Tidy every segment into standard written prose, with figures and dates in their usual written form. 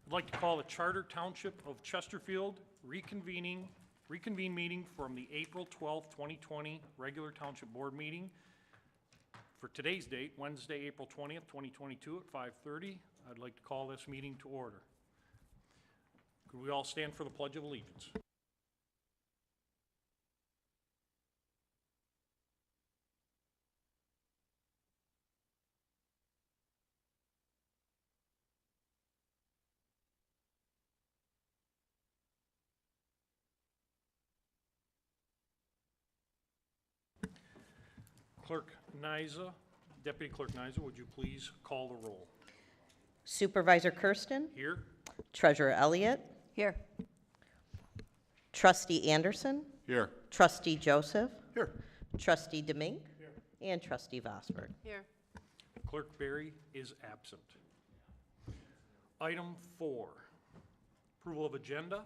I'd like to call the Charter Township of Chesterfield reconvene meeting from the April 12th, 2020 regular Township Board meeting. For today's date, Wednesday, April 20th, 2022 at 5:30, I'd like to call this meeting to order. Could we all stand for the Pledge of Allegiance? Clerk Niza, Deputy Clerk Niza, would you please call the roll? Supervisor Kersten? Here. Treasurer Elliott? Here. Trustee Anderson? Here. Trustee Joseph? Here. Trustee Demink? Here. And Trustee Vosberg? Here. Clerk Berry is absent. Item 4, approval of agenda.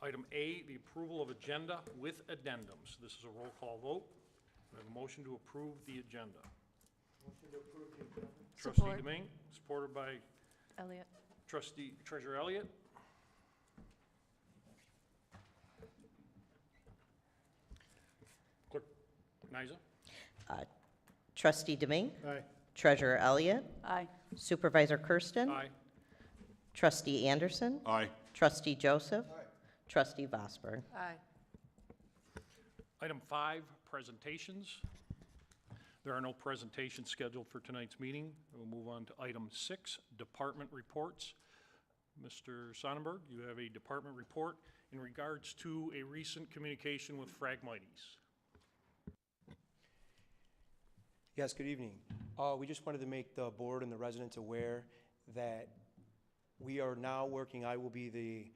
Item A, the approval of agenda with addendums. This is a roll call vote. We have a motion to approve the agenda. Motion to approve the agenda. Trustee Support. Deming, supported by Elliott. Treasurer Elliott. Clerk Niza. Trustee Demink? Aye. Treasurer Elliott? Aye. Supervisor Kersten? Aye. Trustee Anderson? Aye. Trustee Joseph? Aye. Trustee Vosberg? Aye. Item 5, presentations. There are no presentations scheduled for tonight's meeting. We'll move on to item 6, department reports. Mr. Sonnenberg, you have a department report in regards to a recent communication with Phragmites. Yes, good evening. We just wanted to make the board and the residents aware that we are now working, I will be the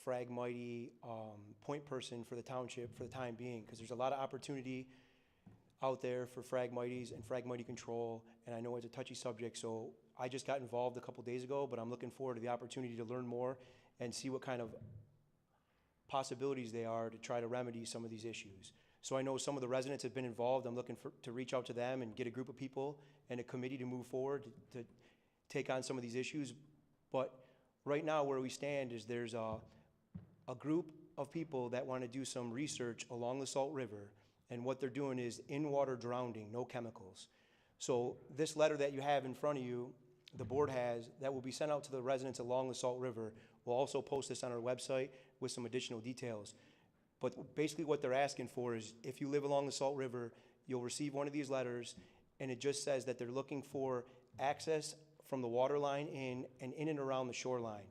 Phragmite point person for the township for the time being, because there's a lot of opportunity out there for Phragmites and Phragmite control, and I know it's a touchy subject, so I just got involved a couple days ago, but I'm looking forward to the opportunity to learn more and see what kind of possibilities they are to try to remedy some of these issues. So I know some of the residents have been involved. I'm looking to reach out to them and get a group of people and a committee to move forward to take on some of these issues. But right now where we stand is there's a group of people that want to do some research along the Salt River, and what they're doing is in-water drowning, no chemicals. So this letter that you have in front of you, the board has, that will be sent out to the residents along the Salt River. We'll also post this on our website with some additional details. But basically what they're asking for is, if you live along the Salt River, you'll receive one of these letters, and it just says that they're looking for access from the water line in and around the shoreline.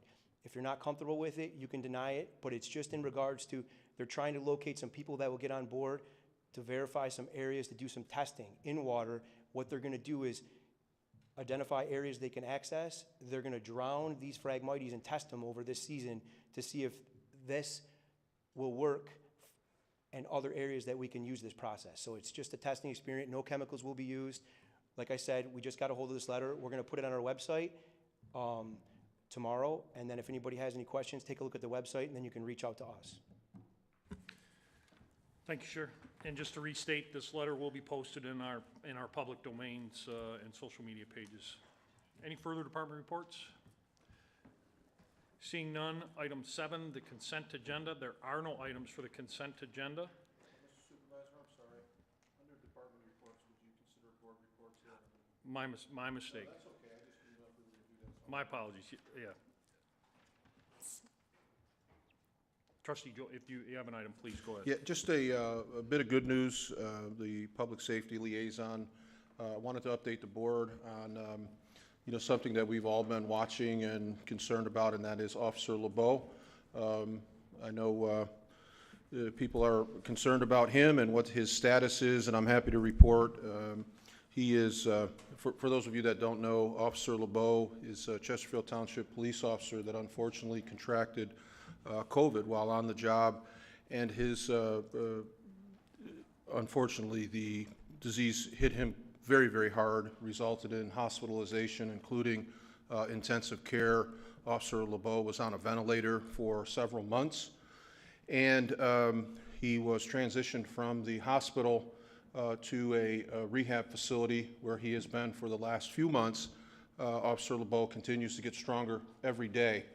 If you're not comfortable with it, you can deny it, but it's just in regards to, they're trying to locate some people that will get on board to verify some areas, to do some testing in water. What they're gonna do is identify areas they can access. They're gonna drown these Phragmites and test them over this season to see if this will work and other areas that we can use this process. So it's just a testing experiment. No chemicals will be used. Like I said, we just got a hold of this letter. We're gonna put it on our website tomorrow, and then if anybody has any questions, take a look at the website, and then you can reach out to us. Thank you, sir. And just to restate, this letter will be posted in our public domains and social media pages. Any further department reports? Seeing none, item 7, the consent agenda. There are no items for the consent agenda. Mr. Supervisor, I'm sorry. Under department reports, would you consider board reports here? My mistake. That's okay. I just didn't know if we were going to do that. My apologies. Yeah. Trustee Joe, if you have an item, please go ahead. Yeah, just a bit of good news. The public safety liaison wanted to update the board on something that we've all been watching and concerned about, and that is Officer LeBeau. I know people are concerned about him and what his status is, and I'm happy to report he is, for those of you that don't know, Officer LeBeau is a Chesterfield Township police officer that unfortunately contracted COVID while on the job, and his, unfortunately, the disease hit him very, very hard, resulted in hospitalization, including intensive care. Officer LeBeau was on a ventilator for several months, and he was transitioned from the hospital to a rehab facility where he has been for the last few months. Officer LeBeau continues to get stronger every day.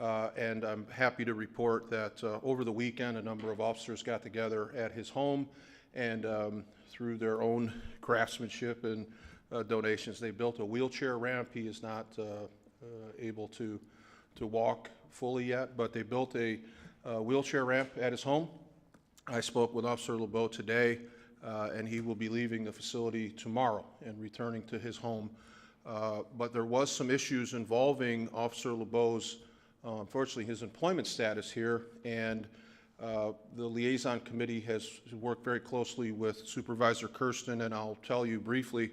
And I'm happy to report that over the weekend, a number of officers got together at his home, and through their own craftsmanship and donations, they built a wheelchair ramp. He is not able to walk fully yet, but they built a wheelchair ramp at his home. I spoke with Officer LeBeau today, and he will be leaving the facility tomorrow and returning to his home. But there was some issues involving Officer LeBeau's, unfortunately, his employment status here, and the liaison committee has worked very closely with Supervisor Kersten, and I'll tell you briefly,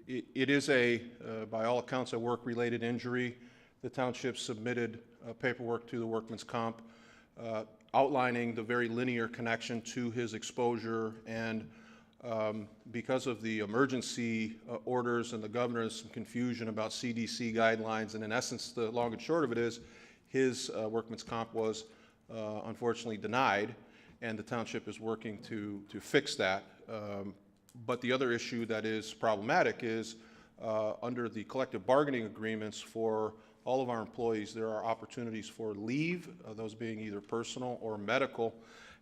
it is by all accounts, a work-related injury. The township submitted paperwork to the workman's comp outlining the very linear connection to his exposure, and because of the emergency orders and the governor's some confusion about CDC guidelines, and in essence, the long and short of it is, his workman's comp was unfortunately denied, and the township is working to fix that. But the other issue that is problematic is under the collective bargaining agreements for all of our employees, there are opportunities for leave, those being either personal or medical,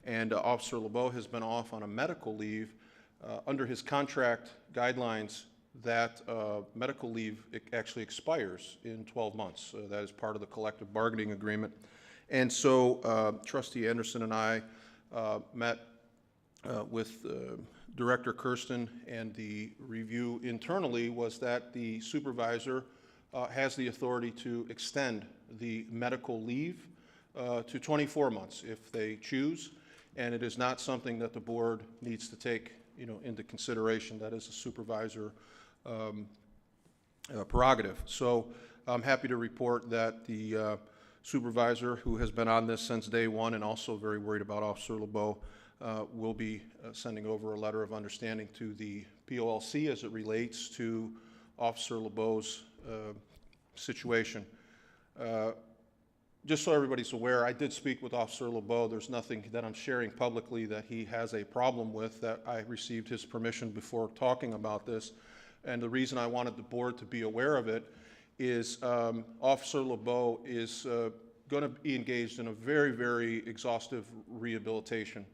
and Officer LeBeau has been off on a medical leave. Under his contract guidelines, that medical leave actually expires in 12 months. That is part of the collective bargaining agreement. And so Trustee Anderson and I met with Director Kersten, and the review internally was that the supervisor has the authority to extend the medical leave to 24 months if they choose, and it is not something that the board needs to take into consideration. That is a supervisor prerogative. So I'm happy to report that the supervisor, who has been on this since day one and also very worried about Officer LeBeau, will be sending over a letter of understanding to the POLC as it relates to Officer LeBeau's situation. Just so everybody's aware, I did speak with Officer LeBeau. There's nothing that I'm sharing publicly that he has a problem with, that I received his permission before talking about this. And the reason I wanted the board to be aware of it is Officer LeBeau is going to be engaged in a very, very exhaustive rehabilitation.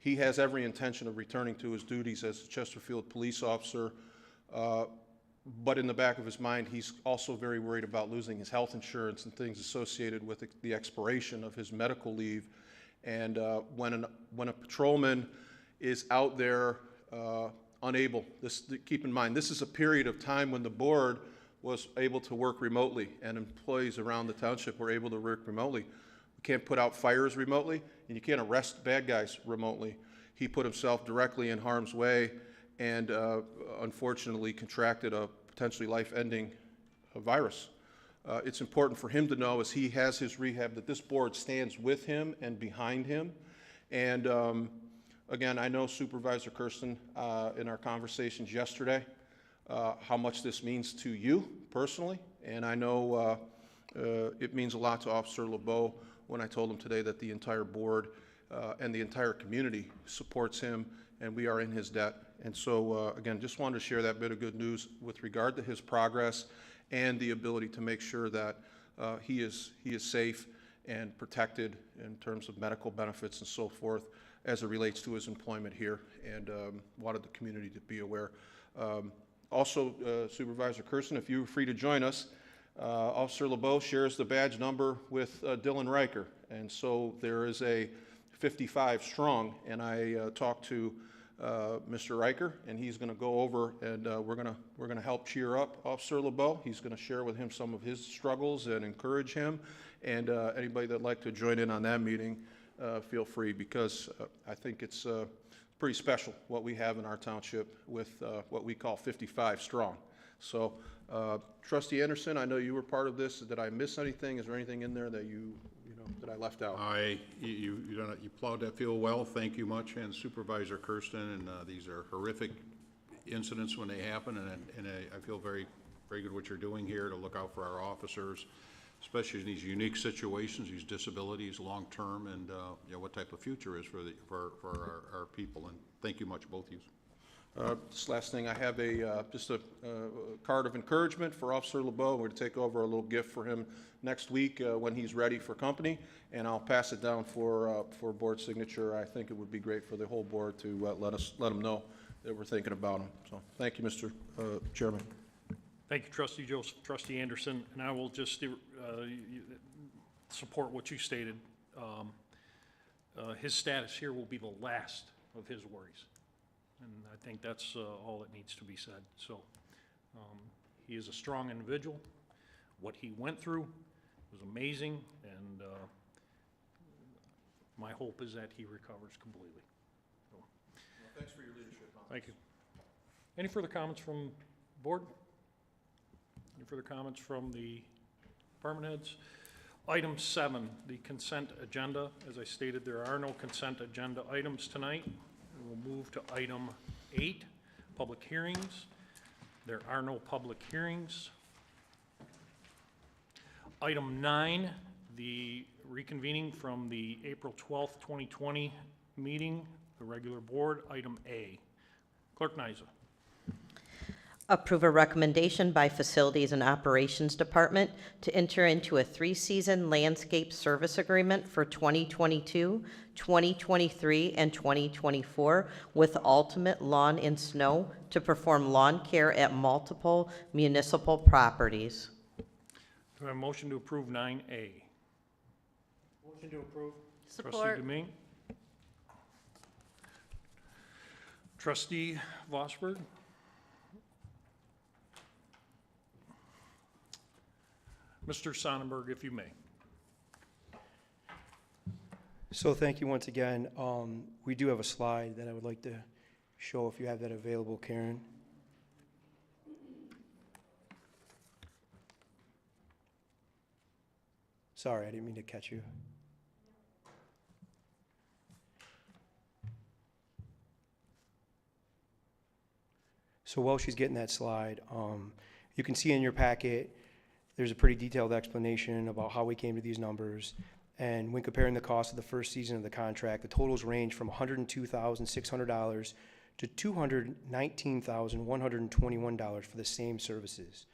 He has every intention of returning to his duties as a Chesterfield police officer, but in the back of his mind, he's also very worried about losing his health insurance and things associated with the expiration of his medical leave. And when a patrolman is out there unable, keep in mind, this is a period of time when the board was able to work remotely, and employees around the township were able to work remotely. You can't put out fires remotely, and you can't arrest bad guys remotely. He put himself directly in harm's way, and unfortunately contracted a potentially life-ending virus. It's important for him to know, as he has his rehab, that this board stands with him and behind him. And again, I know Supervisor Kersten, in our conversations yesterday, how much this means to you personally, and I know it means a lot to Officer LeBeau when I told him today that the entire board and the entire community supports him, and we are in his debt. And so, again, just wanted to share that bit of good news with regard to his progress and the ability to make sure that he is safe and protected in terms of medical benefits and so forth as it relates to his employment here, and wanted the community to be aware. Also, Supervisor Kersten, if you were free to join us, Officer LeBeau shares the badge number with Dylan Riker, and so there is a 55 strong, and I talked to Mr. Riker, and he's going to go over, and we're going to help cheer up Officer LeBeau. He's going to share with him some of his struggles and encourage him, and anybody that'd like to join in on that meeting, feel free, because I think it's pretty special what we have in our township with what we call 55 strong. So Trustee Anderson, I know you were part of this. Did I miss anything? Is there anything in there that that I left out? You plowed that field well. Thank you much, and Supervisor Kersten. And these are horrific incidents when they happen, and I feel very, very good what you're doing here to look out for our officers, especially in these unique situations, these disabilities, long term, and what type of future is for our people. And thank you much, both of you. This last thing, I have just a card of encouragement for Officer LeBeau. We're going to take over a little gift for him next week when he's ready for company, and I'll pass it down for board signature. I think it would be great for the whole board to let him know that we're thinking about him. So, thank you, Mr. Chairman. Thank you, Trustee Joseph, Trustee Anderson, and I will just support what you stated. His status here will be the last of his worries, and I think that's all that needs to be said. So he is a strong individual. What he went through was amazing, and my hope is that he recovers completely. So, Well, thanks for your leadership. thank you. Any further comments from board? Any further comments from the department heads? Item 7, the consent agenda. As I stated, there are no consent agenda items tonight. We'll move to item 8, public hearings. There are no public hearings. Item 9, the reconvening from the April 12th, 2020 meeting, the regular board. Item A. Clerk Nyza. Approve a recommendation by Facilities and Operations Department to enter into a 3-season landscape service agreement for 2022, 2023, and 2024 with Ultimate Lawn and Snow to perform lawn care at multiple municipal properties. Do I have a motion to approve 9A? Motion to approve. Trustee Support. Domingue. Trustee Vosberg. Mr. Sonnenberg, if you may. So thank you once again. We do have a slide that I would like to show if you have that available, Karen. Sorry, I didn't mean to catch you. So while she's getting that slide, you can see in your packet, there's a pretty detailed explanation about how we came to these numbers. And when comparing the cost of the first season of the contract, the totals range from $102,600 to $219,121 for the same services.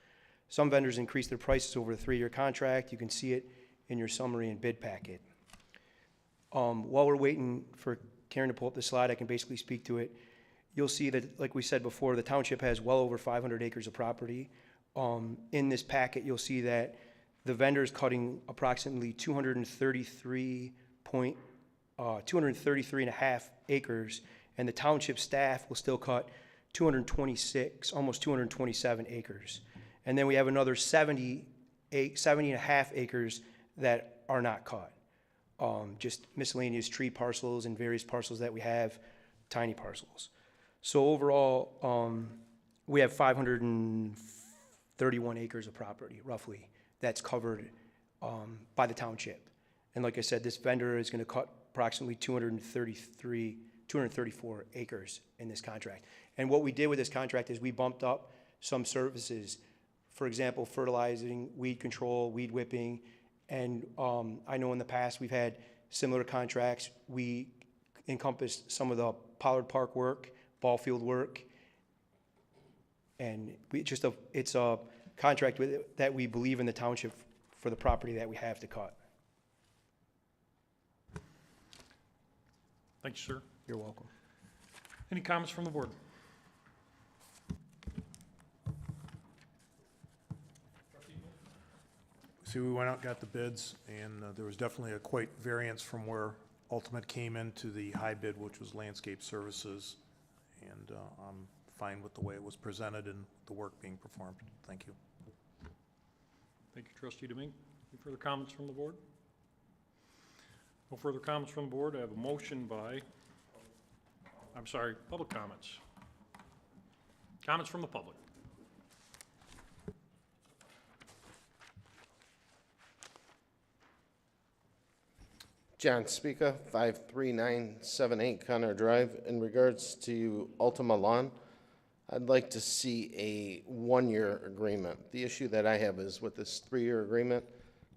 Some vendors increased their prices over a 3-year contract. You can see it in your summary and bid packet. While we're waiting for Karen to pull up the slide, I can basically speak to it. You'll see that, like we said before, the township has well over 500 acres of property. In this packet, you'll see that the vendor is cutting approximately 233 and a half acres, and the township staff will still cut 226, almost 227 acres. And then we have another 70 and a half acres that are not cut. Just miscellaneous tree parcels and various parcels that we have, tiny parcels. So overall, we have 531 acres of property, roughly, that's covered by the township. And like I said, this vendor is going to cut approximately 234 acres in this contract. And what we did with this contract is we bumped up some services, for example, fertilizing, weed control, weed whipping. And I know in the past we've had similar contracts. We encompassed some of the Pollard Park work, ball field work. And it's a contract that we believe in the township for the property that we have to cut. Thank you, sir. You're welcome. Any comments from the board? See, we went out, got the bids, and there was definitely a quite variance from where Ultimate came into the high bid, which was landscape services. And I'm fine with the way it was presented and the work being performed. Thank you. Thank you, Trustee Domingue. Any further comments from the board? No further comments from the board. I have a motion by, public comments. Comments from the public. John Spica, 53978 Connor Drive. In regards to Ultima Lawn, I'd like to see a 1-year agreement. The issue that I have is with this 3-year agreement,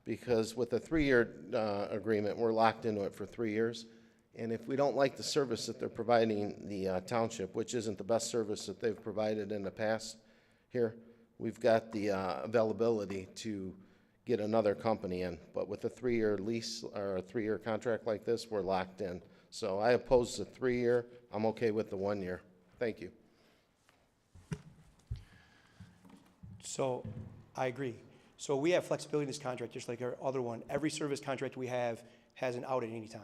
because with a 3-year agreement, we're locked into it for 3 years. And if we don't like the service that they're providing the township, which isn't the best service that they've provided in the past here, we've got the availability to get another company in. But with a 3-year lease or a 3-year contract like this, we're locked in. So I oppose the 3-year. I'm okay with the 1 year. Thank you. So, I agree. So we have flexibility in this contract, just like our other one. Every service contract we have has an out at any time.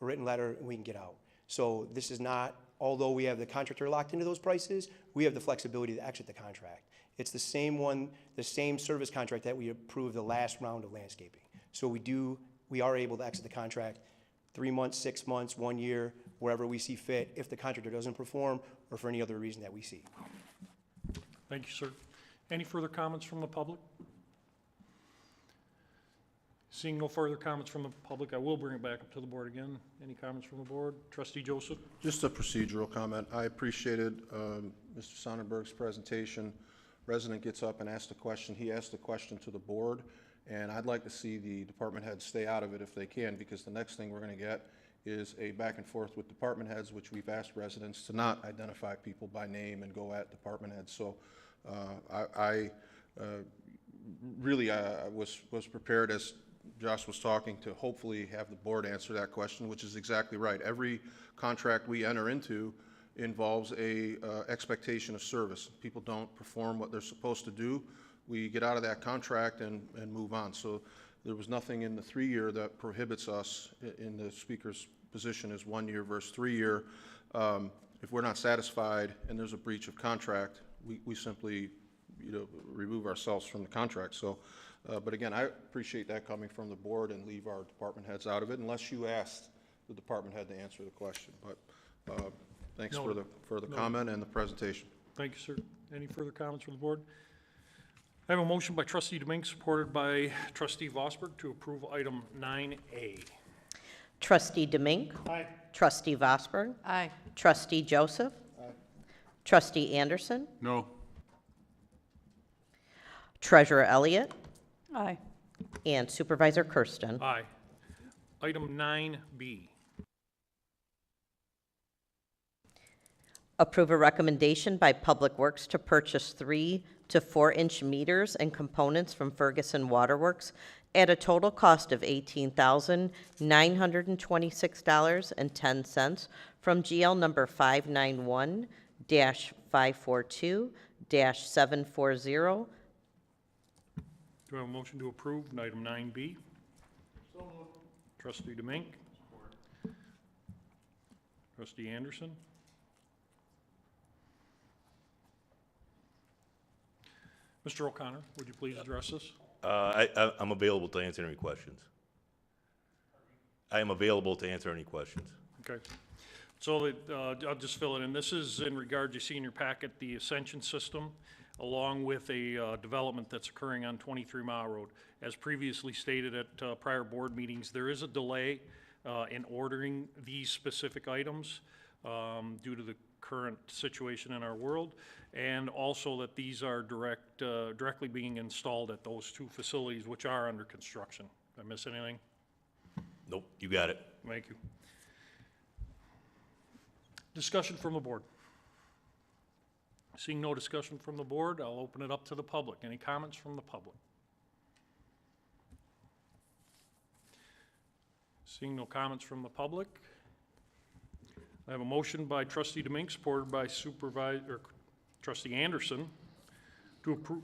A written letter, and we can get out. So this is not, although we have the contractor locked into those prices, we have the flexibility to exit the contract. It's the same one, the same service contract that we approved the last round of landscaping. So we are able to exit the contract 3 months, 6 months, 1 year, wherever we see fit, if the contractor doesn't perform or for any other reason that we see. Thank you, sir. Any further comments from the public? Seeing no further comments from the public, I will bring it back up to the board again. Any comments from the board? Trustee Joseph? Just a procedural comment. I appreciated Mr. Sonnenberg's presentation. Resident gets up and asks a question. He asked a question to the board, and I'd like to see the department heads stay out of it if they can, because the next thing we're going to get is a back and forth with department heads, which we've asked residents to not identify people by name and go at department heads. So I was prepared, as Josh was talking, to hopefully have the board answer that question, which is exactly right. Every contract we enter into involves a expectation of service. People don't perform what they're supposed to do, we get out of that contract and move on. So there was nothing in the 3-year that prohibits us in the speaker's position as 1 year versus 3 year. If we're not satisfied and there's a breach of contract, we simply, remove ourselves from the contract. So, but again, I appreciate that coming from the board, and leave our department heads out of it unless you asked the department head to answer the question. But thanks for the comment and the presentation. Thank you, sir. Any further comments from the board? I have a motion by trustee Domingue, supported by trustee Vosberg, to approve item 9A. Trustee Domingue. Aye. Trustee Vosberg. Aye. Trustee Joseph. Trustee Anderson. No. Treasurer Elliott. Aye. And Supervisor Kersten. Aye. Item 9B. Approve a recommendation by Public Works to purchase 3 to 4-inch meters and components from Ferguson Waterworks at a total cost of $18,926.10 from GL number 591-542-740. Do I have a motion to approve item 9B? So moved. Trustee Domingue. Support. Trustee Anderson. Mr. O'Connor, would you please address this? I'm available to answer any questions. I am available to answer any questions. Okay. So I'll just fill it in. This is in regard, you see in your packet, the Ascension system, along with a development that's occurring on 23 Mile Road. As previously stated at prior board meetings, there is a delay in ordering these specific items due to the current situation in our world, and also that these are directly being installed at those 2 facilities which are under construction. Did I miss anything? Nope, you got it. Thank you. Discussion from the board. Seeing no discussion from the board, I'll open it up to the public. Any comments from the public? Seeing no comments from the public, I have a motion by trustee Domingue, supported by trustee Anderson, to approve.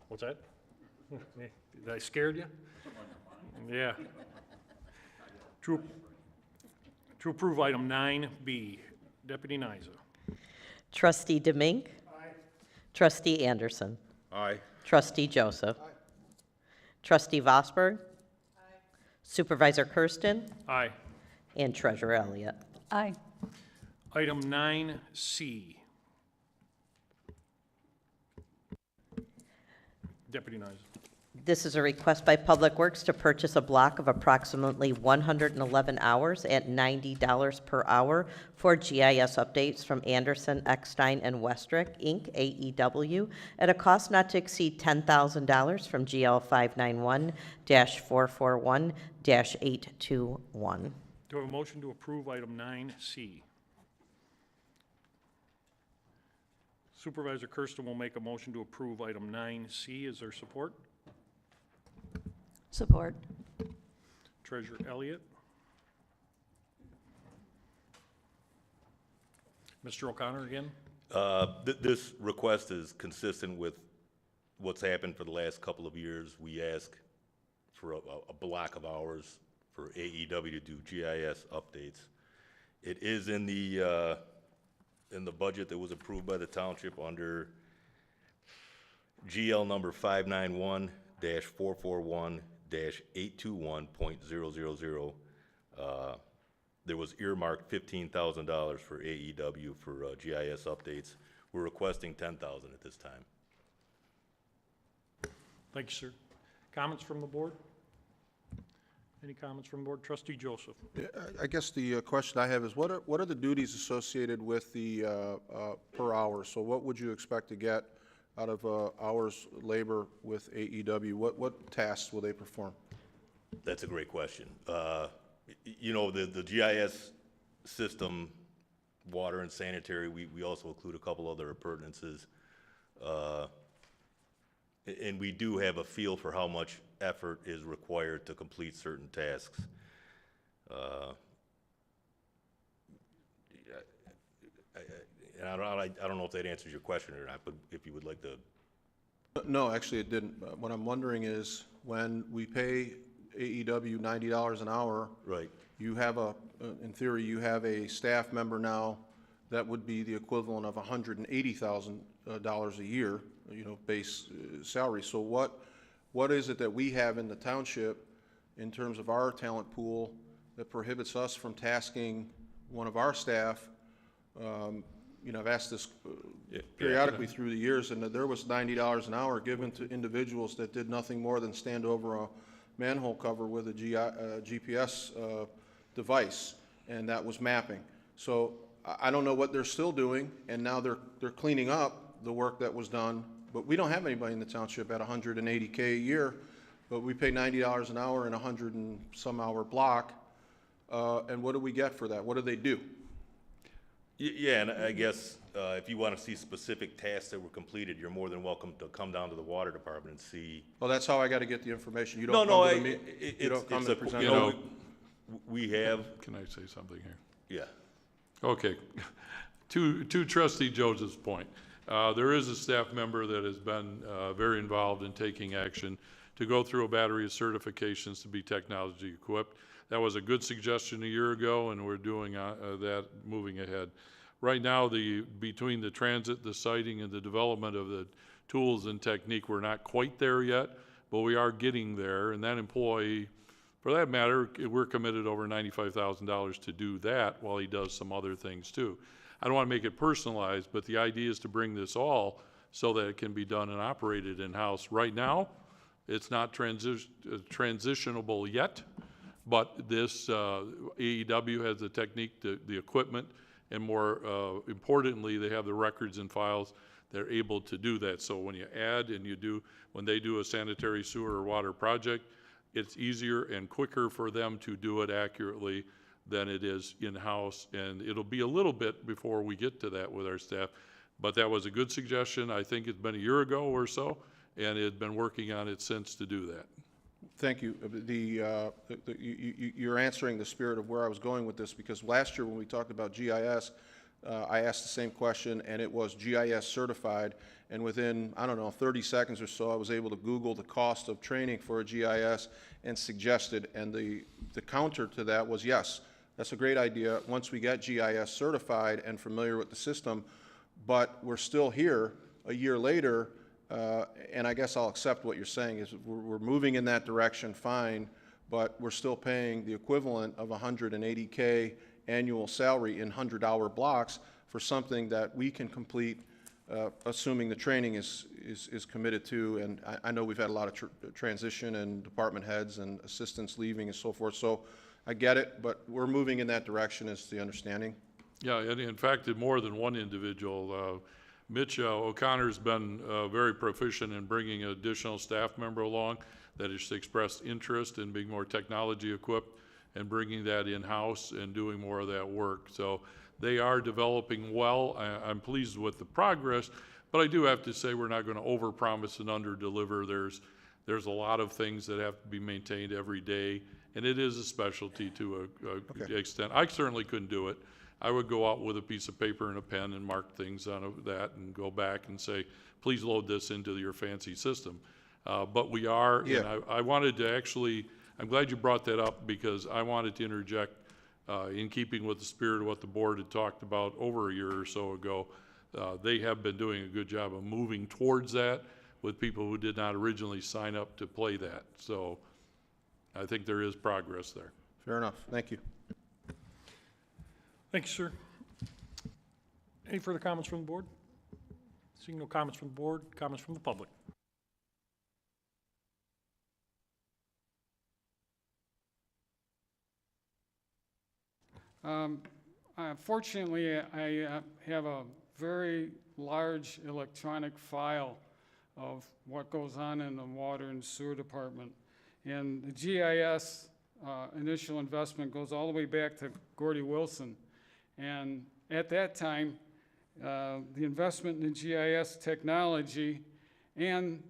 What's that? Did I scared you? Yeah. To approve item 9B. Deputy Niza. Trustee Domingue. Aye. Trustee Anderson. Aye. Trustee Joseph. Trustee Vosberg. Supervisor Kersten. Aye. And Treasurer Elliott. Aye. Item 9C. Deputy Niza. This is a request by Public Works to purchase a block of approximately 111 hours at $90 per hour for GIS updates from Anderson, Eckstein, and Westrick, Inc., AEW, at a cost not to exceed $10,000 from GL 591-441-821. Do Do I have a motion to approve item 9C? Supervisor Kersten will make a motion to approve item 9C. Is there support? Support. Treasurer Elliott. Mr. O'Connor again? This request is consistent with what's happened for the last couple of years. We ask for a block of hours for AEW to do GIS updates. It is in the budget that was approved by the township under GL number 591-441-821.000. There was earmarked $15,000 for AEW for GIS updates. We're requesting $10,000 at this time. Thank you, sir. Comments from the board? Any comments from the board? Trustee Joseph. Yeah, I guess the question I have is, what are the duties associated with the per hour? So what would you expect to get out of hours labor with AEW? What tasks will they perform? That's a great question. You know, the GIS system, water and sanitary, we also include a couple other appurtenances. And we do have a feel for how much effort is required to complete certain tasks. And I don't know if that answers your question or not, but if you would like to. No, actually it didn't. What I'm wondering is, when we pay AEW $90 an hour, Right. you have in theory, you have a staff member now that would be the equivalent of $180,000 a year, base salary. So what is it that we have in the township in terms of our talent pool that prohibits us from tasking one of our staff? I've asked this periodically through the years, and there was $90 an hour given to individuals that did nothing more than stand over a manhole cover with a GPS device, and that was mapping. So I don't know what they're still doing, and now they're cleaning up the work that was done. But we don't have anybody in the township at $180K a year, but we pay $90 an hour in a 100 and some hour block. And what do we get for that? What do they do? Yeah, and I guess if you want to see specific tasks that were completed, you're more than welcome to come down to the water department and see. Well, that's how I got to get the information. You No, don't no, come to me. You don't come and present. You know, it. we have. Can I say something here? Yeah. Okay. To Trustee Joseph's point, there is a staff member that has been very involved in taking action to go through a battery of certifications to be technology equipped. That was a good suggestion a year ago, and we're doing that moving ahead. Right now, between the transit, the siting, and the development of the tools and technique, we're not quite there yet, but we are getting there. And that employee, for that matter, we're committed over $95,000 to do that while he does some other things too. I don't want to make it personalized, but the idea is to bring this all so that it can be done and operated in-house. Right now, it's not transitionable yet, but this AEW has the technique, the equipment, and more importantly, they have the records and files. They're able to do that. So when you add and when they do a sanitary sewer or water project, it's easier and quicker for them to do it accurately than it is in-house, and it'll be a little bit before we get to that with our staff. But that was a good suggestion. I think it's been a year ago or so, and it had been working on it since to do that. Thank you. You're answering the spirit of where I was going with this, because last year when we talked about GIS, I asked the same question, and it was GIS certified, and within, 30 seconds or so, I was able to Google the cost of training for a GIS and suggested, and the counter to that was, yes, that's a great idea once we get GIS certified and familiar with the system, but we're still here a year later, and I guess I'll accept what you're saying is we're moving in that direction, fine, but we're still paying the equivalent of $180K annual salary in 100-hour blocks for something that we can complete, assuming the training is committed to. And I know we've had a lot of transition and department heads and assistants leaving and so forth. So I get it, but we're moving in that direction is the understanding. Yeah, and in fact, more than one individual. Mitch O'Connor's been very proficient in bringing an additional staff member along that has expressed interest in being more technology equipped. and bringing that in-house and doing more of that work. So they are developing well. I'm pleased with the progress, but I do have to say we're not going to overpromise and underdeliver. There's a lot of things that have to be maintained every day, and it is a specialty to a extent. I certainly couldn't do it. I would go out with a piece of paper and a pen and mark things on that and go back and say, please load this into your fancy system. But we are, and I wanted to actually, I'm glad you brought that up because I wanted to interject in keeping with the spirit of what the board had talked about over a year or so ago. They have been doing a good job of moving towards that with people who did not originally sign up to play that. So I think there is progress there. Fair enough. Thank you. Thank you, sir. Any further comments from the board? Seeing no comments from the board, comments from the public. Fortunately, I have a very large electronic file of what goes on in the water and sewer department. And the GIS initial investment goes all the way back to Gordy Wilson. And at that time, the investment in the GIS technology and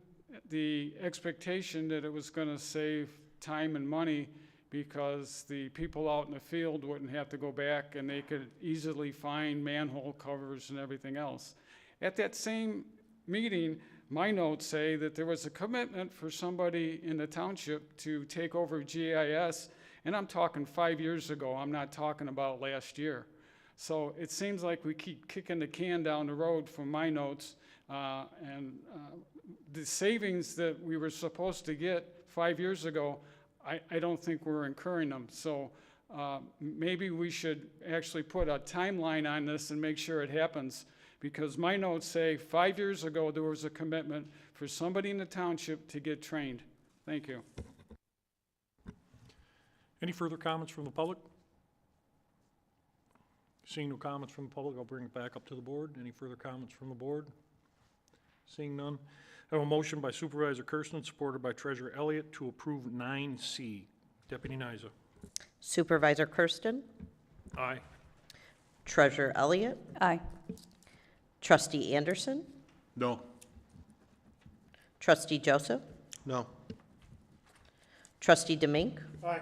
the expectation that it was going to save time and money because the people out in the field wouldn't have to go back and they could easily find manhole covers and everything else. At that same meeting, my notes say that there was a commitment for somebody in the township to take over GIS, and I'm talking 5 years ago. I'm not talking about last year. So it seems like we keep kicking the can down the road from my notes, and the savings that we were supposed to get 5 years ago, I don't think we're incurring them. So maybe we should actually put a timeline on this and make sure it happens, because my notes say 5 years ago there was a commitment for somebody in the township to get trained. Thank you. Any further comments from the public? Seeing no comments from the public, I'll bring it back up to the board. Any further comments from the board? Seeing none. I have a motion by Supervisor Kersten, supported by Treasurer Elliott, to approve 9C. Deputy Nyza. Supervisor Kersten, Aye. Treasurer Elliott, Aye. Trustee Anderson, No. Trustee Joseph, No. Trustee Demink, Aye.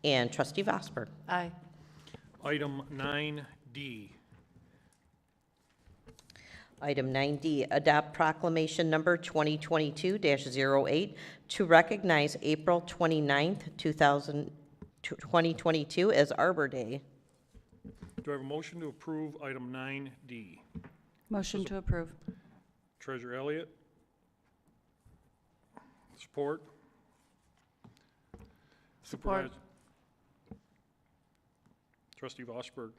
and Trustee Vosper. Aye. Item 9D. Item 9D, adopt proclamation number 2022-08 to recognize April 29th, 2022 as Arbor Day. Do I have a motion to approve item 9D? Motion to approve. Treasurer Elliott. Support. Support. Supervisor. Trustee Vosberg.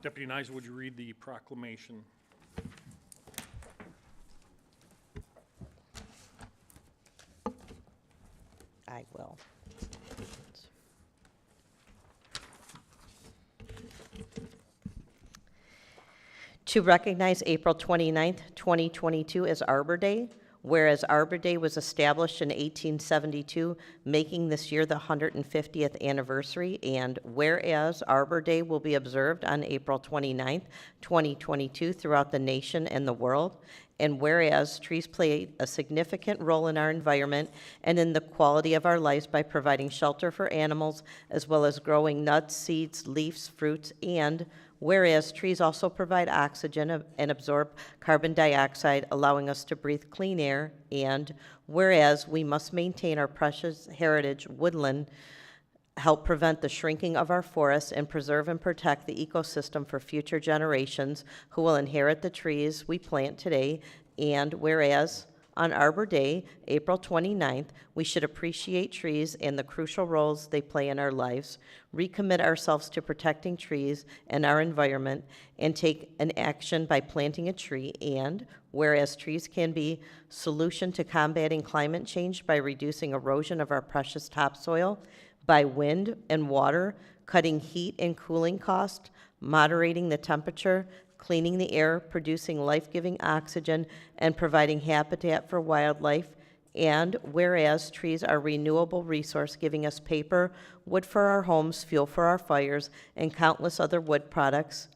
Deputy Nyza, would you read the proclamation? I will. To recognize April 29th, 2022 as Arbor Day, whereas Arbor Day was established in 1872, making this year the 150th anniversary, and whereas Arbor Day will be observed on April 29th, 2022 throughout the nation and the world, and whereas trees play a significant role in our environment and in the quality of our lives by providing shelter for animals, as well as growing nuts, seeds, leaves, fruits, and whereas trees also provide oxygen and absorb carbon dioxide, allowing us to breathe clean air, and whereas we must maintain our precious heritage woodland, help prevent the shrinking of our forests, and preserve and protect the ecosystem for future generations who will inherit the trees we plant today, and whereas on Arbor Day, April 29th, we should appreciate trees and the crucial roles they play in our lives, recommit ourselves to protecting trees and our environment, and take an action by planting a tree, and whereas trees can be solution to combating climate change by reducing erosion of our precious topsoil, by wind and water, cutting heat and cooling costs, moderating the temperature, cleaning the air, producing life-giving oxygen, and providing habitat for wildlife, And whereas trees are a renewable resource, giving us paper, wood for our homes, fuel for our fires, and countless other wood products.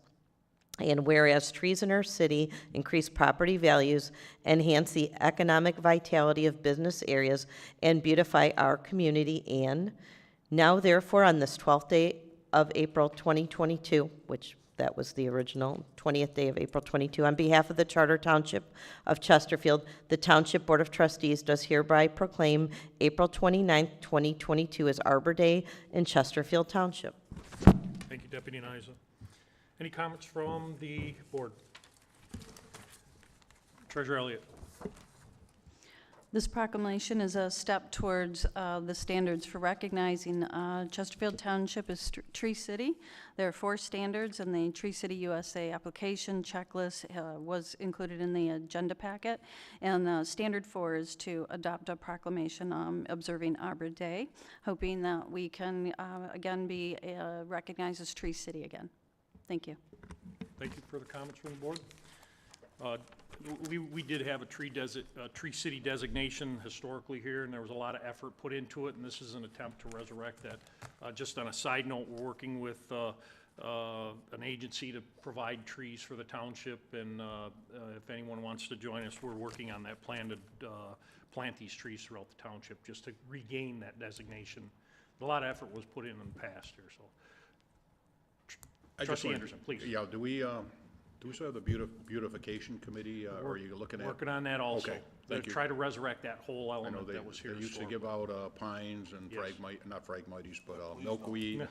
And whereas trees in our city increase property values, enhance the economic vitality of business areas, and beautify our community. And now therefore, on this 12th day of April 2022, which that was the original 20th day of April 22, on behalf of the Charter Township of Chesterfield, the Township Board of Trustees does hereby proclaim April 29th, 2022 as Arbor Day in Chesterfield Township. Thank you, Deputy Nyza. Any comments from the board? Treasurer Elliott. This proclamation is a step towards the standards for recognizing Chesterfield Township as Tree City. There are 4 standards, and the Tree City USA application checklist was included in the agenda packet. And standard 4 is to adopt a proclamation observing Arbor Day, hoping that we can again be recognized as Tree City again. Thank you. Thank you for the comments from the board. We did have a tree city designation historically here, and there was a lot of effort put into it, and this is an attempt to resurrect that. Just on a side note, we're working with an agency to provide trees for the township, and if anyone wants to join us, we're working on that plan to plant these trees throughout the township, just to regain that designation. A lot of effort was put in the past here, so. Trustee Anderson, please. Yeah, do we still have the Beautification Committee, or are you looking at? Working on that also. Okay, thank you. Try to resurrect that whole I know element they that was here used to historically. give out pines and Yes. not phragmites, but milkweed.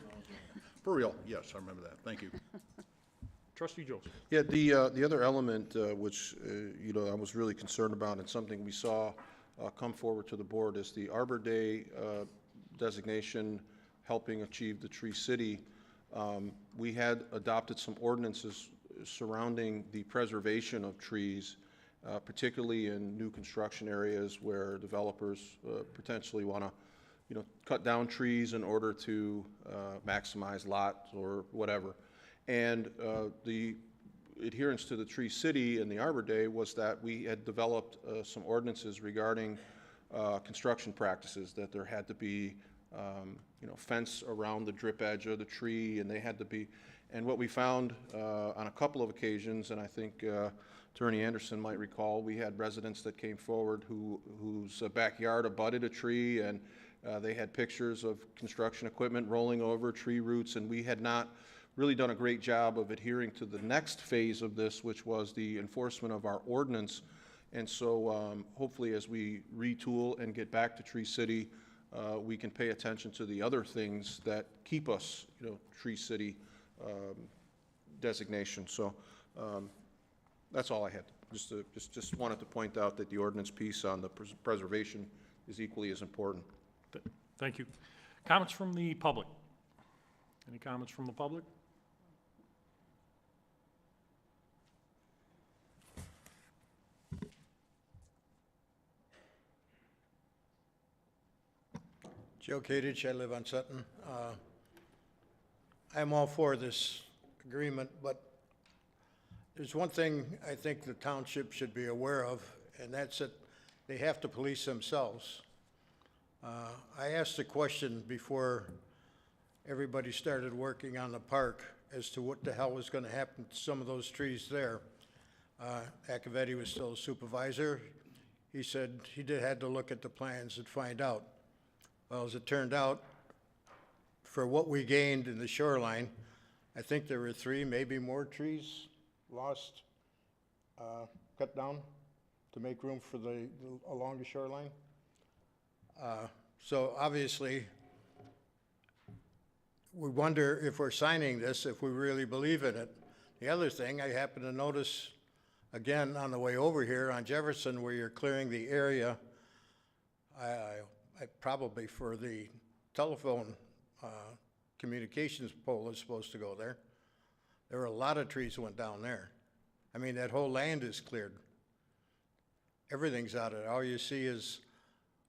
For real, yes, I remember that. Thank you. Trustee Joseph. Yeah, the other element, which, I was really concerned about and something we saw come forward to the board is the Arbor Day designation helping achieve the Tree City. We had adopted some ordinances surrounding the preservation of trees, particularly in new construction areas where developers potentially want to, cut down trees in order to maximize lots or whatever. And the adherence to the Tree City and the Arbor Day was that we had developed some ordinances regarding construction practices, that there had to be fence around the drip edge of the tree, and they had to be, and what we found on a couple of occasions, and I think Attorney Anderson might recall, we had residents that came forward whose backyard abutted a tree, and they had pictures of construction equipment rolling over tree roots, and we had not really done a great job of adhering to the next phase of this, which was the enforcement of our ordinance. And so hopefully as we retool and get back to Tree City, we can pay attention to the other things that keep us, Tree City designation. So that's all I had. Just wanted to point out that the ordinance piece on the preservation is equally as important. Thank you. Comments from the public? Any comments from the public? Joe Kadich, I live on Sutton. I'm all for this agreement, but there's one thing I think the township should be aware of, and that's that they have to police themselves. I asked a question before everybody started working on the park as to what the hell was going to happen to some of those trees there. Accavetti was still a supervisor. He said he had to look at the plans and find out. Well, as it turned out, for what we gained in the shoreline, I think there were 3, maybe more trees lost, cut down to make room for along the shoreline. So obviously, we wonder if we're signing this, if we really believe in it. The other thing, I happened to notice, again, on the way over here on Jefferson, where you're clearing the area, probably for the telephone communications pole is supposed to go there. There were a lot of trees went down there. I mean, that whole land is cleared. Everything's out of it. All you see is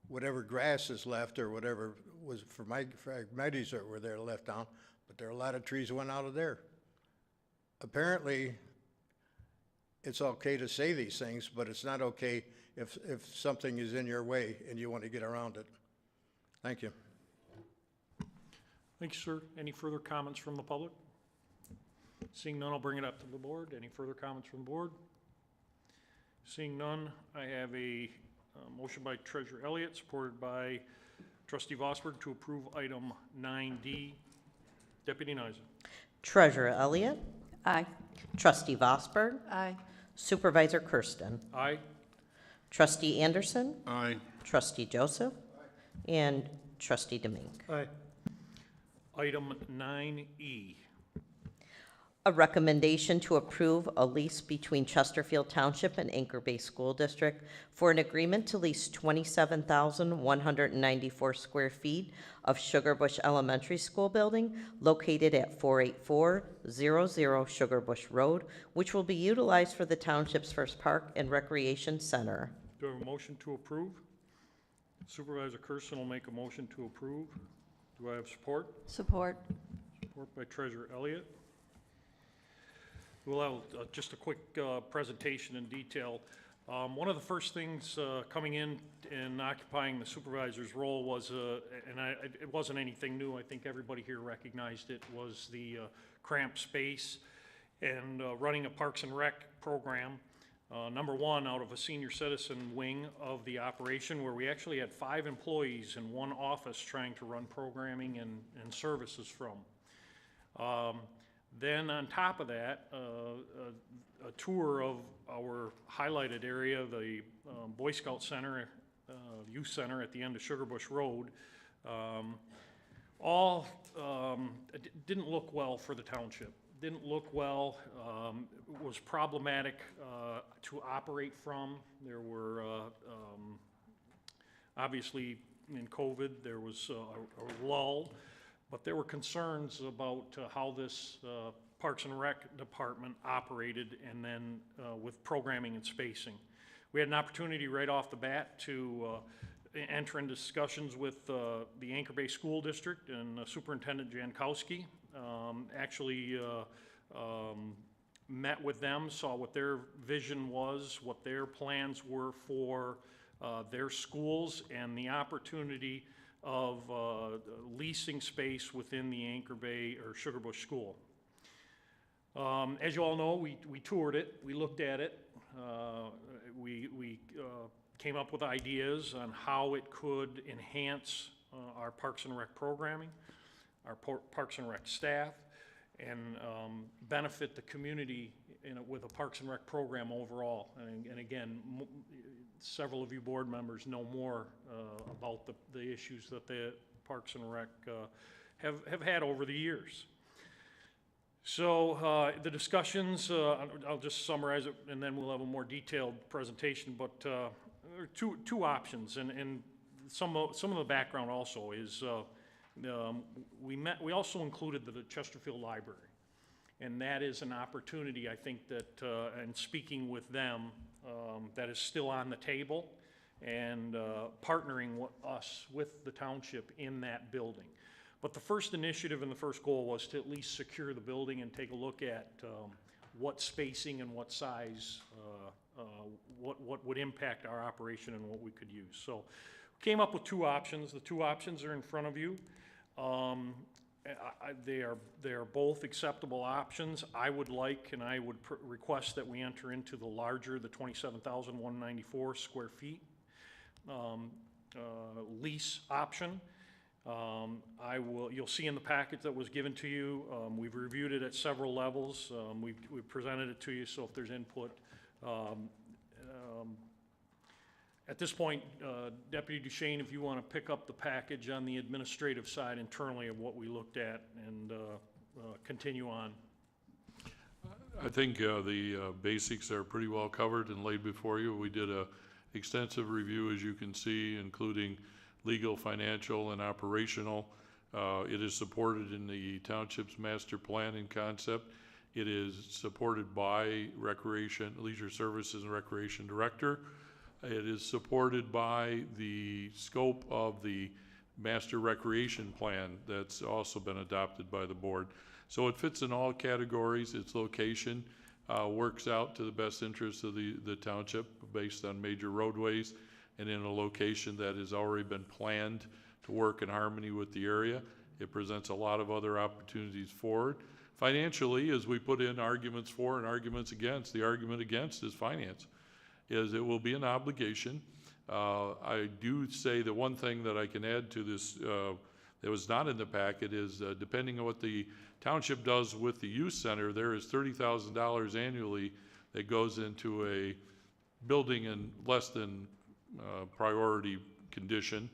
whatever grass is left or whatever was for my fragmites that were there left down, but there are a lot of trees went out of there. Apparently, it's okay to say these things, but it's not okay if something is in your way and you want to get around it. Thank you. Thank you, sir. Any further comments from the public? Seeing none, I'll bring it up to the board. Any further comments from the board? Seeing none, I have a motion by Treasurer Elliott, supported by Trustee Vosberg, to approve item 9D. Deputy Nizer. Treasurer Elliott. Aye. Trustee Vosberg. Aye. Supervisor Kersten. Aye. Trustee Anderson. Aye. Trustee Joseph. And Trustee Demink. Aye. Item 9E. A recommendation to approve a lease between Chesterfield Township and Anchor Bay School District for an agreement to lease 27,194 square feet of Sugar Bush Elementary School building located at 48400 Sugar Bush Road, which will be utilized for the township's first park and recreation center. Do I have a motion to approve? Supervisor Kersten will make a motion to approve. Do I have support? Support. Support by Treasurer Elliott. We'll have just a quick presentation in detail. One of the first things coming in and occupying the supervisor's role was, it wasn't anything new, I think everybody here recognized it, was the cramped space and running a Parks and Rec program. Number one, out of a senior citizen wing of the operation, where we actually had 5 employees in one office trying to run programming and services from. Then on top of that, a tour of our highlighted area, the Boy Scout Center, Youth Center at the end of Sugar Bush Road, all didn't look well for the township. Didn't look well, was problematic to operate from. There were, obviously in COVID, there was a lull. But there were concerns about how this Parks and Rec department operated, and then with programming and spacing. We had an opportunity right off the bat to enter into discussions with the Anchor Bay School District and Superintendent Jankowski. Actually met with them, saw what their vision was, what their plans were for their schools, and the opportunity of leasing space within the Anchor Bay or Sugar Bush School. As you all know, we toured it, we looked at it, we came up with ideas on how it could enhance our Parks and Rec programming, our Parks and Rec staff, and benefit the community with a Parks and Rec program overall. And again, several of you board members know more about the issues that the Parks and Rec have had over the years. So the discussions, I'll just summarize it, and then we'll have a more detailed presentation. But there are two options, and some of the background also is we also included the Chesterfield Library. And that is an opportunity, I think, that, and speaking with them, that is still on the table, and partnering with the township in that building. But the first initiative and the first goal was to at least secure the building and take a look at what spacing and what size, what would impact our operation and what we could use. So we came up with 2 options. The 2 options are in front of you. They are both acceptable options. I would like, and I would request that we enter into the larger, the 27,194 square feet lease option. You'll see in the package that was given to you, we've reviewed it at several levels. We've presented it to you, so if there's input. At this point, Deputy Duchesne, if you want to pick up the package on the administrative side internally of what we looked at and continue on. I think the basics are pretty well covered and laid before you. We did a extensive review, as you can see, including legal, financial, and operational. It is supported in the township's master plan and concept. It is supported by Recreation, Leisure Services and Recreation Director. It is supported by the scope of the master recreation plan that's also been adopted by the board. So it fits in all categories. Its location works out to the best interest of the township based on major roadways and in a location that has already been planned to work in harmony with the area. It presents a lot of other opportunities forward. Financially, as we put in arguments for and arguments against, the argument against is finance, is it will be an obligation. I do say the one thing that I can add to this that was not in the packet is depending on what the township does with the youth center, there is $30,000 annually that goes into a building in less than priority condition,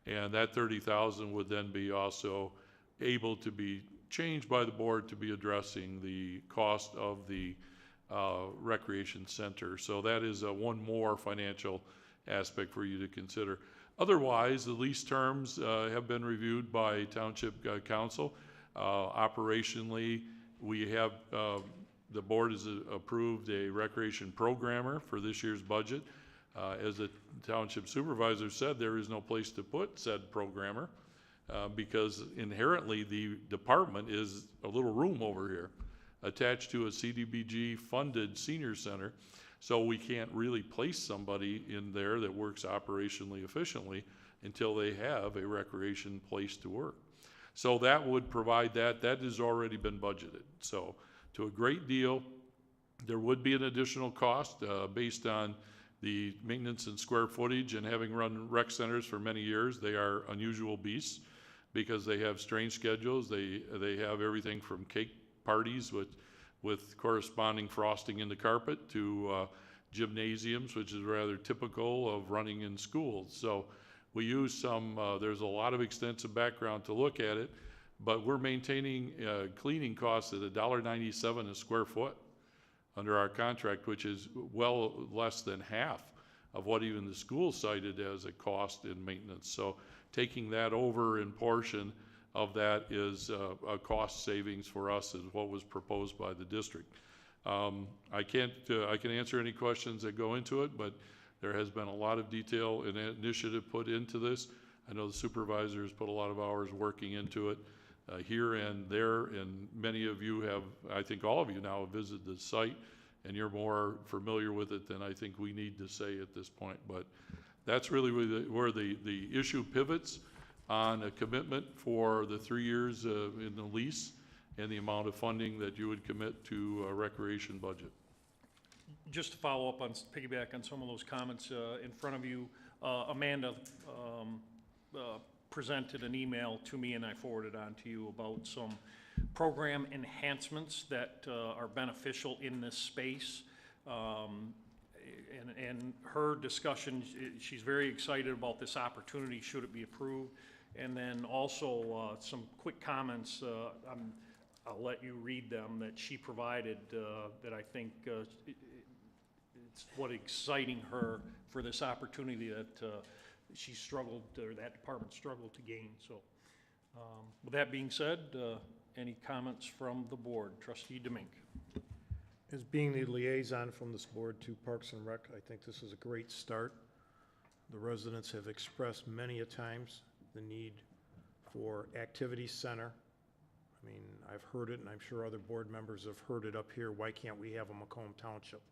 and that $30,000 would then be also able to be changed by the board to be addressing the cost of the recreation center. So that is one more financial aspect for you to consider. Otherwise, the lease terms have been reviewed by Township Council. Operationally, we have, the board has approved a recreation programmer for this year's budget. As the Township Supervisor said, there is no place to put said programmer because inherently the department is a little room over here attached to a CDBG funded senior center. So we can't really place somebody in there that works operationally efficiently until they have a recreation place to work. So that would provide that. That has already been budgeted. So to a great deal, there would be an additional cost based on the maintenance and square footage, and having run rec centers for many years, they are unusual beasts because they have strange schedules. They have everything from cake parties with corresponding frosting in the carpet to gymnasiums, which is rather typical of running in schools. So we use some, there's a lot of extensive background to look at it, but we're maintaining cleaning costs at $1.97 a square foot under our contract, which is well less than half of what even the school cited as a cost in maintenance. So taking that over in portion of that is a cost savings for us is what was proposed by the district. I can answer any questions that go into it, but there has been a lot of detail and initiative put into this. I know the supervisors put a lot of hours working into it here and there, and many of you have, I think all of you now have visited the site, and you're more familiar with it than I think we need to say at this point. But that's really where the issue pivots on a commitment for the 3 years in the lease and the amount of funding that you would commit to a recreation budget. Just to follow up on, piggyback on some of those comments in front of you, Amanda presented an email to me and I forwarded on to you about some program enhancements that are beneficial in this space. And her discussion, she's very excited about this opportunity should it be approved. And then also some quick comments, I'll let you read them, that she provided that I think it's what exciting her for this opportunity that she struggled, or that department struggled to gain. So with that being said, any comments from the board? Trustee Demink. As being the liaison from this board to Parks and Rec, I think this is a great start. The residents have expressed many a times the need for activity center. I mean, I've heard it, and I'm sure other board members have heard it up here. Why can't we have a Macomb Township?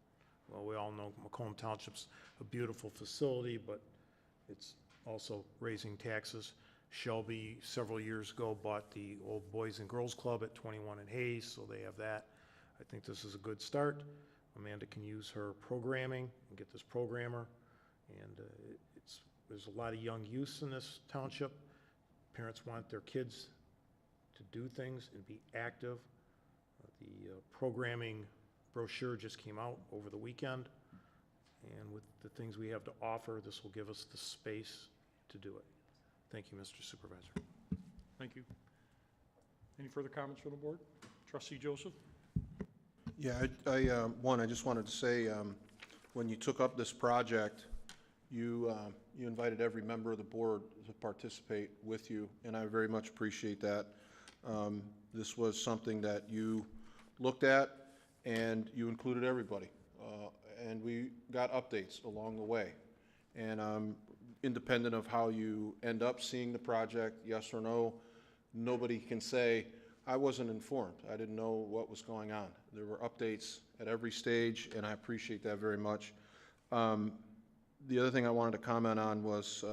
Well, we all know Macomb Township's a beautiful facility, but it's also raising taxes. Shelby, several years ago, bought the old Boys and Girls Club at 21 and Hayes, so they have that. I think this is a good start. Amanda can use her programming and get this programmer. And there's a lot of young youths in this township. Parents want their kids to do things and be active. The programming brochure just came out over the weekend. And with the things we have to offer, this will give us the space to do it. Thank you, Mr. Supervisor. Thank you. Any further comments from the board? Trustee Joseph? Yeah, I just wanted to say, when you took up this project, you invited every member of the board to participate with you, and I very much appreciate that. This was something that you looked at, and you included everybody. And we got updates along the way. And independent of how you end up seeing the project, yes or no, nobody can say, I wasn't informed. I didn't know what was going on. There were updates at every stage, and I appreciate that very much. The other thing I wanted to comment on was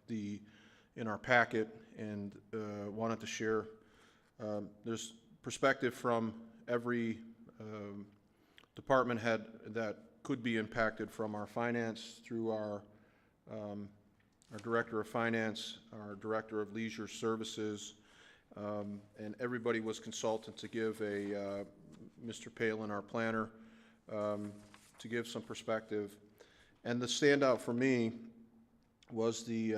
in our packet, and wanted to share, there's perspective from every department head that could be impacted, from our finance through our director of finance, our director of leisure services, and everybody was consulted to give Mr. Palin, our planner, to give some perspective. And the standout for me was the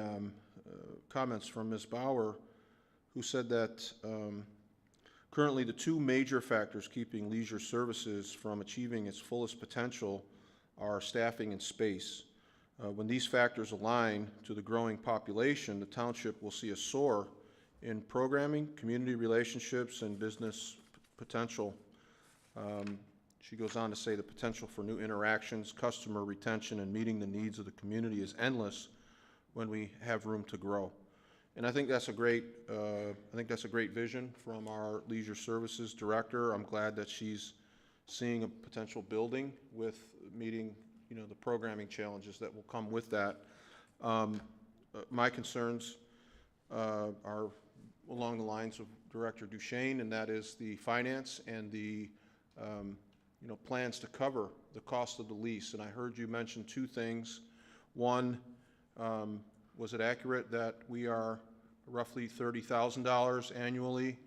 comments from Ms. Bauer, who said that currently the two major factors keeping leisure services from achieving its fullest potential are staffing and space. When these factors align to the growing population, the township will see a soar in programming, community relationships, and business potential. She goes on to say the potential for new interactions, customer retention, and meeting the needs of the community is endless when we have room to grow. And I think that's a great vision from our leisure services director. I'm glad that she's seeing a potential building with meeting, the programming challenges that will come with that. My concerns are along the lines of Director Duchesne, and that is the finance and the plans to cover the cost of the lease. And I heard you mention two things. One, was it accurate that we are roughly $30,000 annually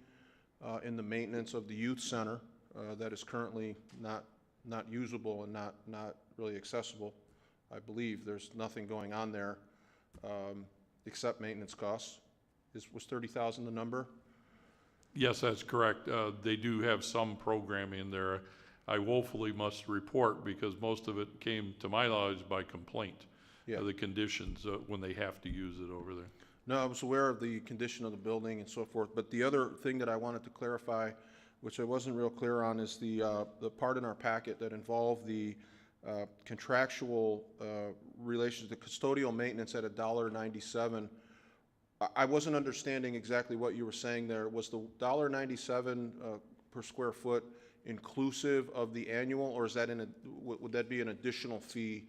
in the maintenance of the youth center that is currently not usable and not really accessible? I believe there's nothing going on there except maintenance costs. Was 30,000 the number? Yes, that's correct. They do have some programming there. I woefully must report, because most of it came, to my knowledge, by complaint. Yeah. The conditions when they have to use it over there. No, I was aware of the condition of the building and so forth, but the other thing that I wanted to clarify, which I wasn't real clear on, is the part in our packet that involved the contractual relations, the custodial maintenance at $1.97. I wasn't understanding exactly what you were saying there. Was the $1.97 per square foot inclusive of the annual, or is that would that be an additional fee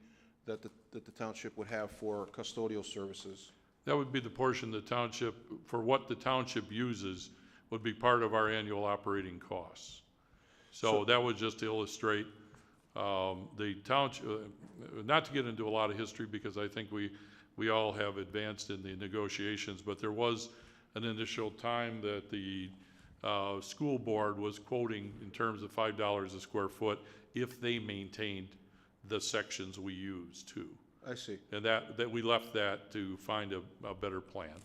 that the township would have for custodial services? That would be the portion the township, for what the township uses, would be part of our annual operating costs. So that would just illustrate the township, not to get into a lot of history, because I think we all have advanced in the negotiations, but there was an initial time that the school board was quoting in terms of $5 a square foot if they maintained the sections we use too. I see. And that we left that to find a better plan.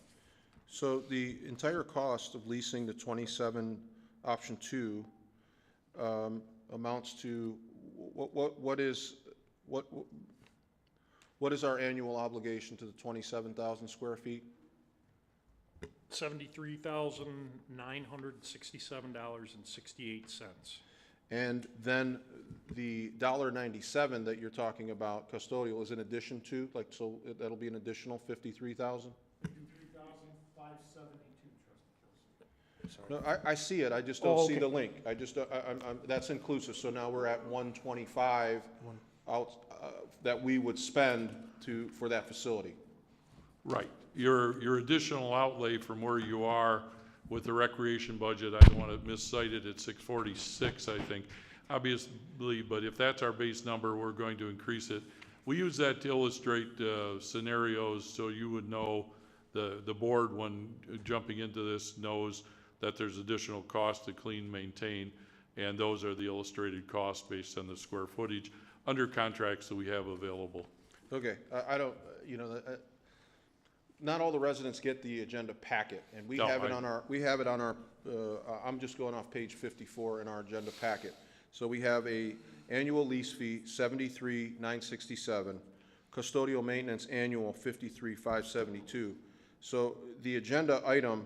So the entire cost of leasing the 27 option 2 amounts to what is our annual obligation to the 27,000 square feet? $73,967.68. And then the $1.97 that you're talking about custodial is in addition to, so that'll be an additional 53,000? 53,572, No, I see it, I just don't see the link. I just, that's inclusive, so now we're at 125 out, that we would spend for that facility. Right. Your additional outlay from where you are with the recreation budget, I don't want to miscite it at 646, I think, obviously, but if that's our base number, we're going to increase it. We use that to illustrate scenarios, so you would know, the board, when jumping into this, knows that there's additional cost to clean, maintain, and those are the illustrated costs based on the square footage under contracts that we have available. Okay, I don't, not all the residents get the agenda packet, and we have it on our, I'm just going off page 54 in our agenda packet. So we have a annual lease fee, $73,967, custodial maintenance annual, $53,572. So the agenda item,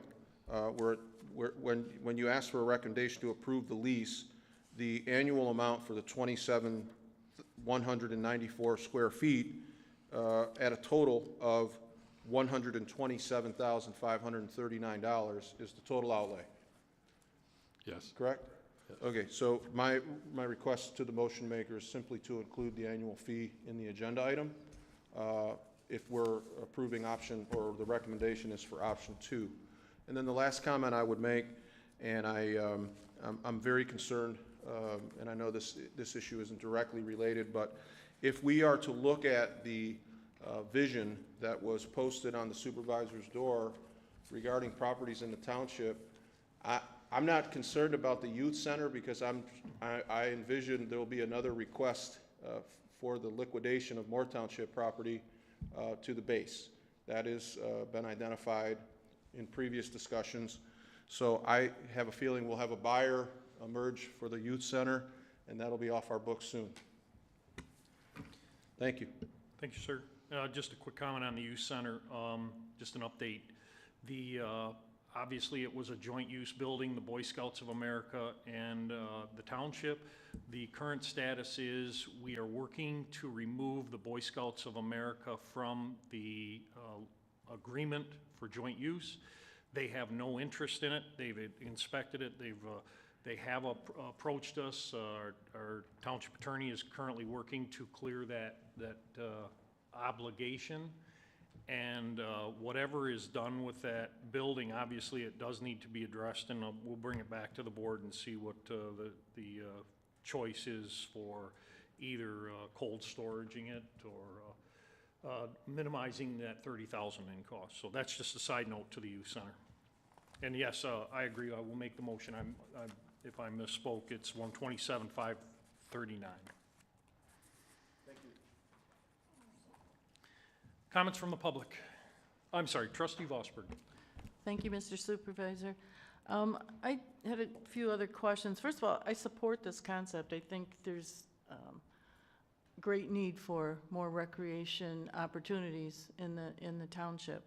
when you ask for a recommendation to approve the lease, the annual amount for the 194 square feet at a total of $127,539 is the total outlay. Yes. correct? Okay, so my request to the motion maker is simply to include the annual fee in the agenda item. If we're approving option, or the recommendation is for option 2. And then the last comment I would make, and I'm very concerned, and I know this issue isn't directly related, but if we are to look at the vision that was posted on the supervisor's door regarding properties in the township, I'm not concerned about the youth center, because I envision there will be another request for the liquidation of more township property to the base. That has been identified in previous discussions. So I have a feeling we'll have a buyer emerge for the youth center, and that'll be off our books soon. Thank you. Thank you, sir. Just a quick comment on the youth center, just an update. Obviously, it was a joint use building, the Boy Scouts of America and the township. The current status is we are working to remove the Boy Scouts of America from the agreement for joint use. They have no interest in it. They've inspected it. They have approached us. Our township attorney is currently working to clear that obligation. And whatever is done with that building, obviously it does need to be addressed, and we'll bring it back to the board and see what the choice is for either cold storaging it or minimizing that $30,000 in cost. So that's just a side note to the youth center. And yes, I agree. I will make the motion. If I misspoke, it's 127,539. Comments from the public? I'm sorry, Trustee Vosberg. Thank you, Mr. Supervisor. I had a few other questions. First of all, I support this concept. I think there's great need for more recreation opportunities in the township.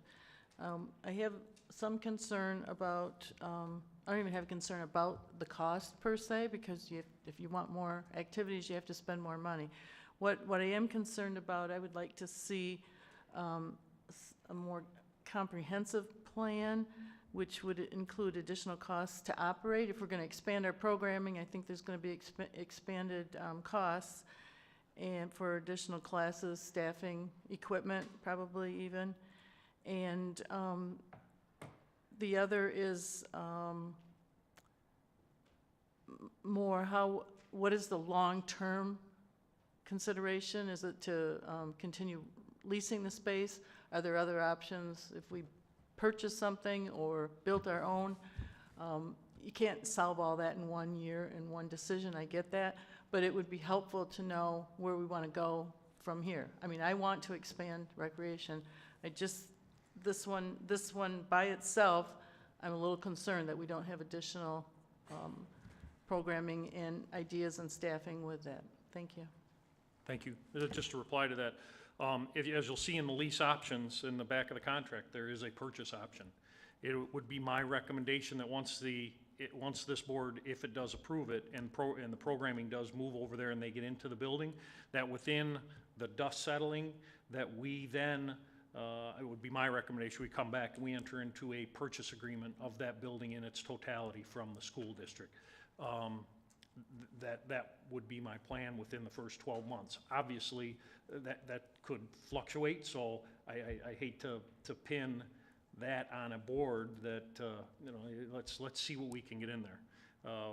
I have some concern about, I don't even have concern about the cost per se, because if you want more activities, you have to spend more money. What I am concerned about, I would like to see a more comprehensive plan, which would include additional costs to operate. If we're going to expand our programming, I think there's going to be expanded costs, and for additional classes, staffing, equipment, probably even. And the other is what is the long-term consideration? Is it to continue leasing the space? Are there other options if we purchase something or built our own? You can't solve all that in 1 year in one decision, I get that, but it would be helpful to know where we want to go from here. I mean, I want to expand recreation. This one by itself, I'm a little concerned that we don't have additional programming and ideas and staffing with that. Thank you. Thank you. Just to reply to that, as you'll see in the lease options in the back of the contract, there is a purchase option. It would be my recommendation that once this board, if it does approve it, and the programming does move over there and they get into the building, that within the dust settling, that we then, it would be my recommendation, we come back and we enter into a purchase agreement of that building in its totality from the school district. That would be my plan within the first 12 months. Obviously, that could fluctuate, so I hate to pin that on a board that, let's see what we can get in there,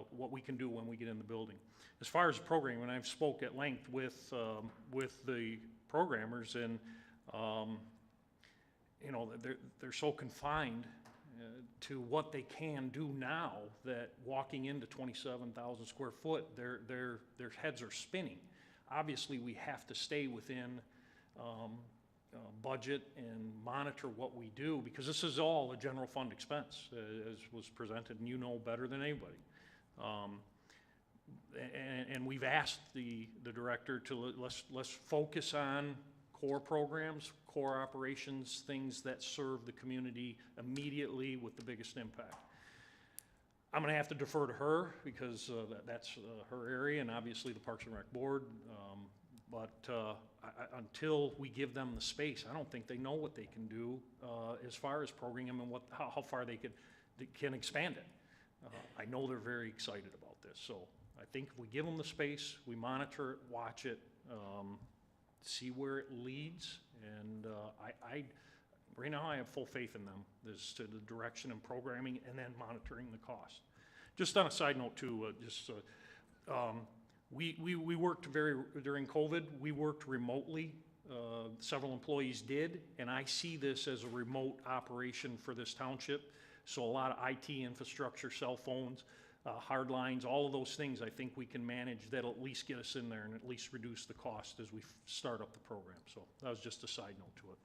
what we can do when we get in the building. As far as programming, when I've spoke at length with the programmers, and they're so confined to what they can do now that walking into 27,000 square foot, their heads are spinning. Obviously, we have to stay within budget and monitor what we do, because this is all a general fund expense, as was presented, and you know better than anybody. And we've asked the director to let's focus on core programs, core operations, things that serve the community immediately with the biggest impact. I'm going to have to defer to her, because that's her area, and obviously the Parks and Rec Board. But until we give them the space, I don't think they know what they can do as far as programming and how far they can expand it. I know they're very excited about this, so I think if we give them the space, we monitor it, watch it, see where it leads, and right now I have full faith in them as to the direction and programming and then monitoring the cost. Just on a side note too, we worked during COVID, we worked remotely. Several employees did, and I see this as a remote operation for this township. So a lot of IT infrastructure, cell phones, hard lines, all of those things I think we can manage that'll at least get us in there and at least reduce the cost as we start up the program. So that was just a side note to it.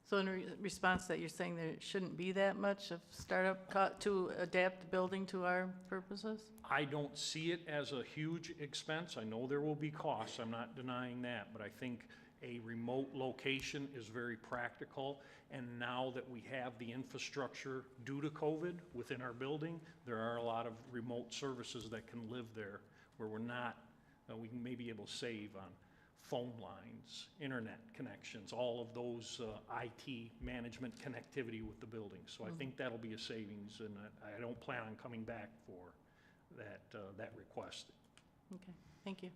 So in response to that, you're saying there shouldn't be that much of startup to adapt the building to our purposes? I don't see it as a huge expense. I know there will be costs, I'm not denying that, but I think a remote location is very practical. And now that we have the infrastructure due to COVID within our building, there are a lot of remote services that can live there where we're not, we can maybe able to save on phone lines, internet connections, all of those IT management connectivity with the building. So I think that'll be a savings, and I don't plan on coming back for that request. Okay, thank you.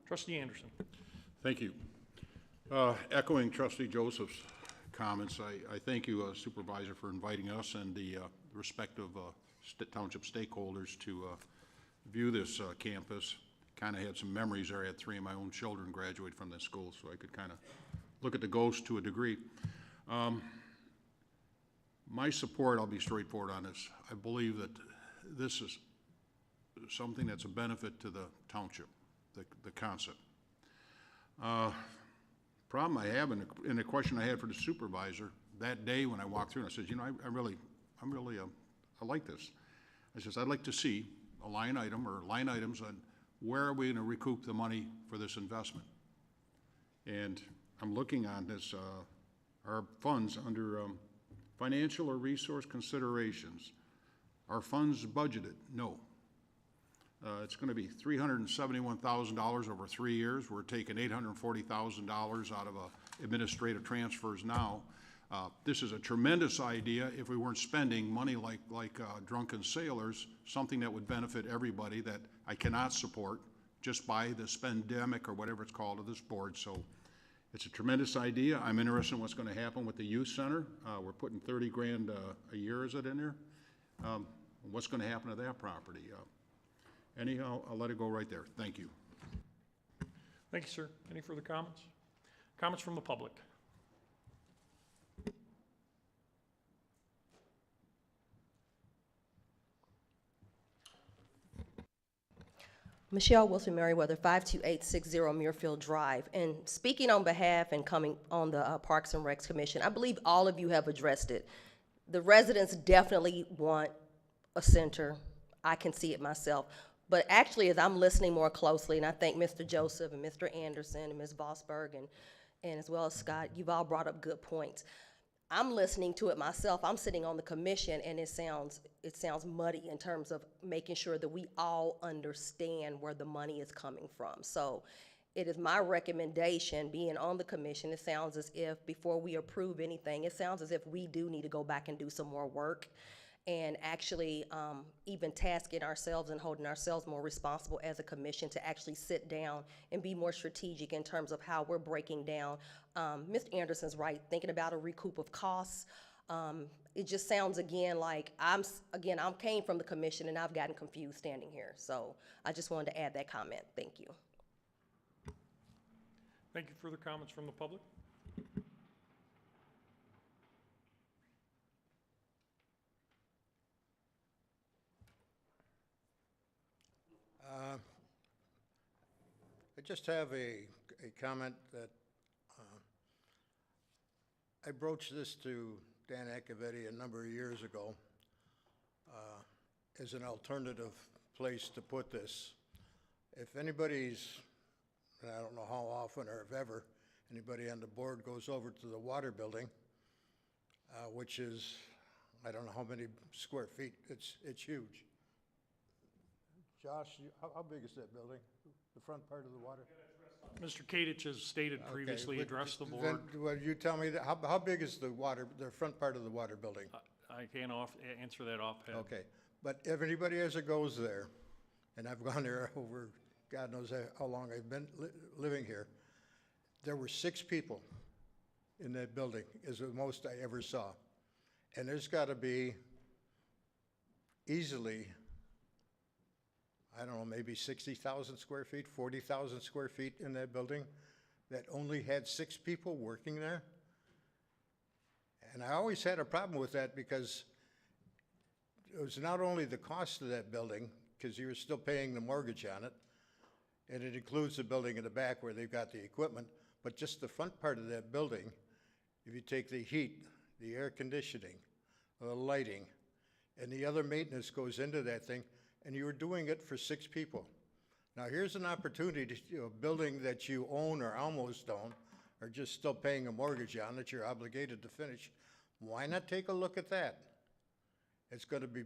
Trustee Anderson. Thank you. Echoing Trustee Joseph's comments, I thank you, Supervisor, for inviting us and the respective township stakeholders to view this campus. Kind of had some memories there. I had 3 of my own children graduate from this school, so I could kind of look at the ghost to a degree. My support, I'll be straightforward on this. I believe that this is something that's a benefit to the township, the concept. Problem I have, in the question I had for the supervisor, that day when I walked through, and I said, you know, I like this. I says, I'd like to see a line item or line items on where are we going to recoup the money for this investment. And I'm looking on this, our funds under financial or resource considerations. Our funds budgeted? No. It's going to be $371,000 over 3 years. We're taking $840,000 out of administrative transfers now. This is a tremendous idea if we weren't spending money like drunken sailors, something that would benefit everybody that I cannot support just by the spendemic or whatever it's called of this board. So it's a tremendous idea. I'm interested in what's going to happen with the youth center. We're putting 30 grand a year, is it in there? What's going to happen to that property? Anyhow, I'll let it go right there. Thank you. Thank you, sir. Any further comments? Comments from the public? Michelle Wilson Merriweather, 52860 Muirfield Drive. And speaking on behalf and coming on the Parks and Recs Commission, I believe all of you have addressed it. The residents definitely want a center. I can see it myself. But actually, as I'm listening more closely, and I thank Mr. Joseph and Mr. Anderson and Ms. Vosberg and as well as Scott, you've all brought up good points. I'm listening to it myself. I'm sitting on the commission, and it sounds muddy in terms of making sure that we all understand where the money is coming from. So it is my recommendation, being on the commission, it sounds as if before we approve anything, it sounds as if we do need to go back and do some more work and actually even tasking ourselves and holding ourselves more responsible as a commission to actually sit down and be more strategic in terms of how we're breaking down. Mr. Anderson's right, thinking about a recoup of costs. It just sounds again like I came from the commission and I've gotten confused standing here. So I just wanted to add that comment. Thank you. Thank you. Further comments from the public? I just have a comment that I broached this to Dan Accavetti a number of years ago as an alternative place to put this. If anybody's, and I don't know how often or if ever, anybody on the board goes over to the water building, which is, I don't know how many square feet, it's huge. Josh, how big is that building? The front part of the water? Mr. Kadich has stated previously, Okay, addressed the then, board. well, you tell me, how big is the front part of the water building? I can't answer that offhand. Okay, but if anybody as it goes there, and I've gone there over, God knows how long I've been living here, there were 6 people in that building, is the most I ever saw. And there's gotta be easily, I don't know, maybe 60,000 square feet, 40,000 square feet in that building that only had 6 people working there. And I always had a problem with that because it was not only the cost of that building, because you were still paying the mortgage on it, and it includes the building in the back where they've got the equipment, but just the front part of that building, if you take the heat, the air conditioning, the lighting, and the other maintenance goes into that thing, and you were doing it for 6 people. Now, here's an opportunity to, a building that you own or almost own, or just still paying a mortgage on that you're obligated to finish. Why not take a look at that? It's going to be,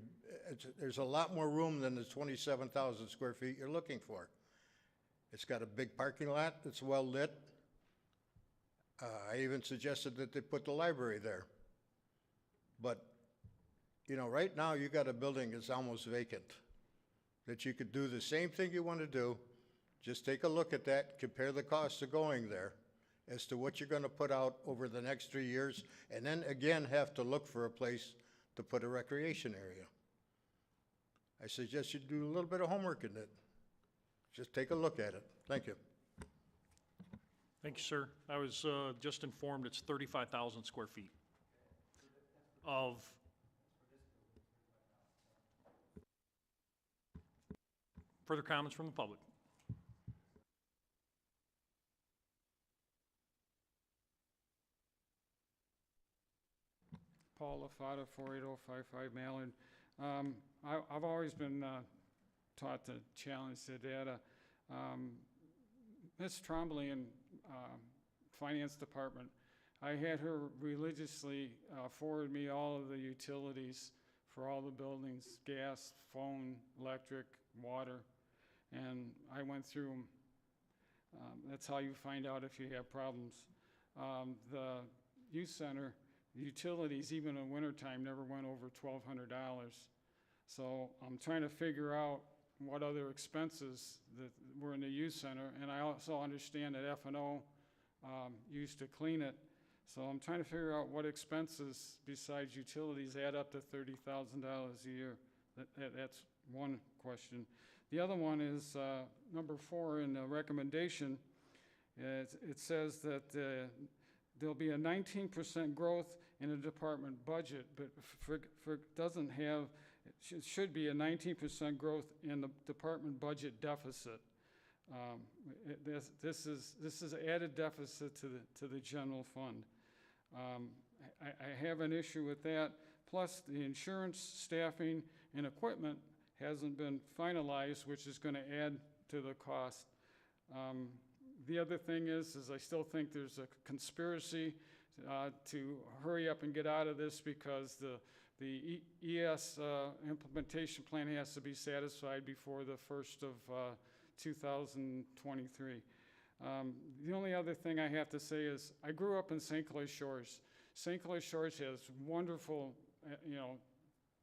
there's a lot more room than the 27,000 square feet you're looking for. It's got a big parking lot that's well lit. I even suggested that they put the library there. But, you know, right now you got a building that's almost vacant, that you could do the same thing you want to do. Just take a look at that, compare the costs of going there as to what you're going to put out over the next 3 years, and then again have to look for a place to put a recreation area. I suggest you do a little bit of homework in it. Just take a look at it. Thank you. Thank you, sir. I was just informed it's 35,000 square feet of, further comments from the public? Paul LaFata, 48055 Mallard. I've always been taught to challenge the data. Ms. Trombley in Finance Department, I had her religiously forward me all of the utilities for all the buildings, gas, phone, electric, water, and I went through them. That's how you find out if you have problems. The youth center, utilities, even in wintertime, never went over $1,200. So I'm trying to figure out what other expenses that were in the youth center, and I also understand that F&O used to clean it. So I'm trying to figure out what expenses besides utilities add up to $30,000 a year. That's one question. The other one is number 4 in the recommendation. It says that there'll be a 19% growth in the department budget, but doesn't have, it should be a 19% growth in the department budget deficit. This is added deficit to the general fund. I have an issue with that. Plus, the insurance, staffing, and equipment hasn't been finalized, which is going to add to the cost. The other thing is I still think there's a conspiracy to hurry up and get out of this because the ES implementation plan has to be satisfied before the 1st of 2023. The only other thing I have to say is I grew up in St. Clair Shores. St. Clair Shores has wonderful,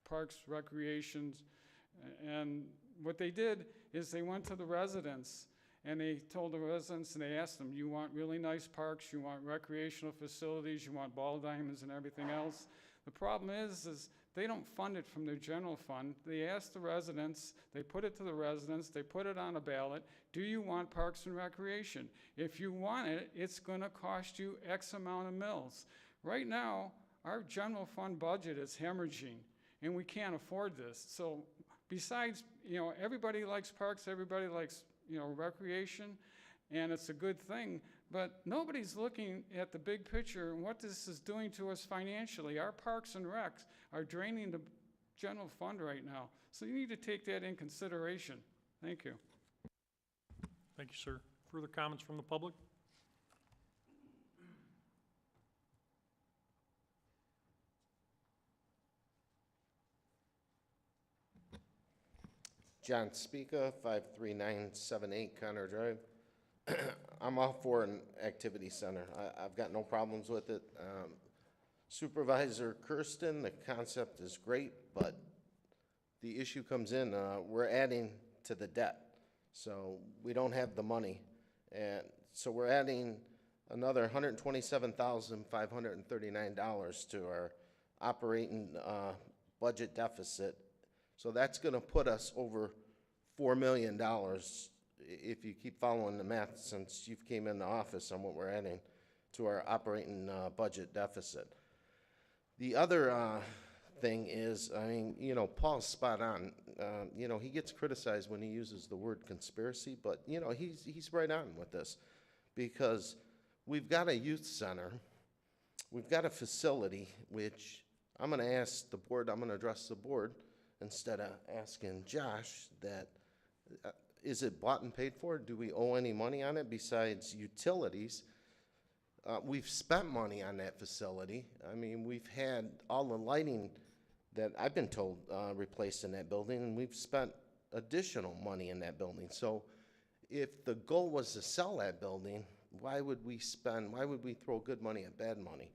parks, recreations, and what they did is they went to the residents and they told the residents and they asked them, you want really nice parks, you want recreational facilities, you want ball diamonds and everything else. The problem is they don't fund it from their general fund. They ask the residents, they put it to the residents, they put it on a ballot. Do you want parks and recreation? If you want it, it's going to cost you X amount of mills. Right now, our general fund budget is hemorrhaging, and we can't afford this. So besides, everybody likes parks, everybody likes, recreation, and it's a good thing, but nobody's looking at the big picture and what this is doing to us financially. Our parks and recs are draining the general fund right now. So you need to take that in consideration. Thank you. Thank you, sir. Further comments from the public? John Spica, 53978 Connor Drive. I'm all for an activity center. I've got no problems with it. Supervisor Kersten, the concept is great, but the issue comes in, we're adding to the debt. So we don't have the money. And so we're adding another $127,539 to our operating budget deficit. So that's going to put us over $4 million if you keep following the math since you've came in the office on what we're adding to our operating budget deficit. The other thing is, I mean, you know, Paul's spot on. You know, he gets criticized when he uses the word conspiracy, but, you know, he's right on with this because we've got a youth center. We've got a facility, which I'm going to ask the board, I'm going to address the board instead of asking Josh that, is it bought and paid for? Do we owe any money on it besides utilities? We've spent money on that facility. I mean, we've had all the lighting that I've been told replaced in that building, and we've spent additional money in that building. So if the goal was to sell that building, why would we throw good money at bad money?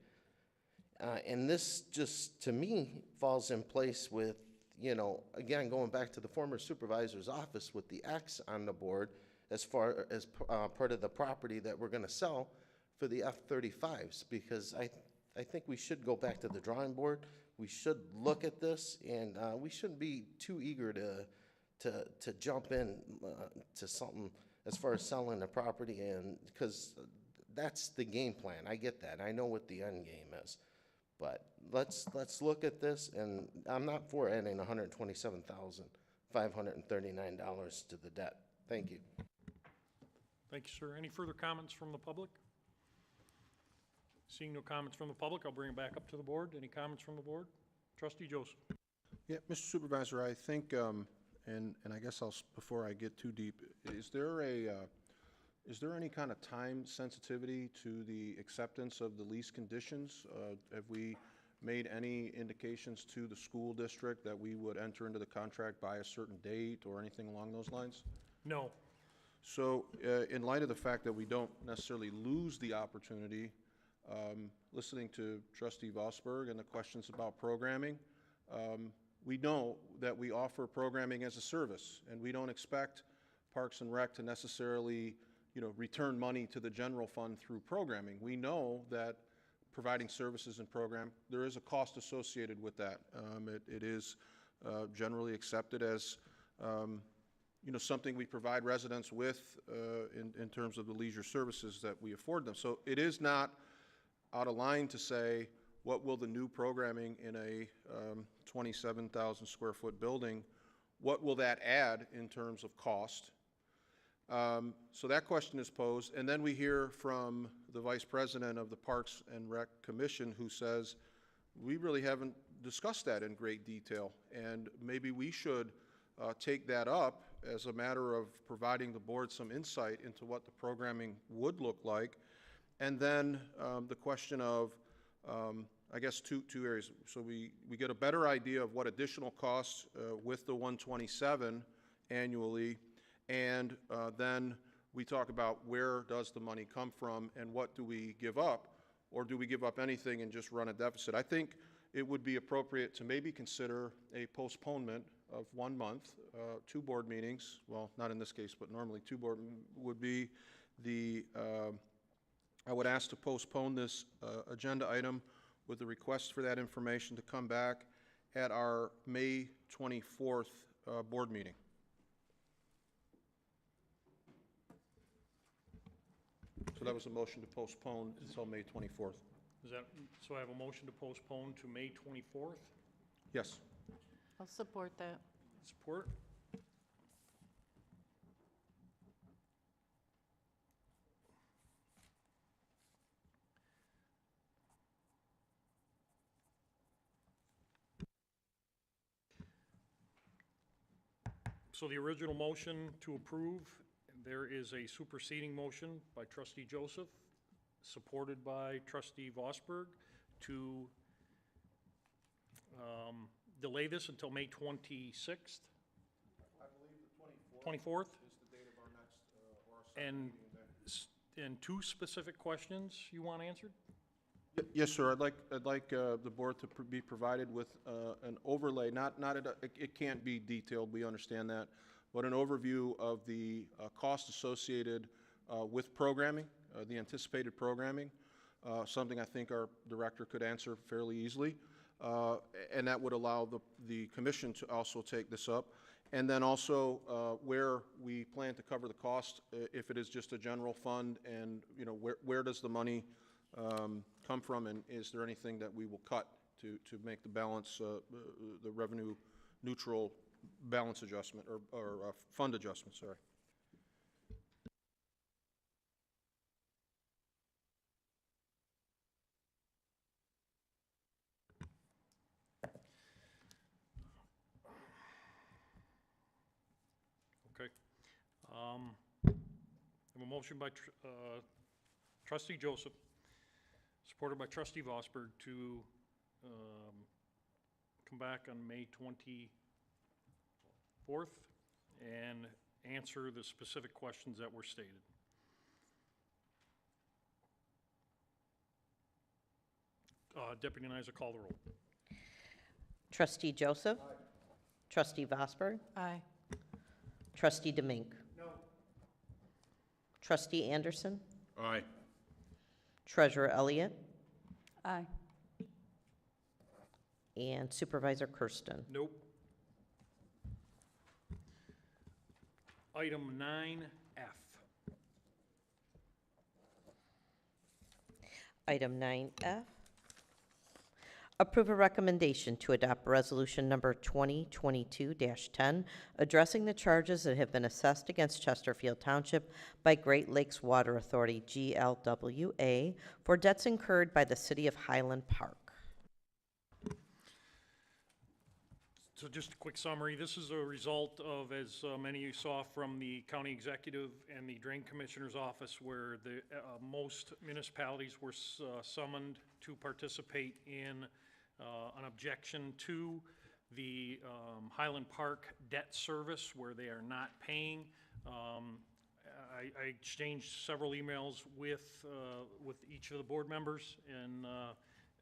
And this just, to me, falls in place with, you know, again, going back to the former supervisor's office with the X on the board as far as part of the property that we're going to sell for the F-35s, because I think we should go back to the drawing board. We should look at this, and we shouldn't be too eager to jump in to something as far as selling the property, and because that's the game plan. I get that. I know what the end game is. But let's look at this, and I'm not for adding $127,539 to the debt. Thank you. Thank you, sir. Any further comments from the public? Seeing no comments from the public, I'll bring it back up to the board. Any comments from the board? Trustee Joseph. Yeah, Mr. Supervisor, I think, and I guess before I get too deep, is there any kind of time sensitivity to the acceptance of the lease conditions? Have we made any indications to the school district that we would enter into the contract by a certain date or anything along those lines? No. So in light of the fact that we don't necessarily lose the opportunity, listening to Trustee Vosberg and the questions about programming, we know that we offer programming as a service, and we don't expect Parks and Rec to necessarily, you know, return money to the general fund through programming. We know that providing services and program, there is a cost associated with that. It is generally accepted as, you know, something we provide residents with in terms of the leisure services that we afford them. So it is not out of line to say, what will the new programming in a 27,000 square foot building, what will that add in terms of cost? So that question is posed, and then we hear from the Vice President of the Parks and Rec Commission who says, we really haven't discussed that in great detail, and maybe we should take that up as a matter of providing the board some insight into what the programming would look like. And then the question of, I guess, two areas. So we get a better idea of what additional costs with the 127 annually, and then we talk about where does the money come from and what do we give up, or do we give up anything and just run a deficit? I think it would be appropriate to maybe consider a postponement of 1 month, 2 board meetings. Well, not in this case, but normally 2 board would be the, I would ask to postpone this agenda item with the request for that information to come back at our May 24th board meeting. So that was a motion to postpone until May 24th. Is that, so I have a motion to postpone to May 24th? Yes. I'll support that. Support? So the original motion to approve, there is a superseding motion by Trustee Joseph, supported by Trustee Vosberg, to delay this until May 26th? I believe the 24th. 24th? Is the date of our next, And and two specific questions you want answered? Yes, sir. I'd like the board to be provided with an overlay, it can't be detailed, we understand that, but an overview of the cost associated with programming, the anticipated programming, something I think our director could answer fairly easily, and that would allow the commission to also take this up. And then also where we plan to cover the cost, if it is just a general fund, and where does the money come from, and is there anything that we will cut to make the balance, the revenue neutral balance adjustment or fund adjustment, sorry. Okay. I have a motion by trustee Joseph, supported by trustee Vosberg, to come back on May 24th and answer the specific questions that were stated. Deputy Nizer, call the roll. Trustee Joseph? Aye. Trustee Vosberg? Aye. Trustee Demink? No. Trustee Anderson? Aye. Treasurer Elliott? Aye. And Supervisor Kersten? Nope. Item 9F. Item 9F. Approve a recommendation to adopt resolution number 2022-10, addressing the charges that have been assessed against Chesterfield Township by Great Lakes Water Authority, GLWA, for debts incurred by the city of Highland Park. So just a quick summary, this is a result of, as many of you saw from the county executive and the drain commissioner's office, where the most municipalities were summoned to participate in an objection to the Highland Park debt service, where they are not paying. I exchanged several emails with each of the board members, and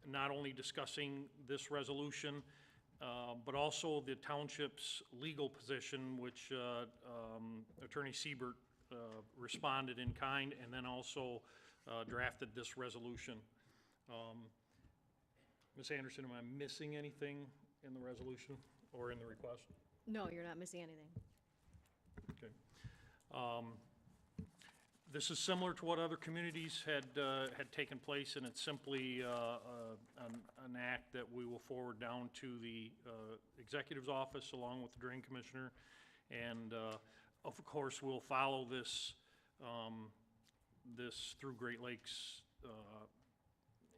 not only discussing this resolution, but also the township's legal position, which Attorney Siebert responded in kind, and then also drafted this resolution. Ms. Anderson, am I missing anything in the resolution or in the request? No, you're not missing anything. Okay. This is similar to what other communities had taken place, and it's simply an act that we will forward down to the executive's office along with the drain commissioner, and of course we'll follow this through Great Lakes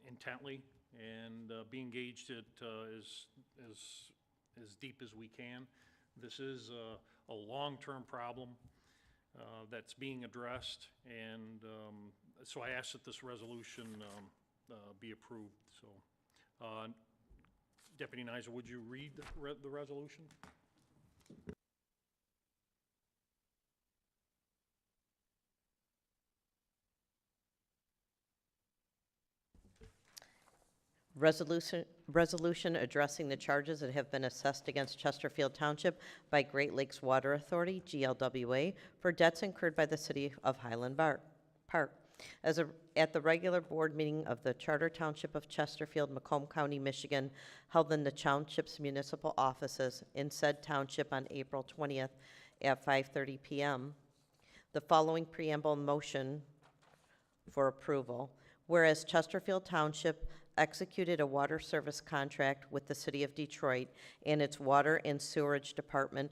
intently, and be engaged at as deep as we can. This is a long-term problem that's being addressed, and so I ask that this resolution be approved. So, Deputy Nizer, would you read the resolution? Resolution addressing the charges that have been assessed against Chesterfield Township by Great Lakes Water Authority, GLWA, for debts incurred by the city of Highland Park. At the regular board meeting of the Charter Township of Chesterfield, Macomb County, Michigan, held in the township's municipal offices in said township on April 20th at 5:30 p.m., the following preamble motion for approval. Whereas Chesterfield Township executed a water service contract with the City of Detroit and its Water and Sewerage Department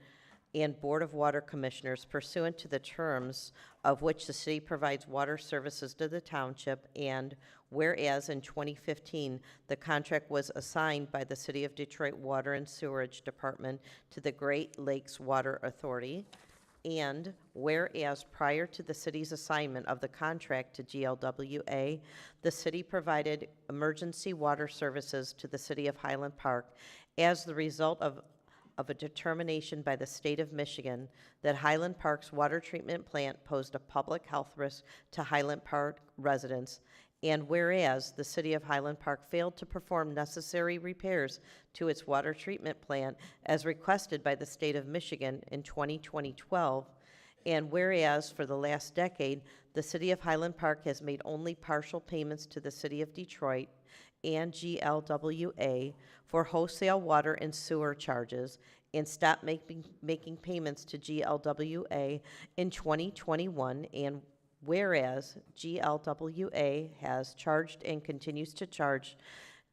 and Board of Water Commissioners pursuant to the terms of which the city provides water services to the township, and whereas in 2015 the contract was assigned by the City of Detroit Water and Sewerage Department to the Great Lakes Water Authority, and whereas prior to the city's assignment of the contract to GLWA, the city provided emergency water services to the city of Highland Park as the result of of a determination by the state of Michigan that Highland Park's water treatment plant posed a public health risk to Highland Park residents, and whereas the city of Highland Park failed to perform necessary repairs to its water treatment plant as requested by the state of Michigan in 2012, and whereas for the last decade, the city of Highland Park has made only partial payments to the city of Detroit and GLWA for wholesale water and sewer charges, and stopped making payments to GLWA in 2021, and whereas GLWA has charged and continues to charge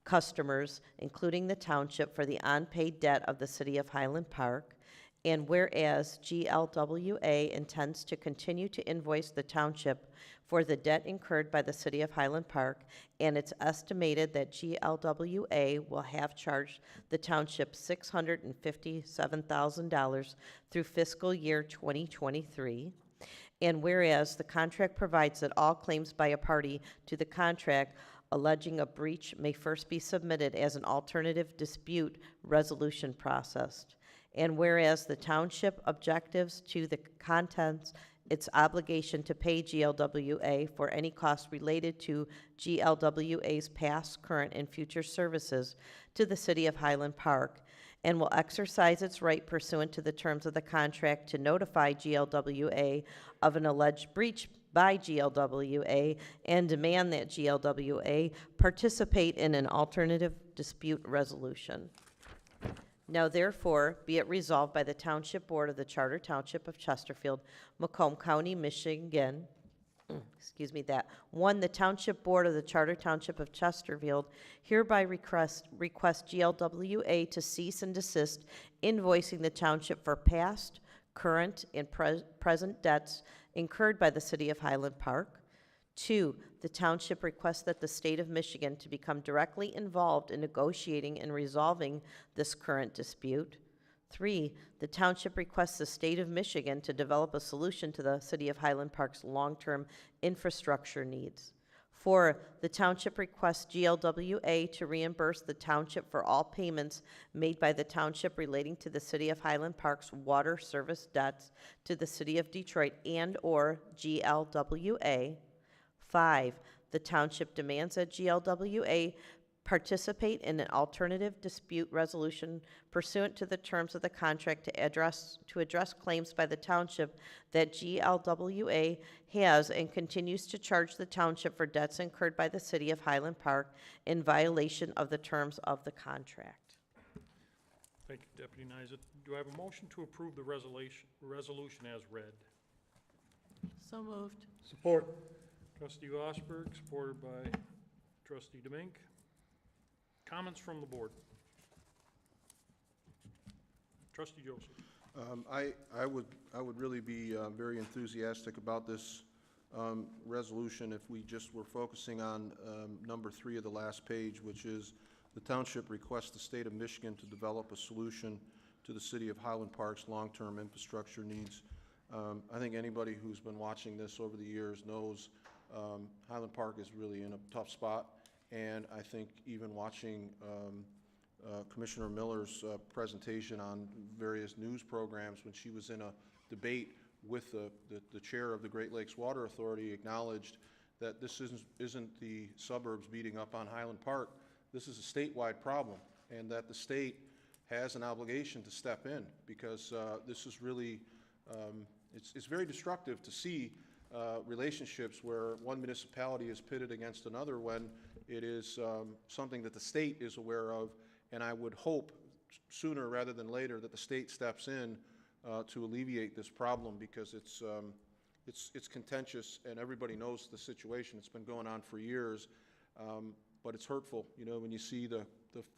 customers, including the township, for the unpaid debt of the city of Highland Park, and whereas GLWA intends to continue to invoice the township for the debt incurred by the city of Highland Park, and it's estimated that GLWA will have charged the township $657,000 through fiscal year 2023. And whereas the contract provides that all claims by a party to the contract alleging a breach may first be submitted as an alternative dispute resolution process. And whereas the township objectives to the contents, its obligation to pay GLWA for any costs related to GLWA's past, current, and future services to the city of Highland Park, and will exercise its right pursuant to the terms of the contract to notify GLWA of an alleged breach by GLWA and demand that GLWA participate in an alternative dispute resolution. Now therefore, be it resolved by the Township Board of the Charter Township of Chesterfield, Macomb County, Michigan, one, the Township Board of the Charter Township of Chesterfield hereby request GLWA to cease and desist invoicing the township for past, current, and present debts incurred by the city of Highland Park. 2, the township requests that the state of Michigan to become directly involved in negotiating and resolving this current dispute. 3, the township requests the state of Michigan to develop a solution to the city of Highland Park's long-term infrastructure needs. 4, the township requests GLWA to reimburse the township for all payments made by the township relating to the city of Highland Park's water service debts to the city of Detroit and/or GLWA. 5, the township demands that GLWA participate in an alternative dispute resolution pursuant to the terms of the contract to address claims by the township that GLWA has and continues to charge the township for debts incurred by the city of Highland Park in violation of the terms of the contract. Thank you, Deputy Nyzet. Do I have a motion to approve the resolution as read? So moved. Support. Trustee Osberg, supported by Trustee Demink. Comments from the board? Trustee Joseph. I would really be very enthusiastic about this resolution if we just were focusing on number 3 of the last page, which is the township requests the state of Michigan to develop a solution to the city of Highland Park's long-term infrastructure needs. I think anybody who's been watching this over the years knows Highland Park is really in a tough spot, and I think even watching Commissioner Miller's presentation on various news programs when she was in a debate with the chair of the Great Lakes Water Authority acknowledged that this isn't the suburbs beating up on Highland Park. This is a statewide problem, and that the state has an obligation to step in because this is really, it's very destructive to see relationships where one municipality is pitted against another when it is something that the state is aware of, and I would hope sooner rather than later that the state steps in to alleviate this problem because it's contentious and everybody knows the situation. It's been going on for years, but it's hurtful, you know, when you see the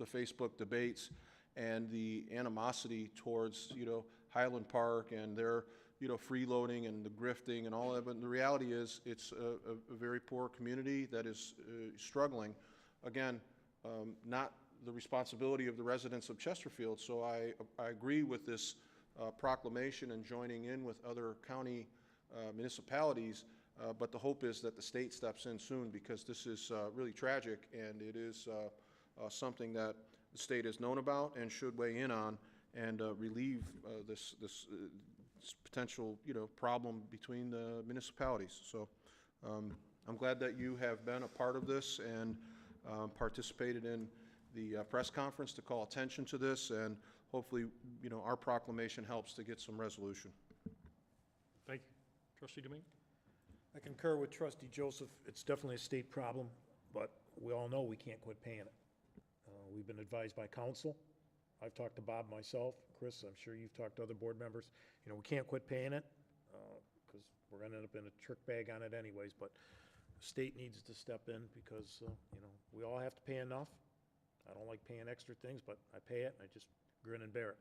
Facebook debates and the animosity towards, you know, Highland Park and their, you know, freeloading and the grifting and all that. But the reality is it's a very poor community that is struggling. Again, not the responsibility of the residents of Chesterfield. So I agree with this proclamation and joining in with other county municipalities. But the hope is that the state steps in soon because this is really tragic and it is something that the state has known about and should weigh in on. and relieve this potential, problem between the municipalities. So I'm glad that you have been a part of this and participated in the press conference to call attention to this, and hopefully, our proclamation helps to get some resolution. Thank you. Trustee Domingue? I concur with Trustee Joseph. It's definitely a state problem, but we all know we can't quit paying it. We've been advised by council. I've talked to Bob myself. Chris, I'm sure you've talked to other board members. We can't quit paying it because we're going to end up in a trick bag on it anyways, but the state needs to step in because, we all have to pay enough. I don't like paying extra things, but I pay it and I just grin and bear it.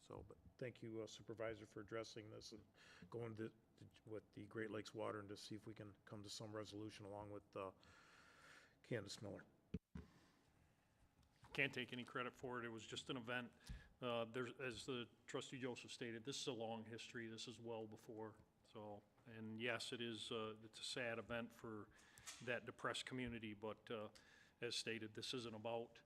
So, but thank you, Supervisor, for addressing this and going with the Great Lakes Water and to see if we can come to some resolution along with Candace Miller. Can't take any credit for it. It was just an event. As the Trustee Joseph stated, this is a long history. This is well before. So, and yes, it's a sad event for that depressed community, but as stated, this isn't about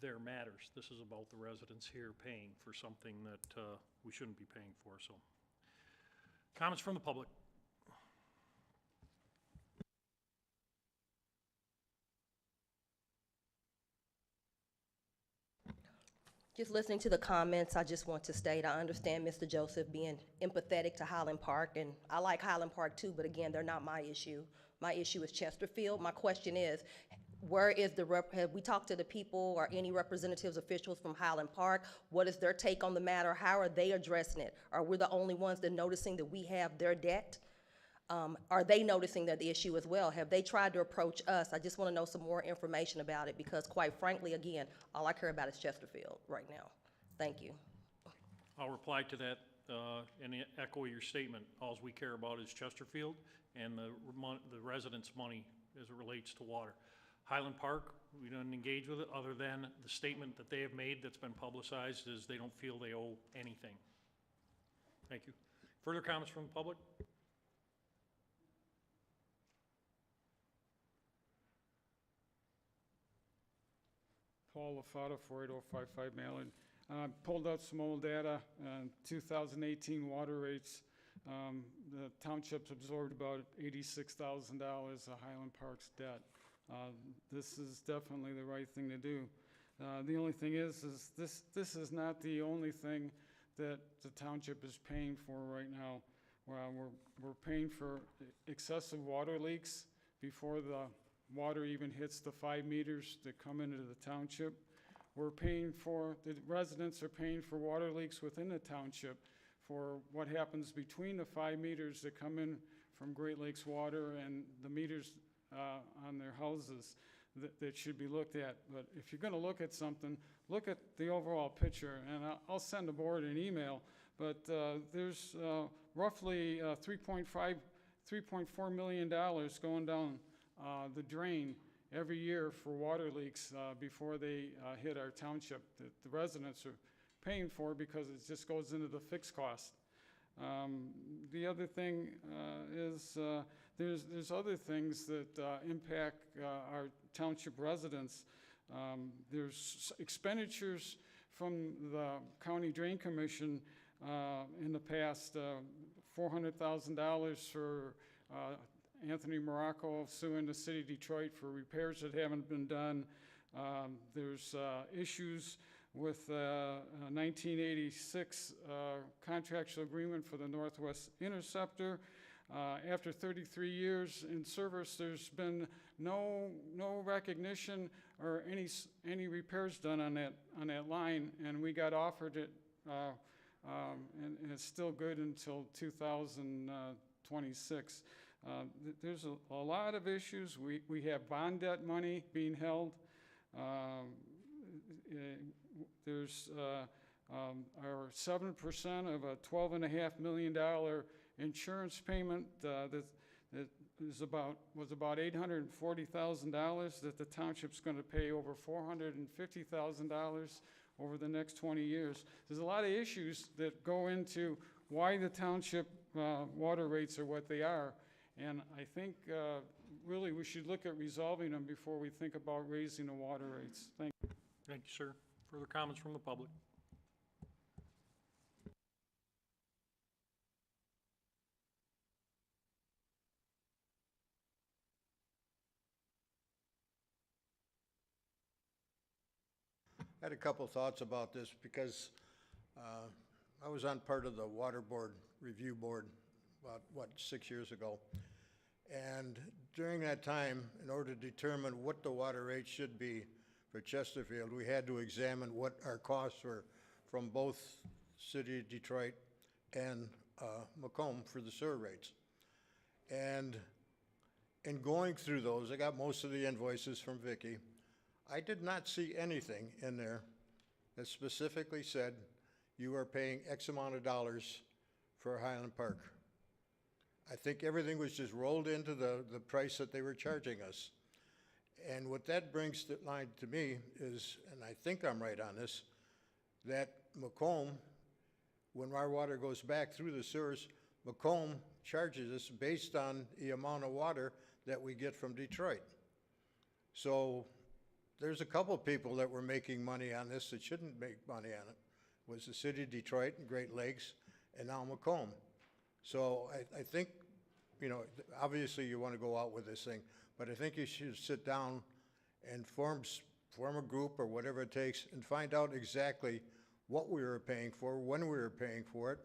their matters. This is about the residents here paying for something that we shouldn't be paying for. So, comments from the public? Just listening to the comments, I just want to state, I understand Mr. Joseph being empathetic to Highland Park, and I like Highland Park too, but again, they're not my issue. My issue is Chesterfield. My question is, where is have we talked to the people or any representatives, officials from Highland Park? What is their take on the matter? How are they addressing it? Are we the only ones that noticing that we have their debt? Are they noticing that the issue as well? Have they tried to approach us? I just want to know some more information about it because quite frankly, again, all I care about is Chesterfield right now. Thank you. I'll reply to that and echo your statement. All we care about is Chesterfield and the residents' money as it relates to water. Highland Park, we don't engage with it other than the statement that they have made that's been publicized is they don't feel they owe anything. Thank you. Further comments from the public? Paul LaFata, 48055 Mallard. Pulled out some old data, 2018 water rates. The township's absorbed about $86,000 of Highland Park's debt. This is definitely the right thing to do. The only thing is this is not the only thing that the township is paying for right now. We're paying for excessive water leaks before the water even hits the 5 meters that come into the township. The residents are paying for water leaks within the township for what happens between the 5 meters that come in from Great Lakes Water and the meters on their houses that should be looked at. But if you're going to look at something, look at the overall picture. And I'll send the board an email, but there's roughly $3.4 million going down the drain every year for water leaks before they hit our township that the residents are paying for because it just goes into the fixed cost. The other thing is there's other things that impact our township residents. There's expenditures from the County Drain Commission in the past, $400,000 for Anthony Morocco suing the city of Detroit for repairs that haven't been done. There's issues with 1986 contractual agreement for the Northwest Interceptor. After 33 years in service, there's been no recognition or any repairs done on that line, and we got offered it, and it's still good until 2026. There's a lot of issues. We have bond debt money being held. There's our 7% of a $12.5 million insurance payment that was about $840,000 that the township's going to pay over $450,000 over the next 20 years. There's a lot of issues that go into why the township water rates are what they are. And I think really we should look at resolving them before we think about raising the water rates. Thank you. Thank you, sir. Further comments from the public? I had a couple thoughts about this because I was on part of the Water Board Review Board about, 6 years ago. And during that time, in order to determine what the water rate should be for Chesterfield, we had to examine what our costs were from both City of Detroit and Macomb for the sewer rates. And in going through those, I got most of the invoices from Vicky. I did not see anything in there that specifically said you are paying X amount of dollars for Highland Park. I think everything was just rolled into the price that they were charging us. And what that brings to mind to me is, and I think I'm right on this, that Macomb, when our water goes back through the sewers, Macomb charges us based on the amount of water that we get from Detroit. So there's a couple people that were making money on this that shouldn't make money on it. It was the City of Detroit and Great Lakes, and now Macomb. So I think, you know, obviously you want to go out with this thing, but I think you should sit down and form a group or whatever it takes and find out exactly what we were paying for, when we were paying for it,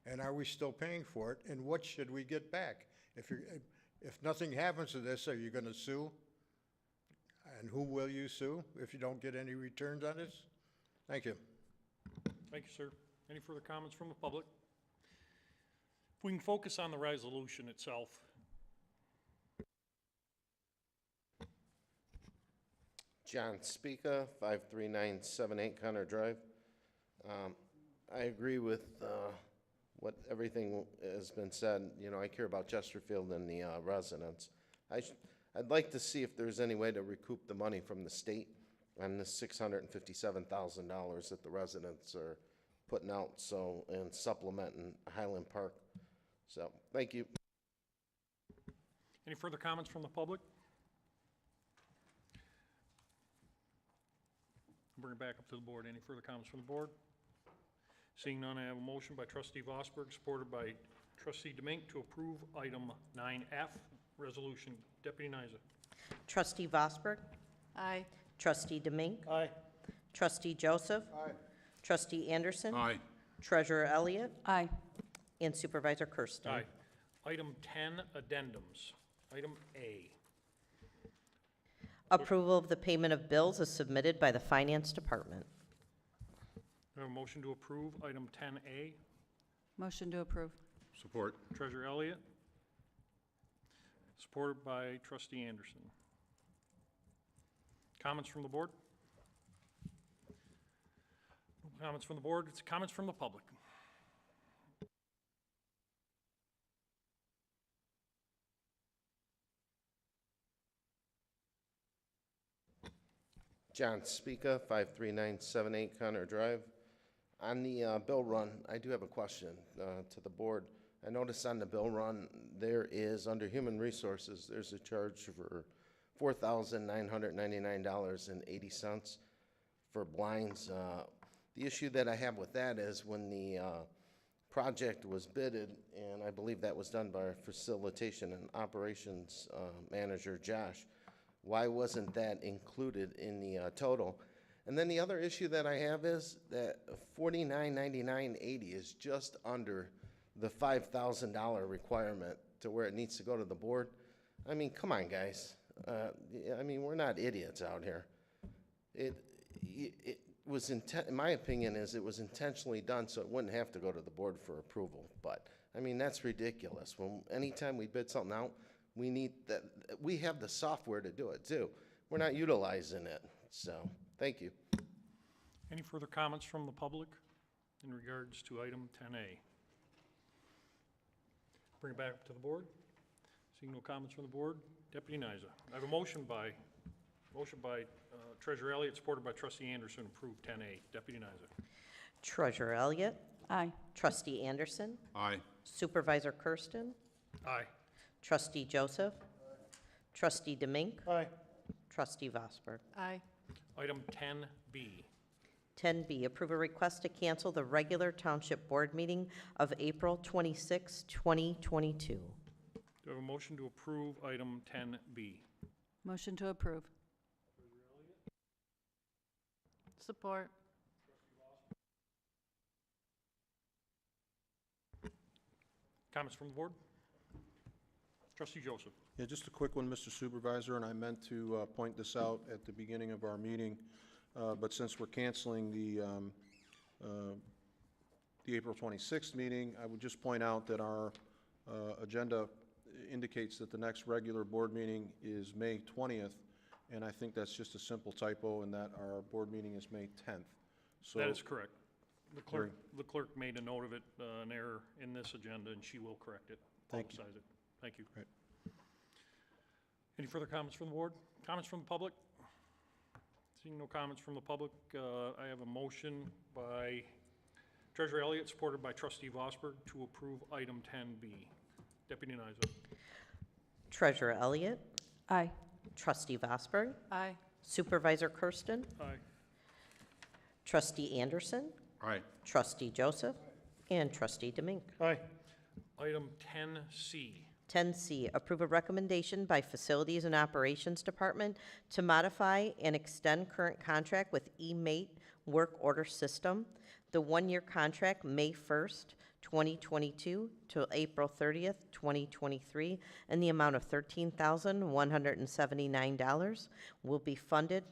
and are we still paying for it, and what should we get back? If nothing happens to this, are you going to sue? And who will you sue if you don't get any returns on this? Thank you. Thank you, sir. Any further comments from the public? If we can focus on the resolution itself. John Spica, 53978 Connor Drive. I agree with what everything has been said. You know, I care about Chesterfield and the residents. I'd like to see if there's any way to recoup the money from the state on the $657,000 that the residents are putting out, so, and supplementing Highland Park. So, thank you. Any further comments from the public? Bring it back up to the board. Any further comments from the board? Seeing none, I have a motion by trustee Vosberg, supported by trustee Demink, to approve item 9F, resolution. Deputy Nyza. Trustee Vosberg. Aye. Trustee Demink. Aye. Trustee Joseph. Aye. Trustee Anderson. Aye. Treasurer Elliott. Aye. And Supervisor Kersten. Aye. Item 10, addendums. Item A. Approval of the payment of bills is submitted by the Finance Department. I have a motion to approve item 10A. Motion to approve. Support. Treasurer Elliott, supported by trustee Anderson. Comments from the board? No comments from the board. It's comments from the public. John Spica, 53978 Connor Drive. On the bill run, I do have a question to the board. I noticed on the bill run, there is, under Human Resources, there's a charge for $4,999.80 for blinds. The issue that I have with that is when the project was bidded, and I believe that was done by our Facilitation and Operations Manager, Josh, why wasn't that included in the total? And then the other issue that I have is that $49.99.80 is just under the $5,000 requirement to where it needs to go to the board. I mean, come on, guys. I mean, we're not idiots out here. It was, in my opinion, is it was intentionally done so it wouldn't have to go to the board for approval. But, I mean, that's ridiculous. When anytime we bid something out, we need that. We have the software to do it, too. We're not utilizing it, so. Thank you. Any further comments from the public in regards to item 10A? Bring it back up to the board. Seeing no comments from the board, Deputy Nyza. I have a motion by Treasurer Elliott, supported by trustee Anderson, approve 10A. Deputy Nyza. Treasurer Elliott. Aye. Trustee Anderson. Aye. Supervisor Kersten. Aye. Trustee Joseph. Trustee Demink. Aye. Trustee Vosberg. Aye. Item 10B. 10B, approve a request to cancel the regular Township Board meeting of April 26, 2022. Do I have a motion to approve item 10B? Motion to approve. Support. Comments from the board? Trustee Joseph. Yeah, just a quick one, Mr. Supervisor, and I meant to point this out at the beginning of our meeting, but since we're canceling the April 26th meeting, I would just point out that our agenda indicates that the next regular board meeting is May 20th, and I think that's just a simple typo, and that our board meeting is May 10th. So That is correct. The clerk made a note of it, an error in this agenda, and she will correct it. Thank you. Publicize it. Thank you. Right. Any further comments from the board? Comments from the public? Seeing no comments from the public, I have a motion by Treasurer Elliott, supported by Trustee Vosberg, to approve item 10B. Deputy Nyza. Treasurer Elliott, Aye. Trustee Vosberg, Aye. Supervisor Kersten, Aye. Trustee Anderson, Aye. Trustee Joseph, and Trustee Demink. Aye. Item 10C. 10C, approve a recommendation by Facilities and Operations Department to modify and extend current contract with Emate Work Order System. The one-year contract, May 1st, 2022 to April 30th, 2023, and the amount of $13,179 will be funded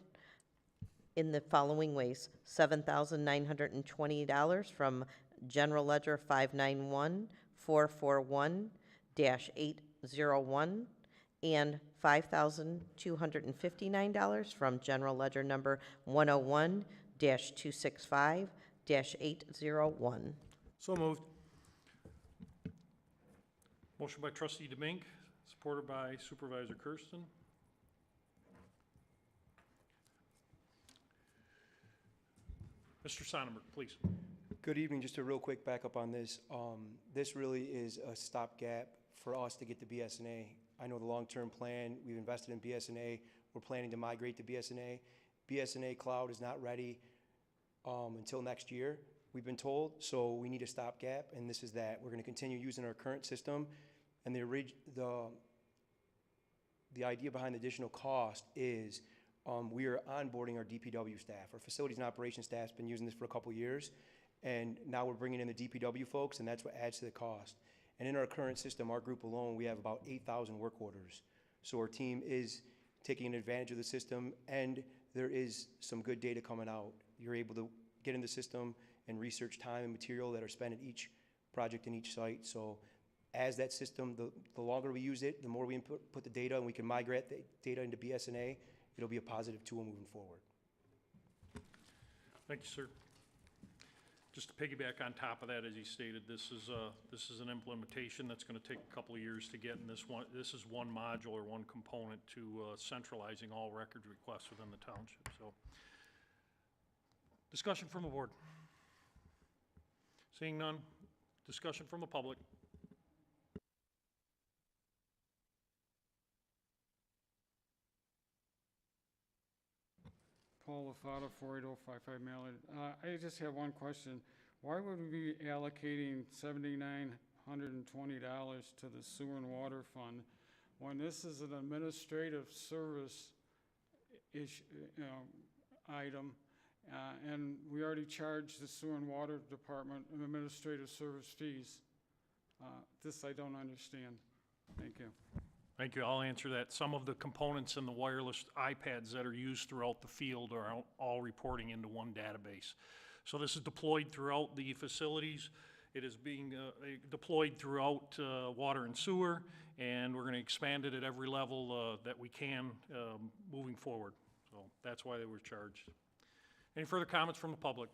in the following ways: $7,920 from General Ledger 591441-801, and $5,259 from General Ledger number 101-265-801. So moved. Motion by Trustee Demink, supported by Supervisor Kersten. Mr. Sonnenberg, please. Good evening. Just a real quick backup on this. This really is a stopgap for us to get to BSNA. I know the long-term plan, we've invested in BSNA. We're planning to migrate to BSNA. BSNA Cloud is not ready until next year, we've been told, so we need a stopgap, and this is that. We're going to continue using our current system, and the idea behind the additional cost is we are onboarding our DPW staff. Our facilities and operations staff's been using this for a couple years, and now we're bringing in the DPW folks, and that's what adds to the cost. And in our current system, our group alone, we have about 8,000 work orders. So our team is taking advantage of the system, and there is some good data coming out. You're able to get in the system and research time and material that are spent at each project in each site. So as that system, the longer we use it, the more we put the data, and we can migrate the data into BSNA, it'll be a positive tool moving forward. Thank you, sir. Just to piggyback on top of that, as he stated, this is an implementation that's going to take a couple of years to get, and this is one module or one component to centralizing all record requests within the township. So, discussion from the board. Seeing none, discussion from the public. Paul Lafata, 48055 Mallard. I just have one question. Why would we be allocating $7,920 to the sewer and water fund when this is an administrative service item, and we already charged the sewer and water department an administrative service fees? This I don't understand. Thank you. Thank you. I'll answer that. Some of the components in the wireless iPads that are used throughout the field are all reporting into one database. So this is deployed throughout the facilities. It is being deployed throughout water and sewer, and we're going to expand it at every level that we can moving forward. So that's why they were charged. Any further comments from the public?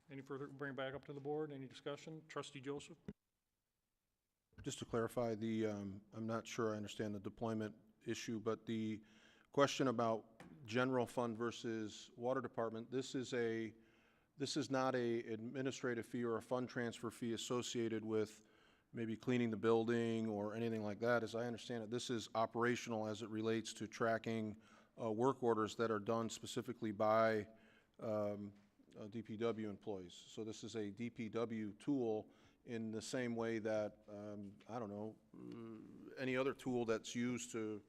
Any further, bring it back up to the board? Any discussion? Trustee Joseph? Just to clarify, I'm not sure I understand the deployment issue, but the question about general fund versus water department, this is not a administrative fee or a fund transfer fee associated with maybe cleaning the building or anything like that. As I understand it, this is operational as it relates to tracking work orders that are done specifically by DPW employees. So this is a DPW tool in the same way that, I don't know, any other tool that's used to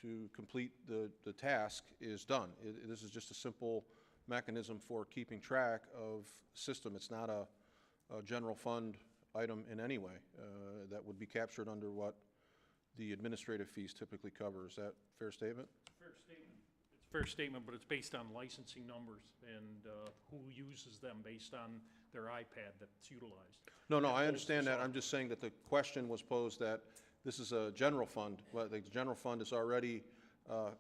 to complete the task is done. This is just a simple mechanism for keeping track of system. It's not a general fund item in any way. That would be captured under what the administrative fees typically cover. Is that a fair statement? Fair statement. It's a fair statement, but it's based on licensing numbers and who uses them based on their iPad that's utilized. No, I understand that. I'm just saying that the question was posed that this is a general fund, but the general fund is already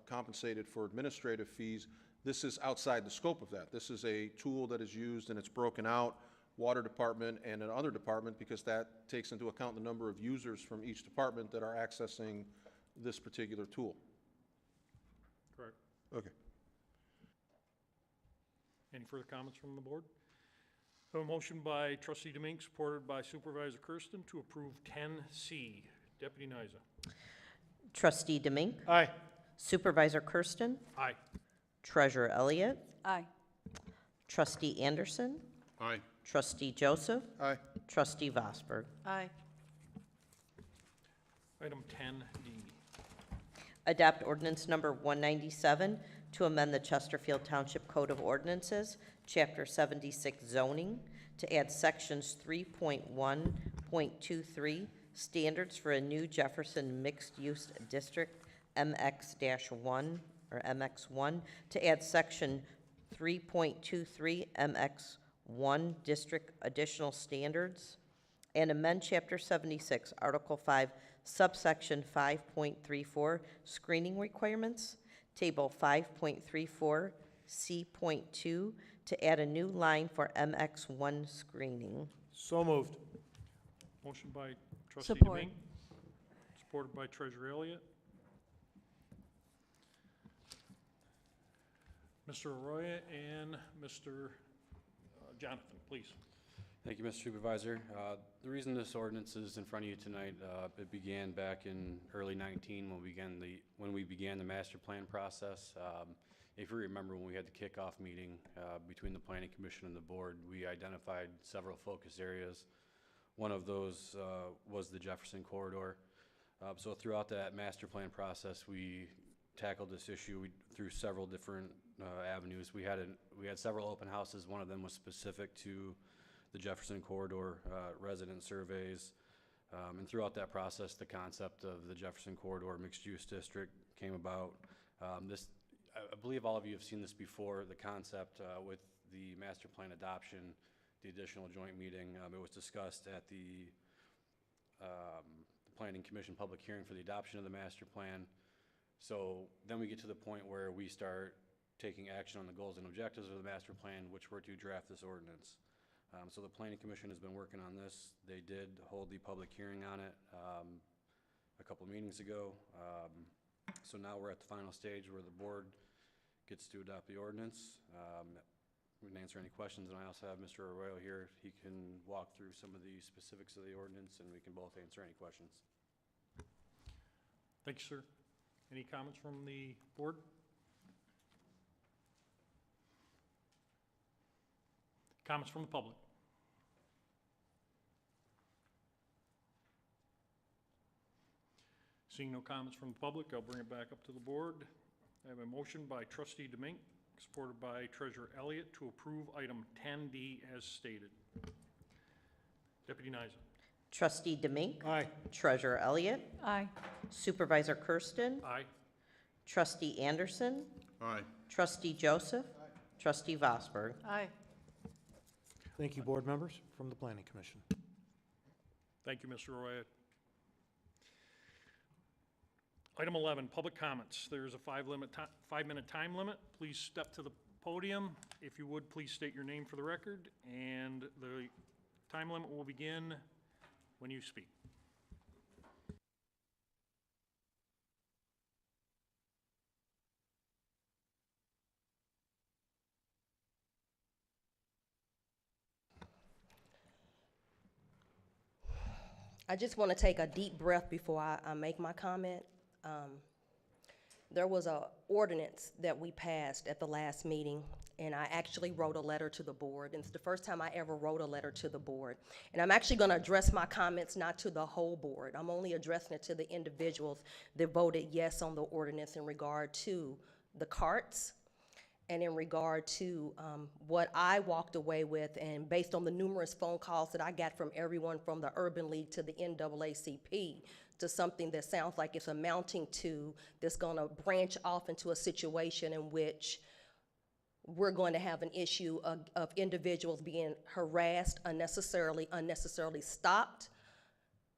compensated for administrative fees. This is outside the scope of that. This is a tool that is used and it's broken out, water department and another department, because that takes into account the number of users from each department that are accessing this particular tool. Correct. Okay. Any further comments from the board? I have a motion by trustee Demink, supported by Supervisor Kersten, to approve 10C. Deputy Nyza. Trustee Demink. Aye. Supervisor Kersten. Aye. Treasurer Elliott. Aye. Trustee Anderson. Aye. Trustee Joseph. Aye. Trustee Vosberg. Aye. Item 10D. Adopt ordinance number 197 to amend the Chesterfield Township Code of Ordinances, Chapter 76 zoning, to add sections 3.1.23, standards for a new Jefferson mixed-use district, MX-1 or MX1, to add section 3.23 MX1 district additional standards, and amend Chapter 76, Article 5, subsection 5.34, screening requirements, Table 5.34, C.2, to add a new line for MX1 screening. So moved. Motion by trustee Support. Demink, supported by Treasurer Elliott. Mr. Arroyo and Mr. Jonathan, please. Thank you, Mr. Supervisor. The reason this ordinance is in front of you tonight, it began back in early 19 when we began the master plan process. If you remember, when we had the kickoff meeting between the Planning Commission and the board, we identified several focus areas. One of those was the Jefferson corridor. So throughout that master plan process, we tackled this issue through several different avenues. We had several open houses. One of them was specific to the Jefferson corridor resident surveys. And throughout that process, the concept of the Jefferson corridor mixed-use district came about. I believe all of you have seen this before, the concept with the master plan adoption, the additional joint meeting. It was discussed at the Planning Commission public hearing for the adoption of the master plan. So then we get to the point where we start taking action on the goals and objectives of the master plan, which were to draft this ordinance. So the Planning Commission has been working on this. They did hold the public hearing on it a couple meetings ago. So now we're at the final stage where the board gets to adopt the ordinance. We can answer any questions, and I also have Mr. Arroyo here. He can walk through some of the specifics of the ordinance, and we can both answer any questions. Thank you, sir. Any comments from the board? Comments from the public? Seeing no comments from the public, I'll bring it back up to the board. I have a motion by trustee Demink, supported by Treasurer Elliott, to approve item 10D as stated. Deputy Nyza. Trustee Demink. Aye. Treasurer Elliott. Aye. Supervisor Kersten. Aye. Trustee Anderson. Aye. Trustee Joseph. Trustee Vosberg. Aye. Thank you, board members, from the Planning Commission. Thank you, Mr. Arroyo. Item 11, public comments. There's a 5-minute time limit. Please step to the podium. If you would, please state your name for the record, and the time limit will begin when you speak. I just want to take a deep breath before I make my comment. There was a ordinance that we passed at the last meeting, and I actually wrote a letter to the board, and it's the first time I ever wrote a letter to the board. And I'm actually gonna address my comments not to the whole board. I'm only addressing it to the individuals that voted yes on the ordinance in regard to the carts and in regard to what I walked away with, and based on the numerous phone calls that I got from everyone from the Urban League to the NAACP, to something that sounds like it's amounting to, that's gonna branch off into a situation in which we're going to have an issue of individuals being harassed unnecessarily stopped,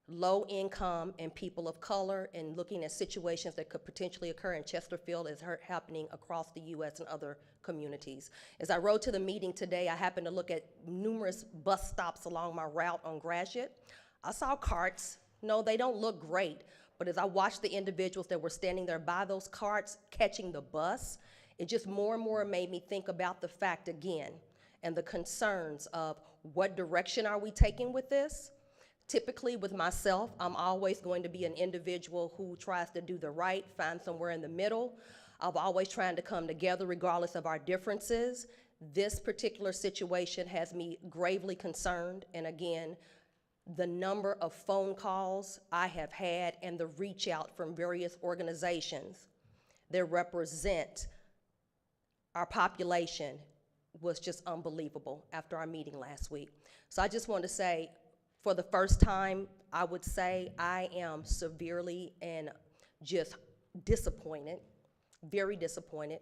low income and people of color, and looking at situations that could potentially occur in Chesterfield as happening across the U.S. and other communities. As I rode to the meeting today, I happened to look at numerous bus stops along my route on Gratiot. I saw carts. No, they don't look great, but as I watched the individuals that were standing there by those carts catching the bus, it just more and more made me think about the fact again and the concerns of what direction are we taking with this? Typically with myself, I'm always going to be an individual who tries to do the right, find somewhere in the middle. I'm always trying to come together regardless of our differences. This particular situation has me gravely concerned, and again, the number of phone calls I have had and the reach out from various organizations that represent our population was just unbelievable after our meeting last week. So I just want to say, for the first time, I would say I am severely and just disappointed, very disappointed.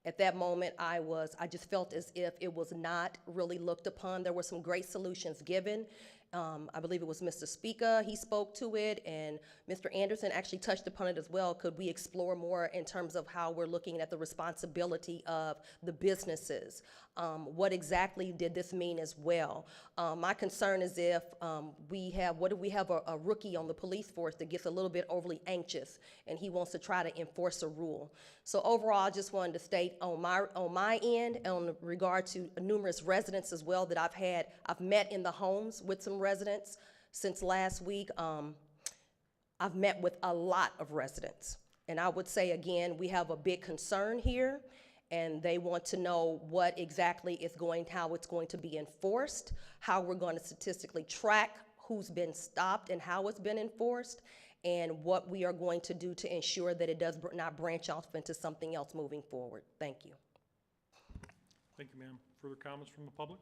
At that moment, I just felt as if it was not really looked upon. There were some great solutions given. I believe it was Mr. Speaker, he spoke to it, and Mr. Anderson actually touched upon it as well. Could we explore more in terms of how we're looking at the responsibility of the businesses? What exactly did this mean as well? My concern is if we have a rookie on the police force that gets a little bit overly anxious and he wants to try to enforce a rule. So overall, I just wanted to state on my end, in regard to numerous residents as well that I've met in the homes with some residents since last week. I've met with a lot of residents, and I would say again, we have a big concern here, and they want to know what exactly how it's going to be enforced, how we're going to statistically track who's been stopped and how it's been enforced, and what we are going to do to ensure that it does not branch off into something else moving forward. Thank you. Thank you, ma'am. Further comments from the public?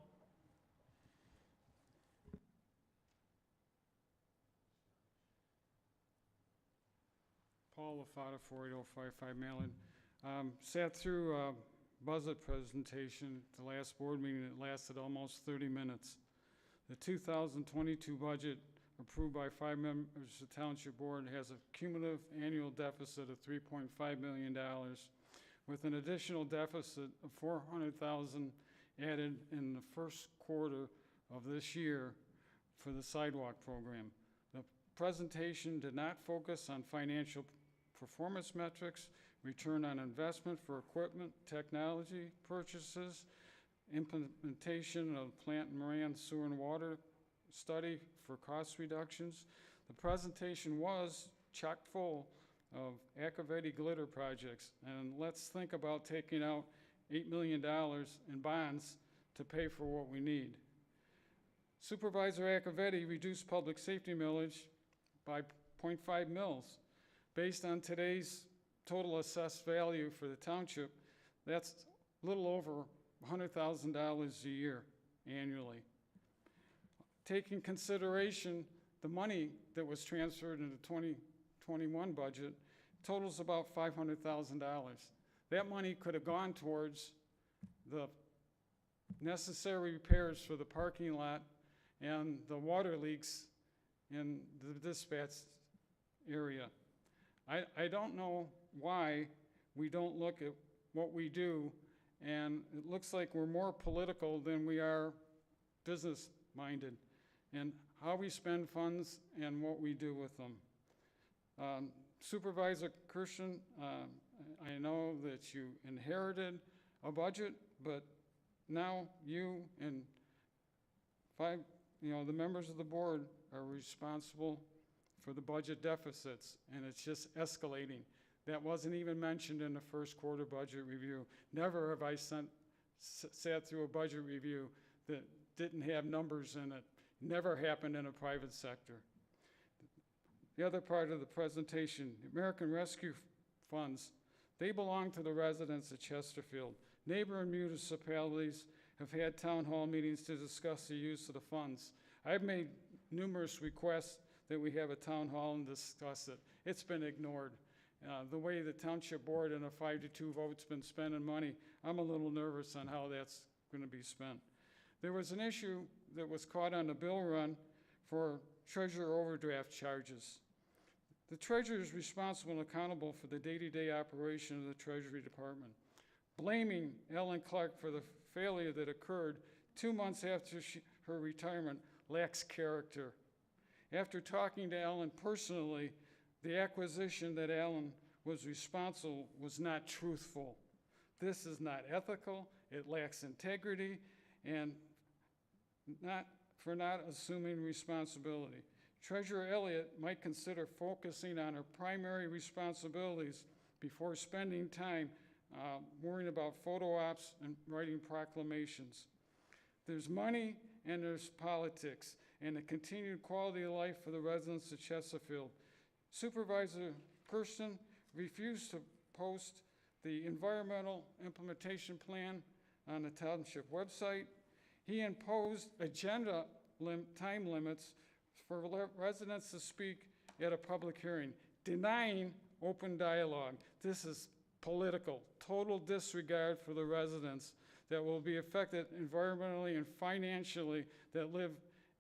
Paul LaFata, 48055 Maryland. Sat through a budget presentation at the last board meeting that lasted almost 30 minutes. The 2022 budget approved by 5 members of the Township Board has a cumulative annual deficit of $3.5 million, with an additional deficit of $400,000 added in the first quarter of this year for the sidewalk program. The presentation did not focus on financial performance metrics, return on investment for equipment, technology purchases, implementation of plant and moran sewer and water study for cost reductions. The presentation was chock full of Accovetti glitter projects, and let's think about taking out $8 million in bonds to pay for what we need. Supervisor Accovetti reduced public safety millage by 0.5 mils. Based on today's total assessed value for the township, that's a little over $100,000 a year annually. Taking consideration the money that was transferred in the 2021 budget totals about $500,000. That money could have gone towards the necessary repairs for the parking lot and the water leaks in the dispatch area. I don't know why we don't look at what we do, and it looks like we're more political than we are business-minded, and how we spend funds and what we do with them. Supervisor Kersten, I know that you inherited a budget, but now you and the members of the board are responsible for the budget deficits, and it's just escalating. That wasn't even mentioned in the first quarter budget review. Never have I sat through a budget review that didn't have numbers in it. Never happened in a private sector. The other part of the presentation, the American Rescue Funds, they belong to the residents of Chesterfield. Neighboring municipalities have had town hall meetings to discuss the use of the funds. I've made numerous requests that we have a town hall and discuss it. It's been ignored. The way the township board in a 5-2 vote's been spending money, I'm a little nervous on how that's going to be spent. There was an issue that was caught on the bill run for treasurer overdraft charges. The treasurer is responsible and accountable for the day-to-day operation of the Treasury Department. Blaming Ellen Clark for the failure that occurred 2 months after her retirement lacks character. After talking to Ellen personally, the acquisition that Ellen was responsible was not truthful. This is not ethical, it lacks integrity, and not assuming responsibility. Treasurer Elliott might consider focusing on her primary responsibilities before spending time worrying about photo ops and writing proclamations. There's money and there's politics and the continued quality of life for the residents of Chesterfield. Supervisor Kersten refused to post the environmental implementation plan on the township website. He imposed agenda time limits for residents to speak at a public hearing, denying open dialogue. This is political, total disregard for the residents that will be affected environmentally and financially that live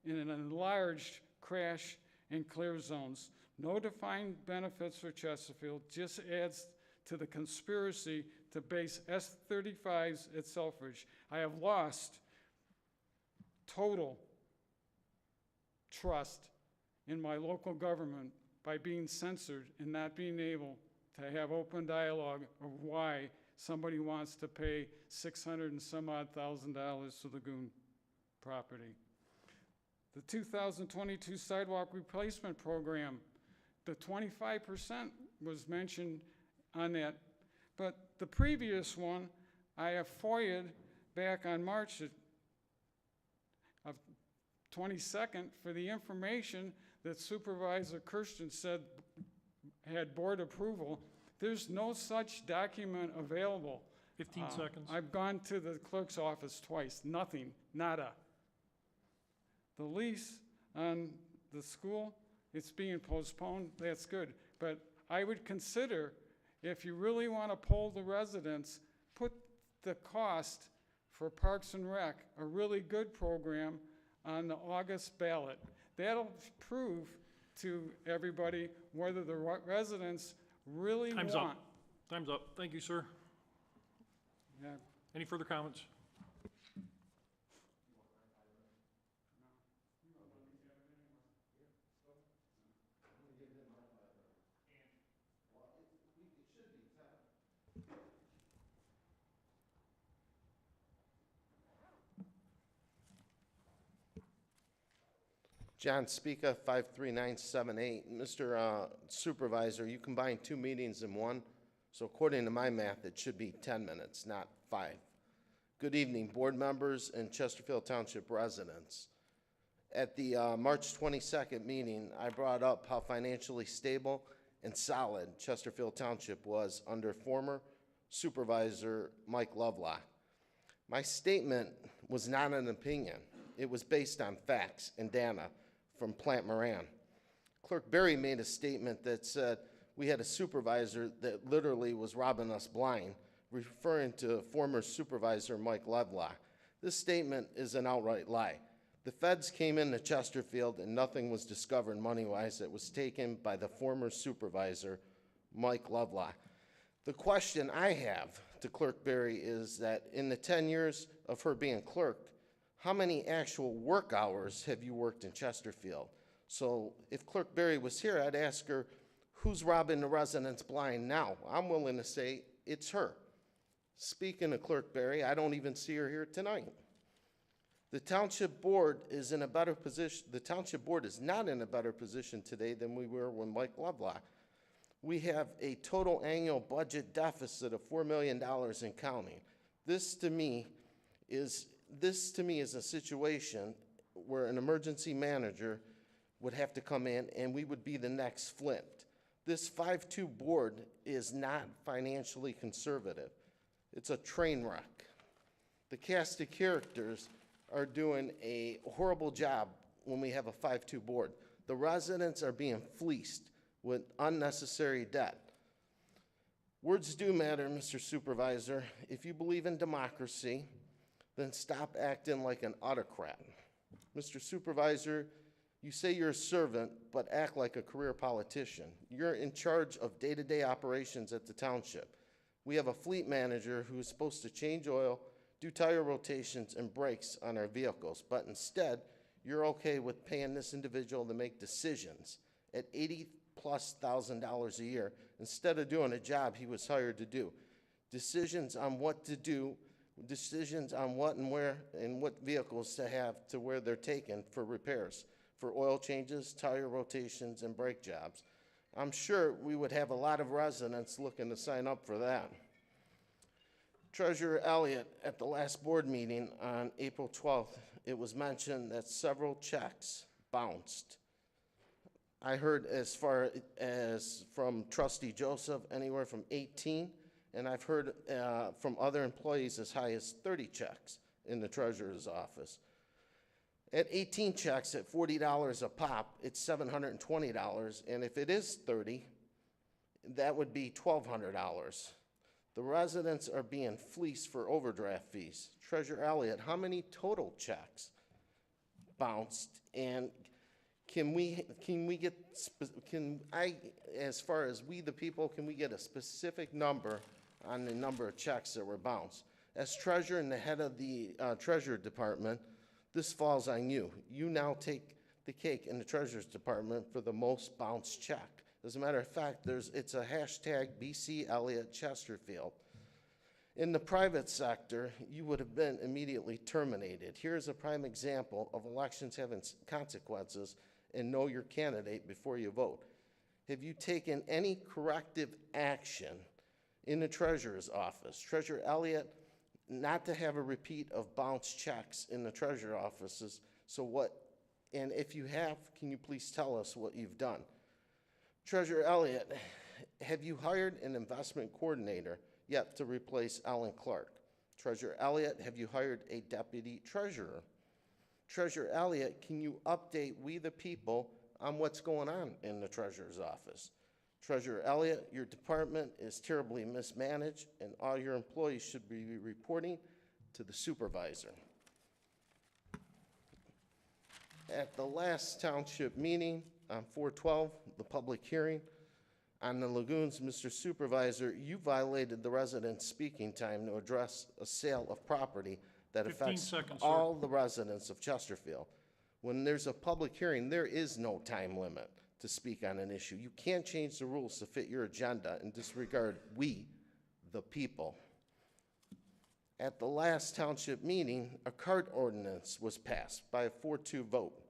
in an enlarged crash and clear zones. No defined benefits for Chesterfield, just adds to the conspiracy to base S-35s at Selfridge. I have lost total trust in my local government by being censored and not being able to have open dialogue of why somebody wants to pay $600 and some odd thousand to Lagoon property. The 2022 sidewalk replacement program, the 25% was mentioned on that, but the previous one, I have FOIA'd back on March of 22nd for the information that Supervisor Kersten said had board approval. There's no such document available. 15 seconds. I've gone to the clerk's office twice, nothing, nada. The lease on the school, it's being postponed, that's good. But I would consider, if you really want to poll the residents, put the cost for Parks and Rec, a really good program, on the August ballot. That'll prove to everybody whether the residents really Time's want. up. Time's up. Thank you, sir. Yeah. Any further comments? John Speaka, 53978. Mr. Supervisor, you combined two meetings in one, so according to my math, it should be 10 minutes, not 5. Good evening, board members and Chesterfield Township residents. At the March 22nd meeting, I brought up how financially stable and solid Chesterfield Township was under former Supervisor Mike Lovelock. My statement was not an opinion. It was based on facts and data from Plant Moran. Clerk Berry made a statement that said we had a supervisor that literally was robbing us blind, referring to former Supervisor Mike Lovelock. This statement is an outright lie. The feds came into Chesterfield and nothing was discovered money-wise that was taken by the former Supervisor Mike Lovelock. The question I have to Clerk Berry is that in the 10 years of her being clerk, how many actual work hours have you worked in Chesterfield? So if Clerk Berry was here, I'd ask her, who's robbing the residents blind now? I'm willing to say it's her. Speaking of Clerk Berry, I don't even see her here tonight. The township board is in a better position. The township board is not in a better position today than we were when Mike Lovelock We have a total annual budget deficit of $4 million and counting. This to me is a situation where an emergency manager would have to come in and we would be the next Flint. This 5-2 board is not financially conservative. It's a train wreck. The cast of characters are doing a horrible job when we have a 5-2 board. The residents are being fleeced with unnecessary debt. Words do matter, Mr. Supervisor. If you believe in democracy, then stop acting like an autocrat. Mr. Supervisor, you say you're a servant, but act like a career politician. You're in charge of day-to-day operations at the township. We have a fleet manager who is supposed to change oil, do tire rotations and brakes on our vehicles, but instead, you're okay with paying this individual to make decisions at $80,000+ a year instead of doing a job he was hired to do. Decisions on what to do, decisions on what and where and what vehicles to have to where they're taken for repairs, for oil changes, tire rotations, and brake jobs. I'm sure we would have a lot of residents looking to sign up for that. Treasurer Elliott, at the last board meeting on April 12th, it was mentioned that several checks bounced. I heard as far as from Trustee Joseph, anywhere from 18, and I've heard from other employees as high as 30 checks in the treasurer's office. At 18 checks at $40 a pop, it's $720, and if it is 30, that would be $1,200. The residents are being fleeced for overdraft fees. Treasurer Elliott, how many total checks bounced? And as far as we the people, can we get a specific number on the number of checks that were bounced? As treasurer and the head of the treasurer department, this falls on you. You now take the cake in the treasurer's department for the most bounced check. As a matter of fact, it's a hashtag BC Elliott Chesterfield. In the private sector, you would have been immediately terminated. Here's a prime example of elections having consequences, and know your candidate before you vote. Have you taken any corrective action in the treasurer's office? Treasurer Elliott, not to have a repeat of bounced checks in the treasurer offices. So what, and if you have, can you please tell us what you've done? Treasurer Elliott, have you hired an investment coordinator yet to replace Ellen Clark? Treasurer Elliott, have you hired a deputy treasurer? Treasurer Elliott, can you update we the people on what's going on in the treasurer's office? Treasurer Elliott, your department is terribly mismanaged, and all your employees should be reporting to the supervisor. At the last township meeting on 4/12, the public hearing on the lagoons, Mr. Supervisor, you violated the residents' speaking time to address a sale of property that 15 affects seconds, sir. all the residents of Chesterfield. When there's a public hearing, there is no time limit to speak on an issue. You can't change the rules to fit your agenda and disregard we, the people. At the last township meeting, a cart ordinance was passed by a 4-2 vote.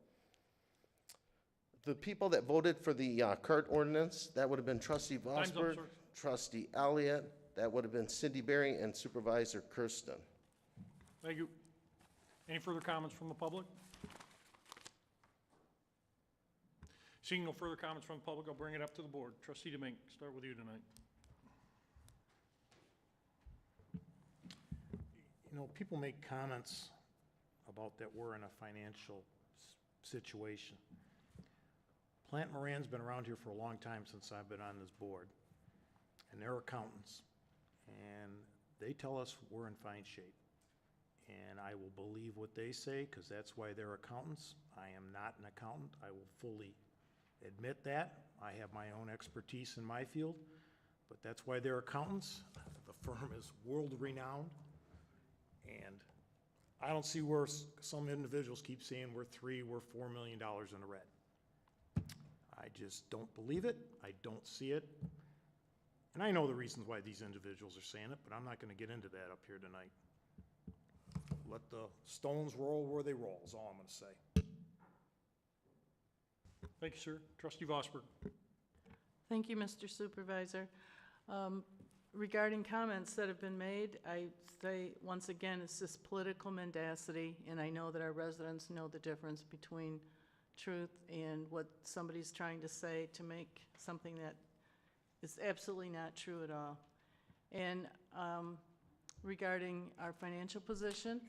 The people that voted for the cart ordinance, that would have been Trustee Time's up, Vosberg, sir. Trustee Elliott, that would have been Cindy Berry, and Supervisor Kersten. Thank you. Any further comments from the public? Seeing no further comments from the public, I'll bring it up to the board. Trustee Demink, start with you tonight. You know, people make comments about that we're in a financial situation. Plant Moran's been around here for a long time since I've been on this board, and they're accountants, and they tell us we're in fine shape. And I will believe what they say, because that's why they're accountants. I am not an accountant. I will fully admit that. I have my own expertise in my field, but that's why they're accountants. The firm is world-renowned, and I don't see where some individuals keep saying we're $4 million in the red. I just don't believe it. I don't see it. And I know the reasons why these individuals are saying it, but I'm not going to get into that up here tonight. Let the stones roll where they roll is all I'm going to say. Thank you, sir. Trustee Vosberg. Thank you, Mr. Supervisor. Regarding comments that have been made, I say, once again, it's just political mendacity, and I know that our residents know the difference between truth and what somebody's trying to say to make something that is absolutely not true at all. And regarding our financial position,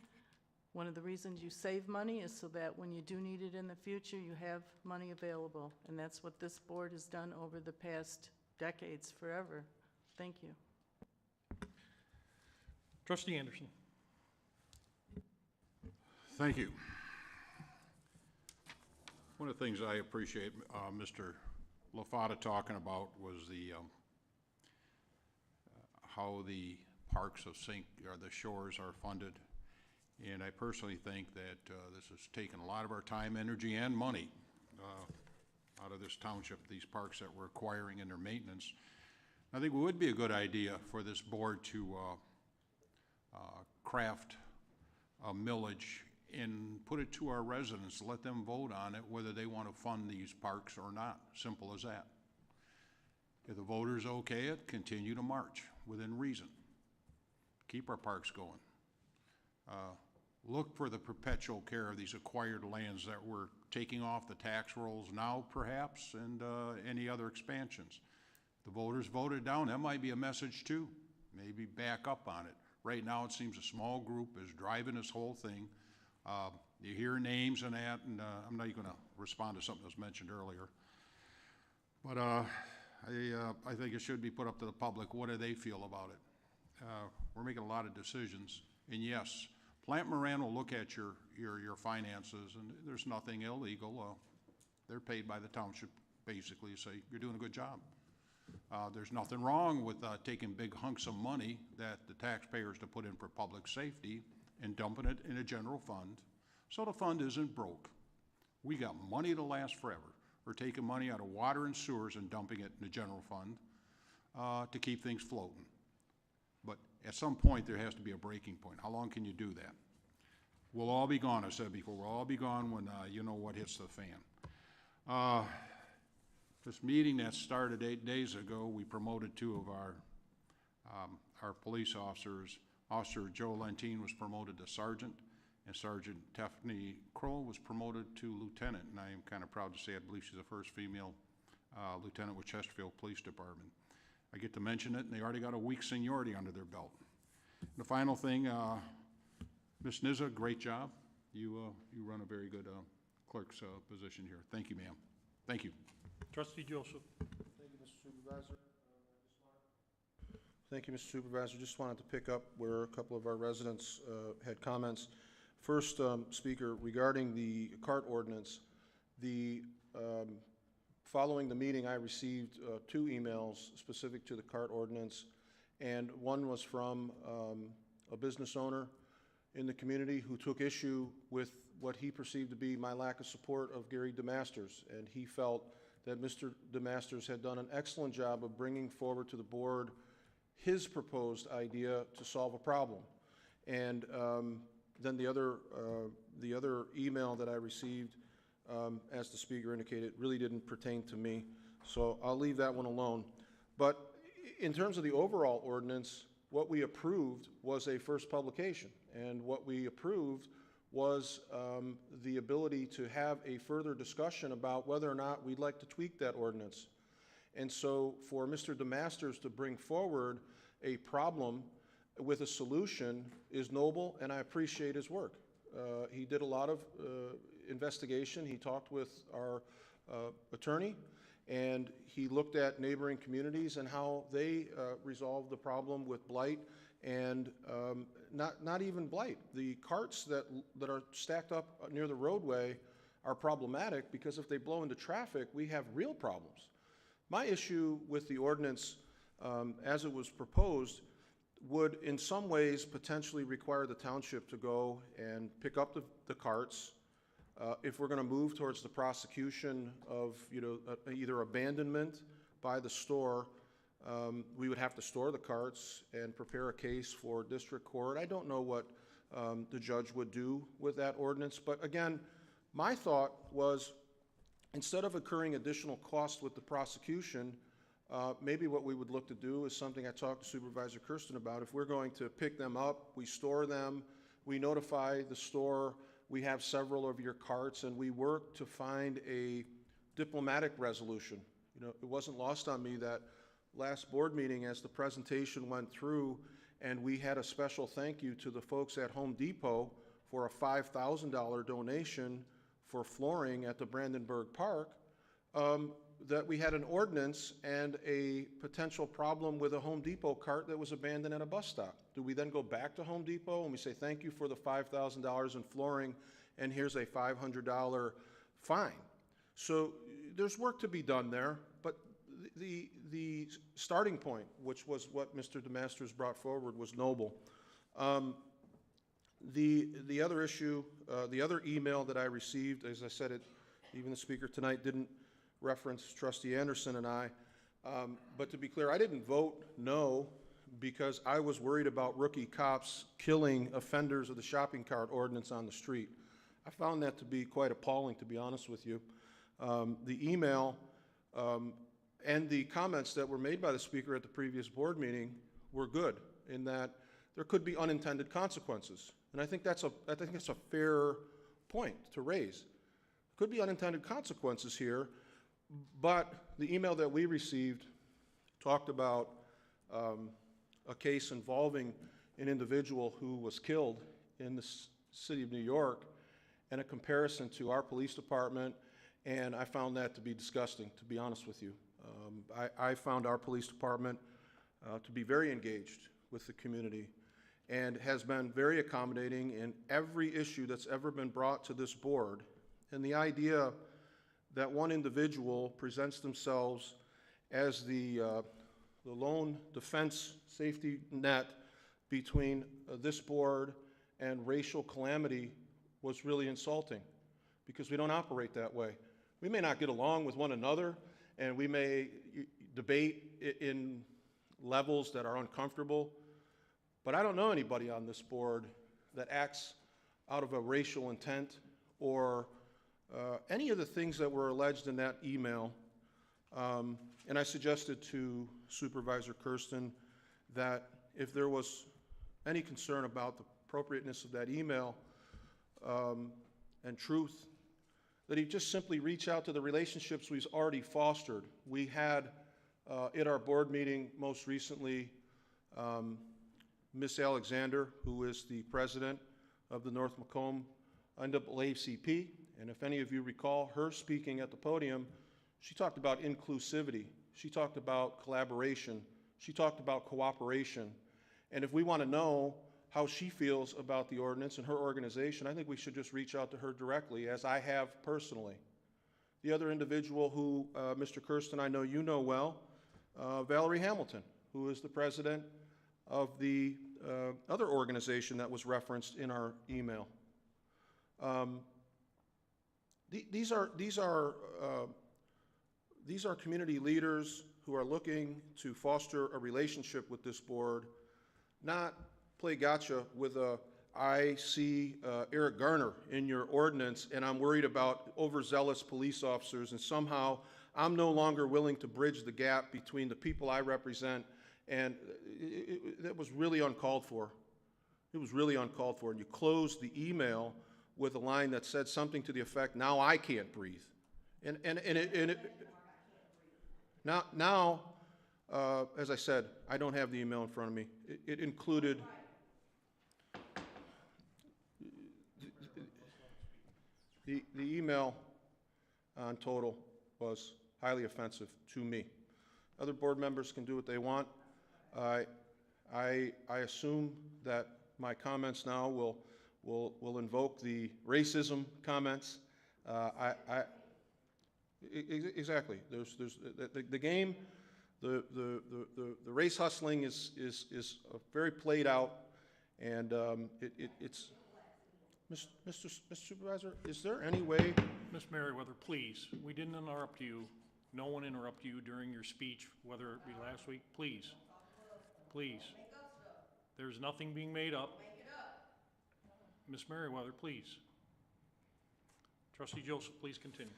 one of the reasons you save money is so that when you do need it in the future, you have money available. And that's what this board has done over the past decades, forever. Thank you. Trustee Anderson. Thank you. One of the things I appreciate Mr. LaFata talking about was the how the parks of the shores are funded. And I personally think that this has taken a lot of our time, energy, and money out of this township, these parks that we're acquiring and their maintenance. I think it would be a good idea for this board to craft a millage and put it to our residents, let them vote on it, whether they want to fund these parks or not. Simple as that. If the voters okay it, continue to march within reason. Keep our parks going. Look for the perpetual care of these acquired lands that we're taking off the tax rolls now, perhaps, and any other expansions. The voters voted down. That might be a message too. Maybe back up on it. Right now, it seems a small group is driving this whole thing. You hear names and that, and I'm not even going to respond to something that was mentioned earlier. But I think it should be put up to the public. What do they feel about it? We're making a lot of decisions, and yes, Plant Moran will look at your finances, and there's nothing illegal. They're paid by the township, basically, say you're doing a good job. There's nothing wrong with taking big hunks of money that the taxpayers to put in for public safety and dumping it in a general fund, so the fund isn't broke. We got money to last forever. We're taking money out of water and sewers and dumping it in the general fund to keep things floating. But at some point, there has to be a breaking point. How long can you do that? We'll all be gone, I said before. We'll all be gone when you know what hits the fan. This meeting that started 8 days ago, we promoted 2 of our police officers. Officer Joe Lentine was promoted to sergeant, and Sergeant Tiffany Kroll was promoted to lieutenant. And I am kind of proud to say I believe she's the first female lieutenant with Chesterfield Police Department. I get to mention it, and they already got a week's seniority under their belt. And the final thing, Ms. Nizza, great job. You run a very good clerk's position here. Thank you, ma'am. Thank you. Trustee Joseph. Thank you, Mr. Supervisor. Thank you, Mr. Supervisor. Just wanted to pick up where a couple of our residents had comments. First, Speaker, regarding the cart ordinance, following the meeting, I received 2 emails specific to the cart ordinance, and one was from a business owner in the community who took issue with what he perceived to be my lack of support of Gary DeMasters, and he felt that Mr. DeMasters had done an excellent job of bringing forward to the board his proposed idea to solve a problem. And then the other email that I received, as the speaker indicated, really didn't pertain to me, so I'll leave that one alone. But in terms of the overall ordinance, what we approved was a first publication, and what we approved was the ability to have a further discussion about whether or not we'd like to tweak that ordinance. And so for Mr. DeMasters to bring forward a problem with a solution is noble, and I appreciate his work. He did a lot of investigation. He talked with our attorney, and he looked at neighboring communities and how they resolved the problem with blight, and not even blight. The carts that are stacked up near the roadway are problematic because if they blow into traffic, we have real problems. My issue with the ordinance as it was proposed would in some ways potentially require the township to go and pick up the carts. If we're going to move towards the prosecution of either abandonment by the store, we would have to store the carts and prepare a case for district court. I don't know what the judge would do with that ordinance, but again, my thought was instead of incurring additional costs with the prosecution, Maybe what we would look to do is something I talked to Supervisor Kersten about. If we're going to pick them up, we store them, we notify the store, we have several of your carts, and we work to find a diplomatic resolution. You know, it wasn't lost on me that last board meeting, as the presentation went through, and we had a special thank you to the folks at Home Depot for a $5,000 donation for flooring at the Brandenburg Park, that we had an ordinance and a potential problem with a Home Depot cart that was abandoned at a bus stop. Do we then go back to Home Depot and we say, thank you for the $5,000 in flooring, and here's a $500 fine? So there's work to be done there, but the starting point, which was what Mr. DeMasters brought forward, was noble. The other issue, the other email that I received, as I said, even the speaker tonight didn't reference Trustee Anderson and I, but to be clear, I didn't vote no because I was worried about rookie cops killing offenders of the shopping cart ordinance on the street. I found that to be quite appalling, to be honest with you. The email and the comments that were made by the speaker at the previous board meeting were good in that there could be unintended consequences. And I think that's a fair point to raise. Could be unintended consequences here, but the email that we received talked about a case involving an individual who was killed in the city of New York, and a comparison to our police department, and I found that to be disgusting, to be honest with you. I found our police department to be very engaged with the community and has been very accommodating in every issue that's ever been brought to this board. And the idea that one individual presents themselves as the lone defense safety net between this board and racial calamity was really insulting, because we don't operate that way. We may not get along with one another, and we may debate in levels that are uncomfortable, but I don't know anybody on this board that acts out of a racial intent or any of the things that were alleged in that email. And I suggested to Supervisor Kersten that if there was any concern about the appropriateness of that email and truth, that he just simply reach out to the relationships we've already fostered. We had at our board meeting most recently Miss Alexander, who is the president of the North Macomb NAACP, and if any of you recall her speaking at the podium, she talked about inclusivity, she talked about collaboration, she talked about cooperation, and if we want to know how she feels about the ordinance and her organization, I think we should just reach out to her directly, as I have personally. The other individual who, Mr. Kersten, I know you know well, Valerie Hamilton, who is the president of the other organization that was referenced in our email. These are community leaders who are looking to foster a relationship with this board, not play gotcha with I see Eric Garner in your ordinance, and I'm worried about overzealous police officers, and somehow I'm no longer willing to bridge the gap between the people I represent, and that was really uncalled for. It was really uncalled for, and you closed the email with a line that said something to the effect, now I can't breathe. Now, as I said, I don't have the email in front of me. It included the email on total was highly offensive to me. Other board members can do what they want. I assume that my comments now will invoke the racism comments. Exactly. There's the game. The race hustling is very played out, and it's. Mr. Supervisor, is there any way? Ms. Merriweather, please, we didn't interrupt you. No one interrupted you during your speech, whether it be last week. Please, please. There's nothing being made up. Ms. Merriweather, please. Trustee Joseph, please continue.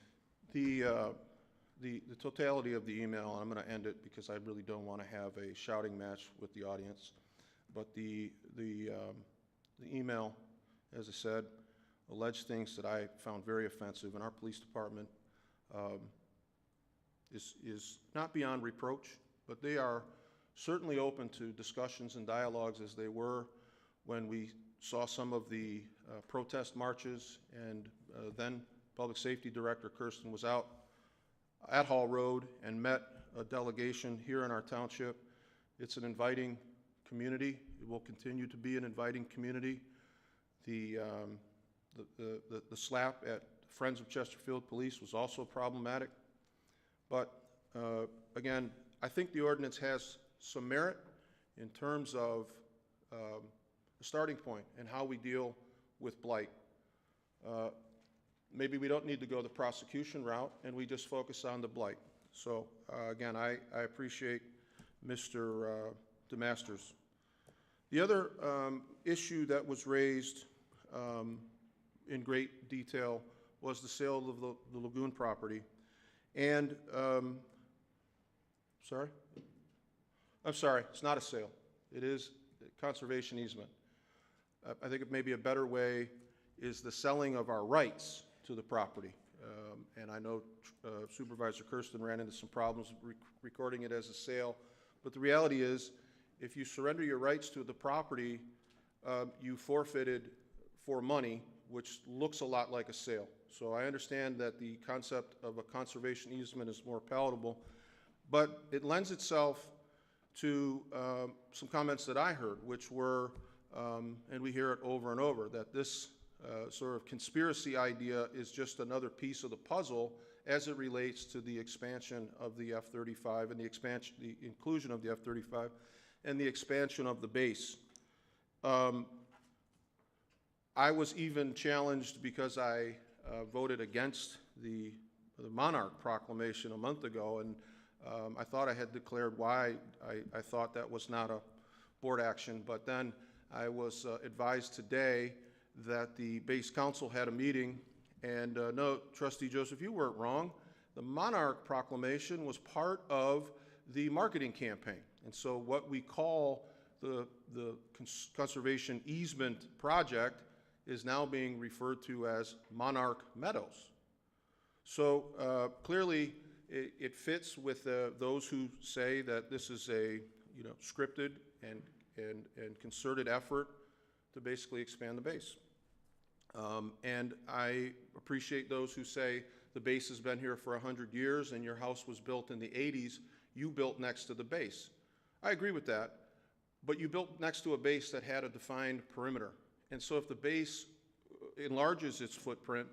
the totality of the email, I'm going to end it because I really don't want to have a shouting match with the audience. But the email, as I said, alleged things that I found very offensive, and our police department is not beyond reproach, but they are certainly open to discussions and dialogues as they were when we saw some of the protest marches, and then Public Safety Director Kersten was out at Hall Road and met a delegation here in our township. It's an inviting community. It will continue to be an inviting community. The slap at Friends of Chesterfield Police was also problematic. But again, I think the ordinance has some merit in terms of a starting point and how we deal with blight. Maybe we don't need to go the prosecution route and we just focus on the blight. So again, I appreciate Mr. DeMasters. The other issue that was raised in great detail was the sale of the Lagoon property. And, I'm sorry, it's not a sale. It is a conservation easement. I think it may be a better way is the selling of our rights to the property. And I know Supervisor Kersten ran into some problems recording it as a sale. But the reality is, if you surrender your rights to the property, you forfeited for money, which looks a lot like a sale. So I understand that the concept of a conservation easement is more palatable, but it lends itself to some comments that I heard, which were, and we hear it over and over, that this sort of conspiracy idea is just another piece of the puzzle as it relates to the expansion of the F-35 and the inclusion of the F-35 and the expansion of the base. I was even challenged because I voted against the Monarch Proclamation a month ago, and I thought I had declared why I thought that was not a board action, but then I was advised today that the base council had a meeting, and no, Trustee Joseph, you weren't wrong. The Monarch Proclamation was part of the marketing campaign, and so what we call the conservation easement project is now being referred to as Monarch Meadows. So clearly it fits with those who say that this is a scripted and concerted effort to basically expand the base. And I appreciate those who say the base has been here for 100 years and your house was built in the 80s, you built next to the base. I agree with that, but you built next to a base that had a defined perimeter. And so if the base enlarges its footprint,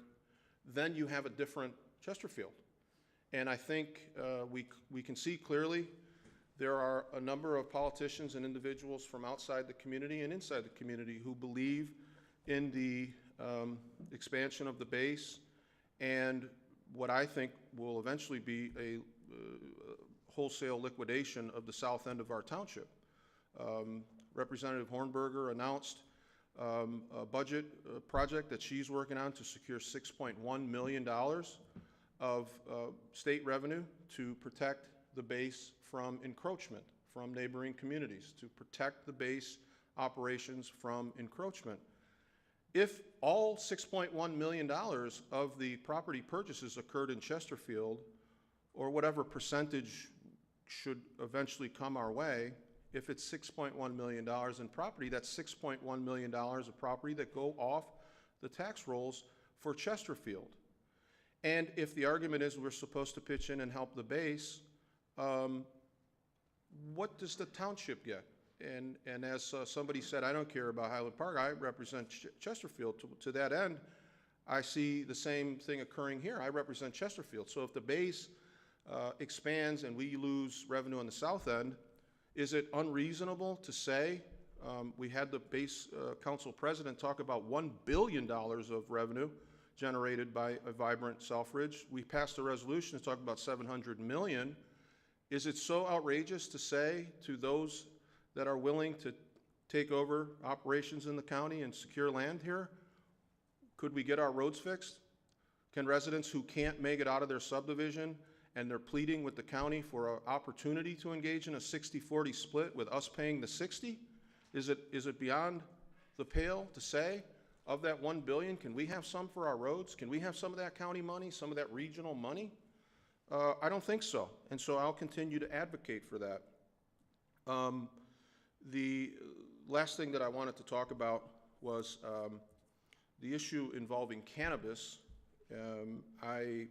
then you have a different Chesterfield. And I think we can see clearly there are a number of politicians and individuals from outside the community and inside the community who believe in the expansion of the base and what I think will eventually be a wholesale liquidation of the south end of our township. Representative Hornberger announced a budget project that she's working on to secure $6.1 million of state revenue to protect the base from encroachment from neighboring communities, to protect the base operations from encroachment. If all $6.1 million of the property purchases occurred in Chesterfield, or whatever percentage should eventually come our way, if it's $6.1 million in property, that's $6.1 million of property that go off the tax rolls for Chesterfield. And if the argument is we're supposed to pitch in and help the base, what does the township get? And as somebody said, I don't care about Highland Park, I represent Chesterfield. To that end, I see the same thing occurring here. I represent Chesterfield. So if the base expands and we lose revenue on the south end, is it unreasonable to say, we had the base council president talk about $1 billion of revenue generated by a vibrant Selfridge. We passed a resolution to talk about $700 million. Is it so outrageous to say to those that are willing to take over operations in the county and secure land here, could we get our roads fixed? Can residents who can't make it out of their subdivision and they're pleading with the county for an opportunity to engage in a 60-40 split with us paying the 60? Is it beyond the pale to say, of that $1 billion, can we have some for our roads? Can we have some of that county money, some of that regional money? I don't think so, and so I'll continue to advocate for that. The last thing that I wanted to talk about was the issue involving cannabis. I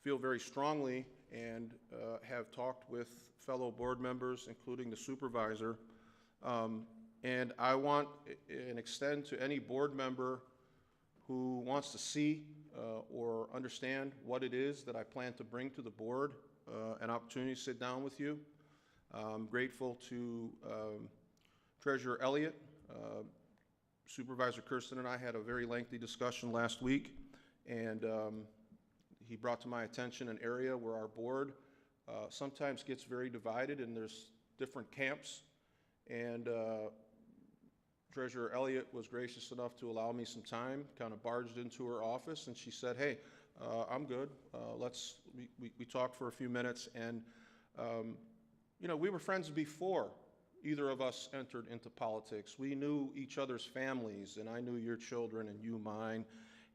feel very strongly and have talked with fellow board members, including the supervisor, and I want and extend to any board member who wants to see or understand what it is that I plan to bring to the board, an opportunity to sit down with you. I'm grateful to Treasurer Elliott. Supervisor Kersten and I had a very lengthy discussion last week, and he brought to my attention an area where our board sometimes gets very divided and there's different camps, and Treasurer Elliott was gracious enough to allow me some time, kind of barged into her office, and she said, hey, I'm good. We talked for a few minutes, and you know, we were friends before either of us entered into politics. We knew each other's families, and I knew your children and you mine,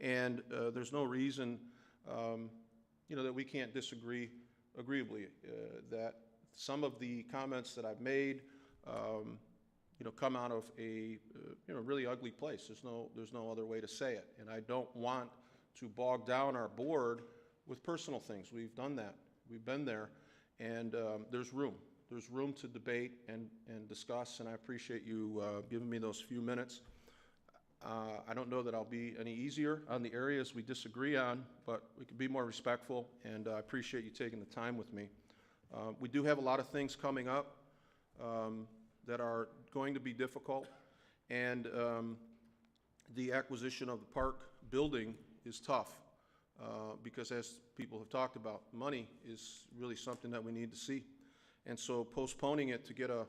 and there's no reason, you know, that we can't disagree agreeably. That some of the comments that I've made, you know, come out of a you know, really ugly place. There's no other way to say it, and I don't want to bog down our board with personal things. We've done that. We've been there, and there's room. There's room to debate and discuss, and I appreciate you giving me those few minutes. I don't know that I'll be any easier on the areas we disagree on, but we can be more respectful, and I appreciate you taking the time with me. We do have a lot of things coming up that are going to be difficult, and the acquisition of the park building is tough because, as people have talked about, money is really something that we need to see. And so postponing it to get a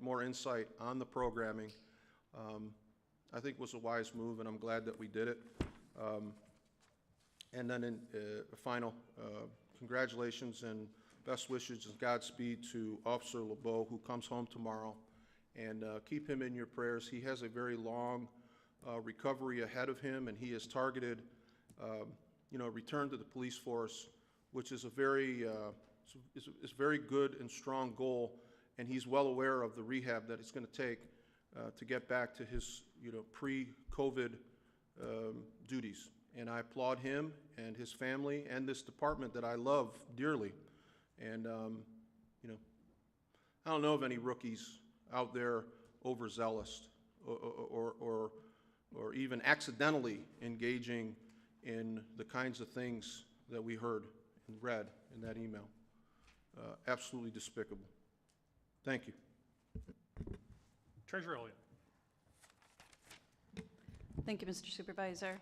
more insight on the programming, I think was a wise move, and I'm glad that we did it. And then in final, congratulations and best wishes and Godspeed to Officer LeBeau, who comes home tomorrow, and keep him in your prayers. He has a very long recovery ahead of him, and he is targeted, you know, return to the police force, which is a very it's a very good and strong goal, and he's well aware of the rehab that it's going to take to get back to his, you know, pre-COVID duties. And I applaud him and his family and this department that I love dearly. And you know, I don't know of any rookies out there overzealous or even accidentally engaging in the kinds of things that we heard and read in that email. Absolutely despicable. Thank you. Treasurer Elliott. Thank you, Mr. Supervisor.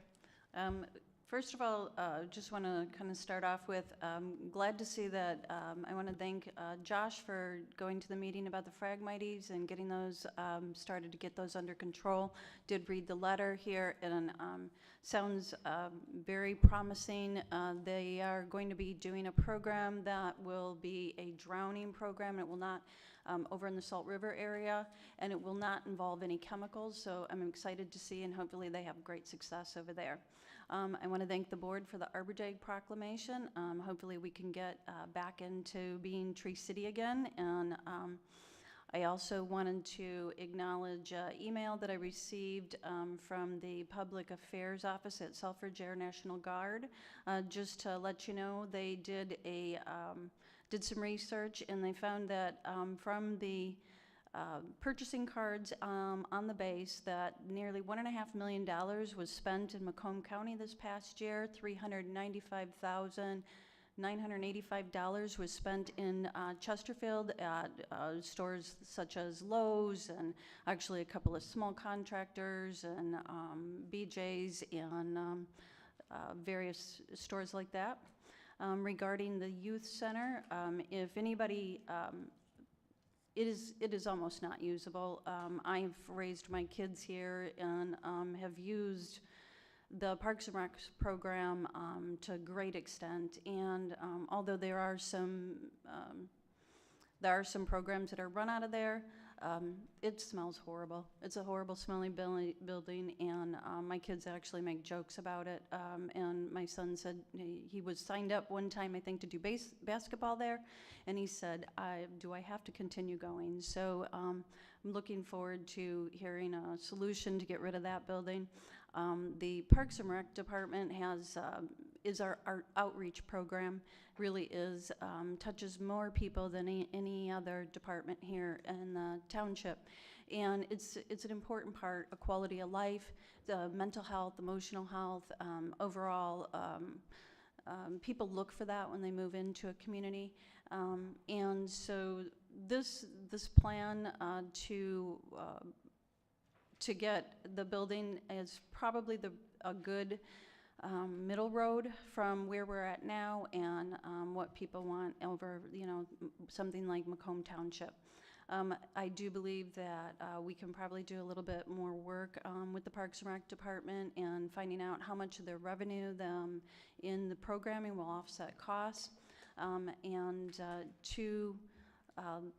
First of all, just want to kind of start off with, glad to see that, I want to thank Josh for going to the meeting about the Phragmites and getting those, started to get those under control. Did read the letter here, and sounds very promising. They are going to be doing a program that will be a drowning program. It will not, over in the Salt River area, and it will not involve any chemicals, so I'm excited to see, and hopefully they have great success over there. I want to thank the board for the Arbor Day proclamation. Hopefully we can get back into being Tree City again, and I also wanted to acknowledge an email that I received from the Public Affairs Office at Selfridge Air National Guard. Just to let you know, they did some research, and they found that from the purchasing cards on the base that nearly $1.5 million was spent in Macomb County this past year. $395,985 was spent in Chesterfield at stores such as Lowe's, and actually a couple of small contractors and BJ's and various stores like that. Regarding the youth center, if anybody, it is almost not usable. I've raised my kids here and have used the Parks and Recs program to a great extent, and although there are some programs that are run out of there, it smells horrible. It's a horrible smelling building, and my kids actually make jokes about it. And my son said he was signed up one time, I think, to do basketball there, and he said, do I have to continue going? So I'm looking forward to hearing a solution to get rid of that building. The Parks and Rec Department is our outreach program, really is, touches more people than any other department here in the township. And it's an important part of quality of life, the mental health, emotional health, overall, people look for that when they move into a community. And so this plan to get the building is probably a good middle road from where we're at now and what people want over, something like Macomb Township. I do believe that we can probably do a little bit more work with the Parks and Rec Department and finding out how much of their revenue in the programming will offset costs. And to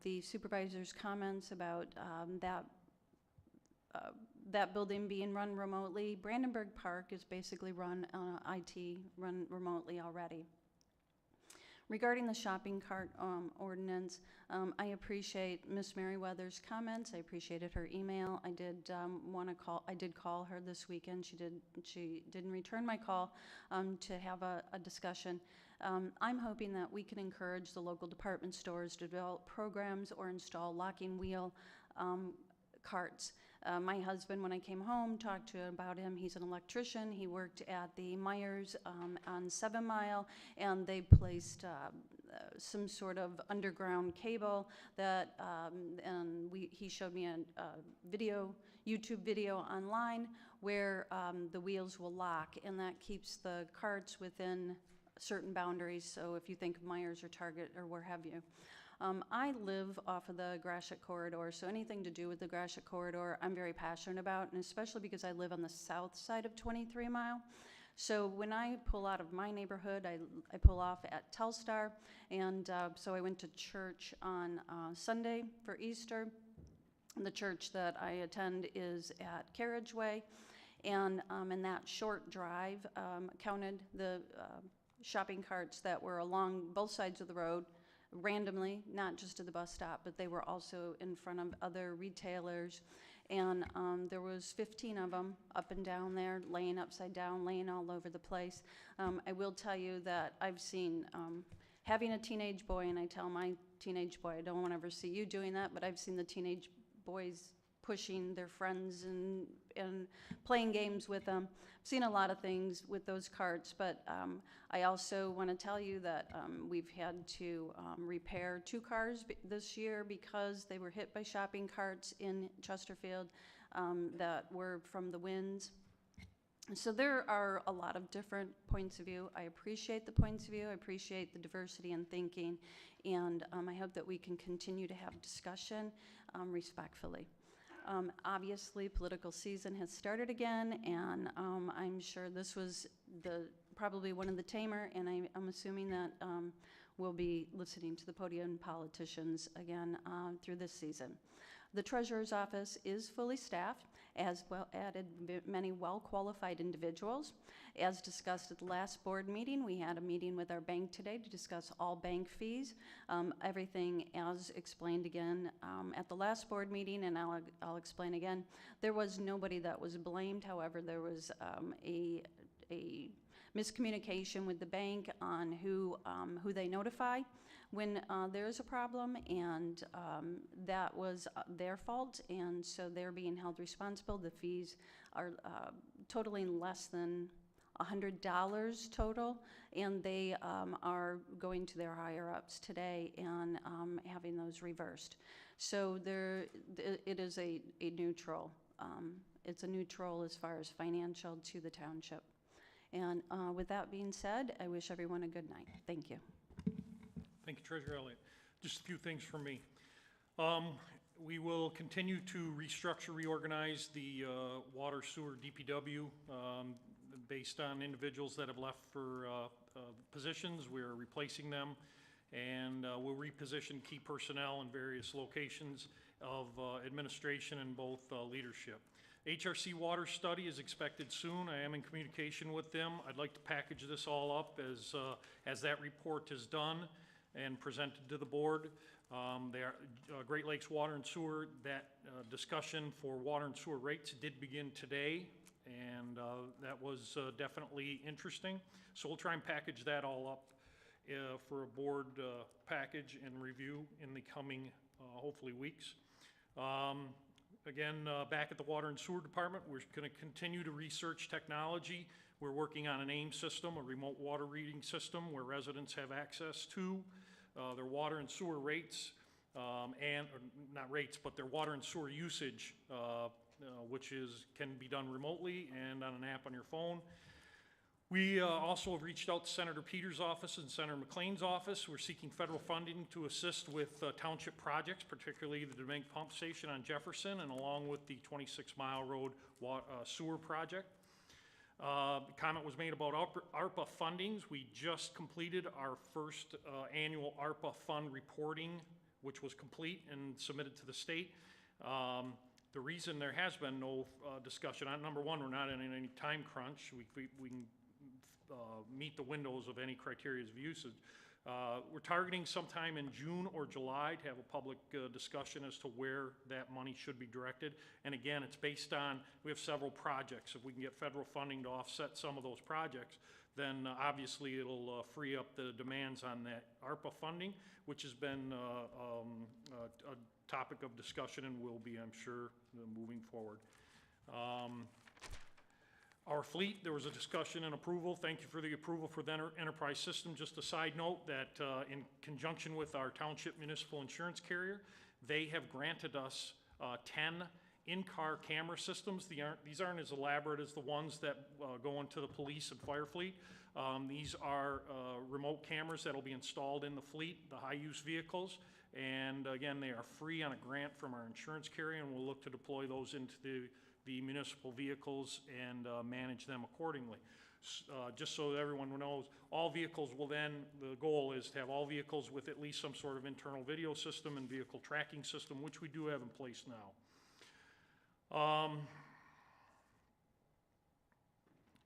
the supervisor's comments about that building being run remotely, Brandenburg Park is basically run remotely already. Regarding the shopping cart ordinance, I appreciate Ms. Merriweather's comments. I appreciated her email. I did I did call her this weekend. She didn't return my call to have a discussion. I'm hoping that we can encourage the local department stores to develop programs or install locking wheel carts. My husband, when I came home, talked to him about him. He's an electrician. He worked at the Myers on 7 Mile, and they placed some sort of underground cable that, and he showed me a YouTube video online where the wheels will lock, and that keeps the carts within certain boundaries. So if you think of Myers or Target or where have you. I live off of the Gratiot Corridor, so anything to do with the Gratiot Corridor I'm very passionate about, and especially because I live on the south side of 23 Mile. So when I pull out of my neighborhood, I pull off at Telstar, and so I went to church on Sunday for Easter. The church that I attend is at Carriageway, and in that short drive, counted the shopping carts that were along both sides of the road, randomly, not just at the bus stop, but they were also in front of other retailers. And there was 15 of them up and down there, laying upside down, laying all over the place. I will tell you that I've seen, having a teenage boy, and I tell my teenage boy, I don't want to ever see you doing that, but I've seen the teenage boys pushing their friends and playing games with them. I've seen a lot of things with those carts, but I also want to tell you that we've had to repair 2 cars this year because they were hit by shopping carts in Chesterfield that were from the winds. So there are a lot of different points of view. I appreciate the points of view. I appreciate the diversity in thinking, and I hope that we can continue to have discussion respectfully. Obviously, political season has started again, and I'm sure this was probably one of the tamer, and I'm assuming that we'll be listening to the podium politicians again through this season. The treasurer's office is fully staffed, as well added many well-qualified individuals. As discussed at the last board meeting, we had a meeting with our bank today to discuss all bank fees. Everything as explained again at the last board meeting, and I'll explain again. There was nobody that was blamed. However, there was a miscommunication with the bank on who they notify when there is a problem, and that was their fault, and so they're being held responsible. The fees are totaling less than $100 total, and they are going to their higher-ups today and having those reversed. So it is a neutral. It's a neutral as far as financial to the township. And with that being said, I wish everyone a good night. Thank you. Thank you, Treasurer Elliott. Just a few things from me. We will continue to restructure, reorganize the water, sewer, DPW. based on individuals that have left for positions. We're replacing them, and we'll reposition key personnel in various locations of administration and both leadership. HRC water study is expected soon. I am in communication with them. I'd like to package this all up as that report is done and presented to the board. Great Lakes Water and Sewer, that discussion for water and sewer rates did begin today, and that was definitely interesting. So we'll try and package that all up for a board package and review in the coming, hopefully, weeks. Again, back at the Water and Sewer Department, we're going to continue to research technology. We're working on an AIM system, a remote water reading system, where residents have access to their water and sewer rates, or not rates, but their water and sewer usage, which can be done remotely and on an app on your phone. We also have reached out to Senator Peters' office and Senator McLean's office. We're seeking federal funding to assist with township projects, particularly the DeMink Pump Station on Jefferson, and along with the 26-mile road sewer project. Comment was made about ARPA fundings. We just completed our first annual ARPA fund reporting, which was complete and submitted to the state. The reason there has been no discussion on, number one, we're not in any time crunch. We can meet the windows of any criteria of usage. We're targeting sometime in June or July to have a public discussion as to where that money should be directed. And again, it's based on, we have several projects. If we can get federal funding to offset some of those projects, then obviously it'll free up the demands on that ARPA funding, which has been a topic of discussion and will be, I'm sure, moving forward. Our fleet, there was a discussion and approval. Thank you for the approval for the enterprise system. Just a side note that in conjunction with our township municipal insurance carrier, they have granted us 10 in-car camera systems. These aren't as elaborate as the ones that go into the police and fire fleet. These are remote cameras that will be installed in the fleet, the high-use vehicles. And again, they are free on a grant from our insurance carrier, and we'll look to deploy those into the municipal vehicles and manage them accordingly. Just so that everyone knows, all vehicles will then, the goal is to have all vehicles with at least some sort of internal video system and vehicle tracking system, which we do have in place now.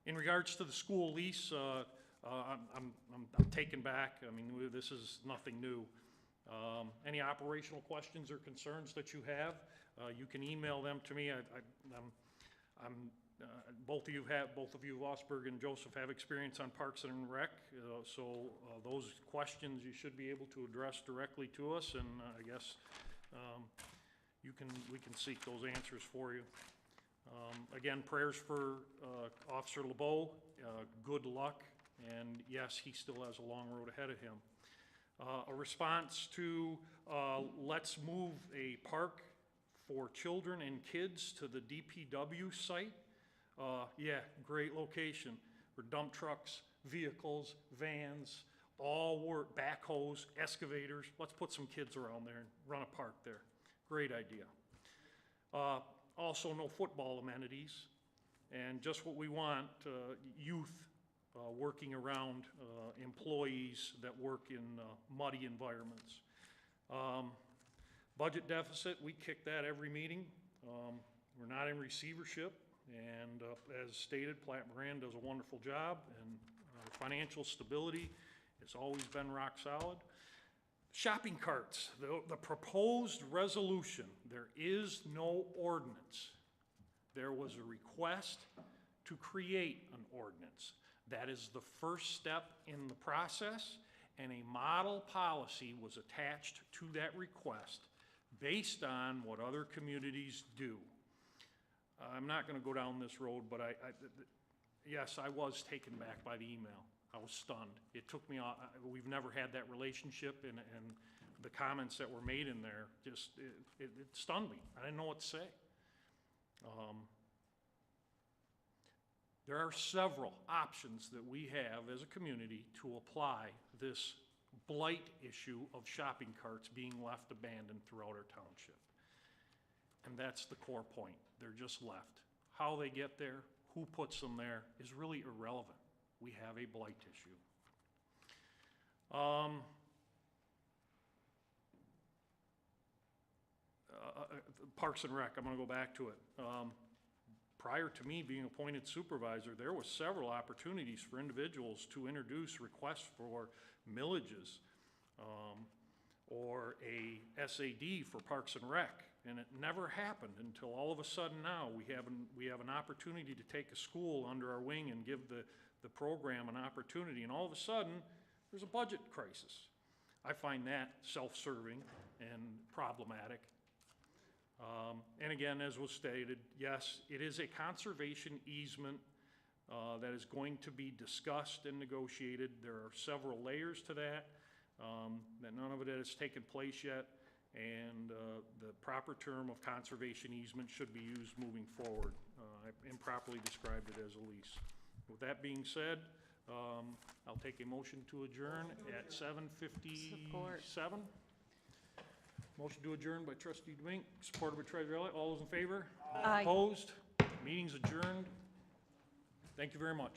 In regards to the school lease, I'm taken back. I mean, this is nothing new. Any operational questions or concerns that you have, you can email them to me. Both of you, Vosberg and Joseph, have experience on Parks and Rec, so those questions you should be able to address directly to us, and I guess we can seek those answers for you. Again, prayers for Officer LeBeau. Good luck, and yes, he still has a long road ahead of him. A response to let's move a park for children and kids to the DPW site. Yeah, great location for dump trucks, vehicles, vans, all work, backhoes, excavators. Let's put some kids around there and run a park there. Great idea. Also, no football amenities, and just what we want, youth working around employees that work in muddy environments. Budget deficit, we kick that every meeting. We're not in receivership, and as stated, Platt Moran does a wonderful job, and financial stability has always been rock solid. Shopping carts, the proposed resolution, there is no ordinance. There was a request to create an ordinance. That is the first step in the process, and a model policy was attached to that request based on what other communities do. I'm not going to go down this road, but yes, I was taken back by the email. I was stunned. It took me, we've never had that relationship, and the comments that were made in there just, it stunned me. I didn't know what to say. There are several options that we have as a community to apply this blight issue of shopping carts being left abandoned throughout our township. And that's the core point. They're just left. How they get there, who puts them there is really irrelevant. We have a blight issue. Parks and Rec, I'm gonna go back to it. Prior to me being appointed supervisor, there was several opportunities for individuals to introduce requests for millages, or a SAD for Parks and Rec, and it never happened until all of a sudden now we have an opportunity to take a school under our wing and give the program an opportunity, and all of a sudden, there's a budget crisis. I find that self-serving and problematic. And again, as was stated, yes, it is a conservation easement that is going to be discussed and negotiated. There are several layers to that, that none of it has taken place yet, and the proper term of conservation easement should be used moving forward. I improperly described it as a lease. With that being said, I'll take a motion to adjourn at 7:57. Motion to adjourn by trustee Demink, supported by treasurer Elliott. All those in favor? Aye. Opposed? Meeting's adjourned. Thank you very much.